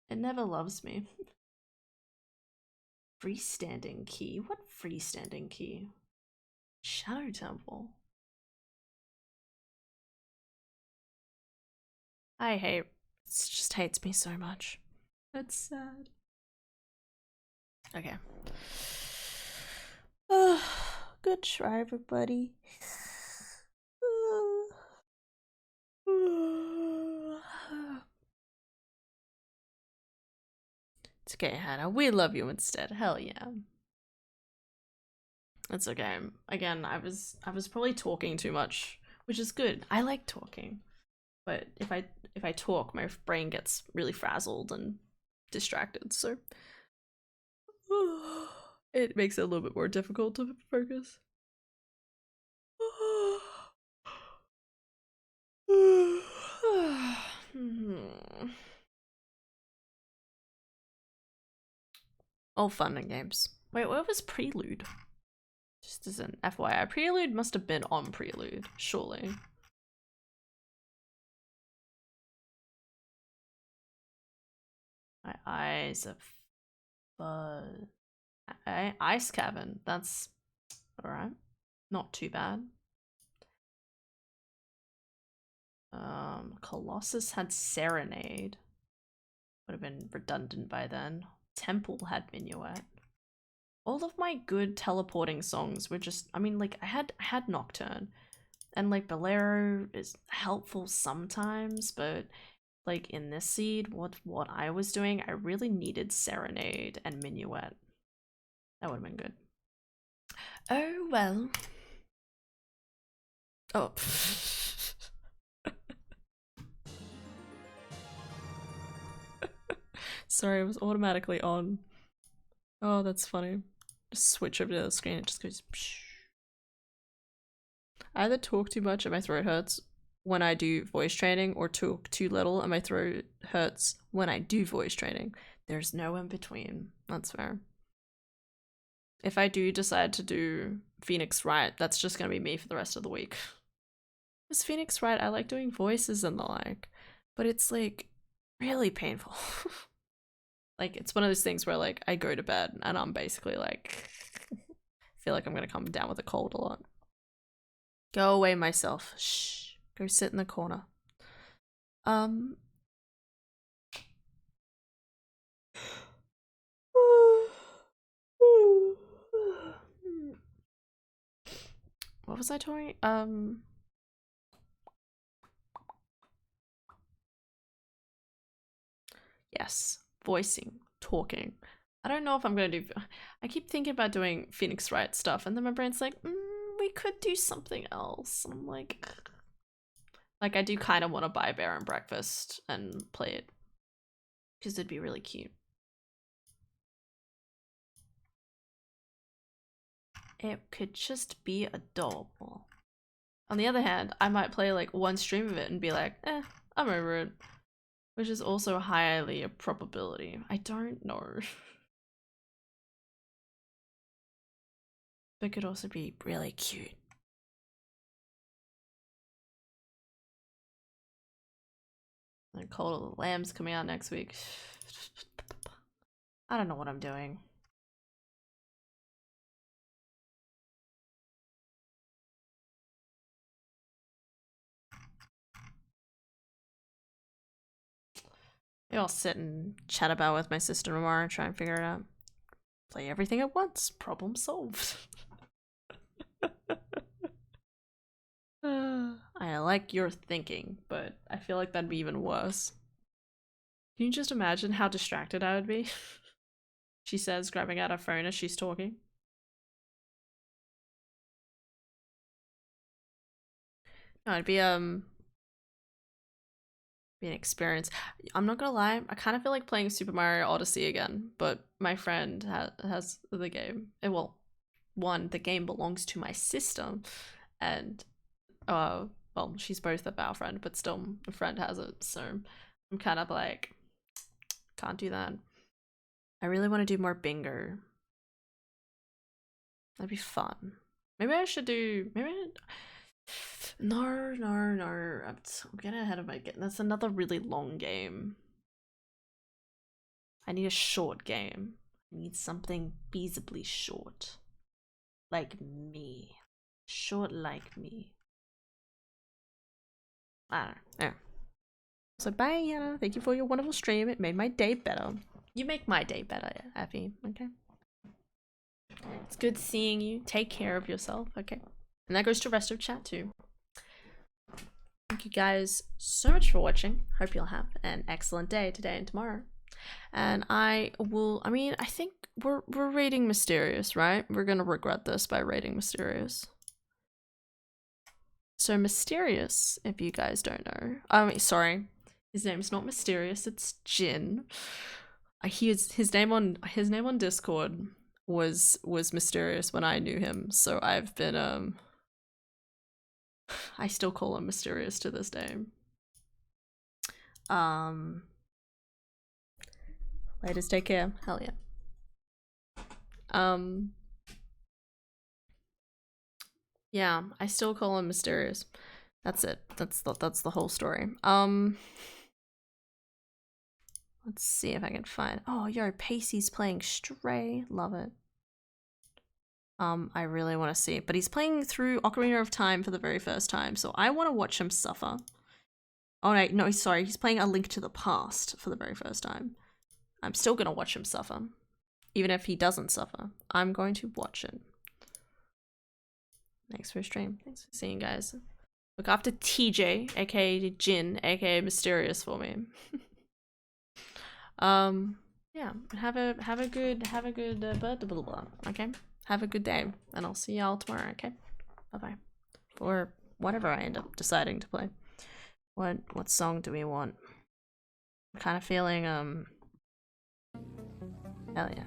S1: It never loves me. Freestanding key? What freestanding key? Shadow Temple. It just hates me so much. That's sad. Okay. Good try, everybody. It's okay, Hannah. We love you instead. Hell yeah. It's okay. Again, I was probably talking too much, which is good. I like talking. But if I talk, my brain gets really frazzled and distracted, so it makes it a little bit more difficult to focus. All fun and games. Wait, what was Prelude? Just as an FYI, Prelude must have been on Prelude, surely. My eyes are fuzz. Ice Cavern, that's alright. Not too bad. Colossus had Serenade. Would have been redundant by then. Temple had Minuet. All of my good teleporting songs were just, I mean, like, I had Nocturne. And, like, Bolero is helpful sometimes, but, like, in this seed, what I was doing, I really needed Serenade and Minuet. That would have been good. Oh, well. Oh. Sorry, it was automatically on. Oh, that's funny. Just switch over to the screen, it just goes psh. I either talk too much and my throat hurts when I do voice training, or talk too little and my throat hurts when I do voice training. There's no in between. That's fair. If I do decide to do Phoenix Wright, that's just gonna be me for the rest of the week. Because Phoenix Wright, I like doing voices and the like, but it's like really painful. Like, it's one of those things where, like, I go to bed and I'm basically like, feel like I'm gonna come down with a cold a lot. Go away, myself. Shh. Go sit in the corner. What was I talking? Yes, voicing, talking. I don't know if I'm gonna do. I keep thinking about doing Phoenix Wright stuff, and then my brain's like, we could do something else. And I'm like I do kind of want to buy Bear and Breakfast and play it because it'd be really cute. It could just be adorable. On the other hand, I might play like one stream of it and be like, I'm over it. Which is also highly a probability. I don't know. But it could also be really cute. And Cult of the Lamb's coming out next week. I don't know what I'm doing. Maybe I'll sit and chat about with my sister tomorrow and try and figure it out. Play everything at once. Problem solved. I like your thinking, but I feel like that'd be even worse. Can you just imagine how distracted I would be? She says, grabbing out her phone as she's talking. No, it'd be an experience. I'm not gonna lie, I kind of feel like playing Super Mario Odyssey again, but my friend has the game. Well, one, the game belongs to my sister, and well, she's both of our friend, but still, a friend has it, so I'm kind of like, can't do that. I really want to do more bingo. That'd be fun. Maybe I should do. No. I'm getting ahead of my game. That's another really long game. I need a short game. I need something feasibly short. Like me. Short like me. I don't know. Yeah. So bye, Hannah. Thank you for your wonderful stream. It made my day better. You make my day better, Abby. Okay? It's good seeing you. Take care of yourself, okay? And that goes to the rest of chat too. Thank you guys so much for watching. Hope you'll have an excellent day today and tomorrow. And I think we're rating Mysterious, right? We're gonna regret this by rating Mysterious. So Mysterious, if you guys don't know, sorry, his name's not Mysterious, it's Jin. His name on Discord was Mysterious when I knew him, so I've been I still call him Mysterious to this day. Ladies, take care. Hell yeah. Yeah, I still call him mysterious. That's it. That's the whole story. Let's see if I can find. Oh, yo, Pacey's playing Stray. Love it. I really want to see it, but he's playing through Ocarina of Time for the very first time, so I want to watch him suffer. Oh no, sorry, he's playing A Link to the Past for the very first time. I'm still gonna watch him suffer, even if he doesn't suffer. I'm going to watch it. Thanks for stream. Thanks for seeing, guys. Look after TJ, aka Jin, aka Mysterious, for me. Yeah, have a good blah, blah, blah, okay? Have a good day, and I'll see y'all tomorrow, okay? Bye-bye. For whatever I end up deciding to play. What song do we want? I'm kind of feeling, hell yeah.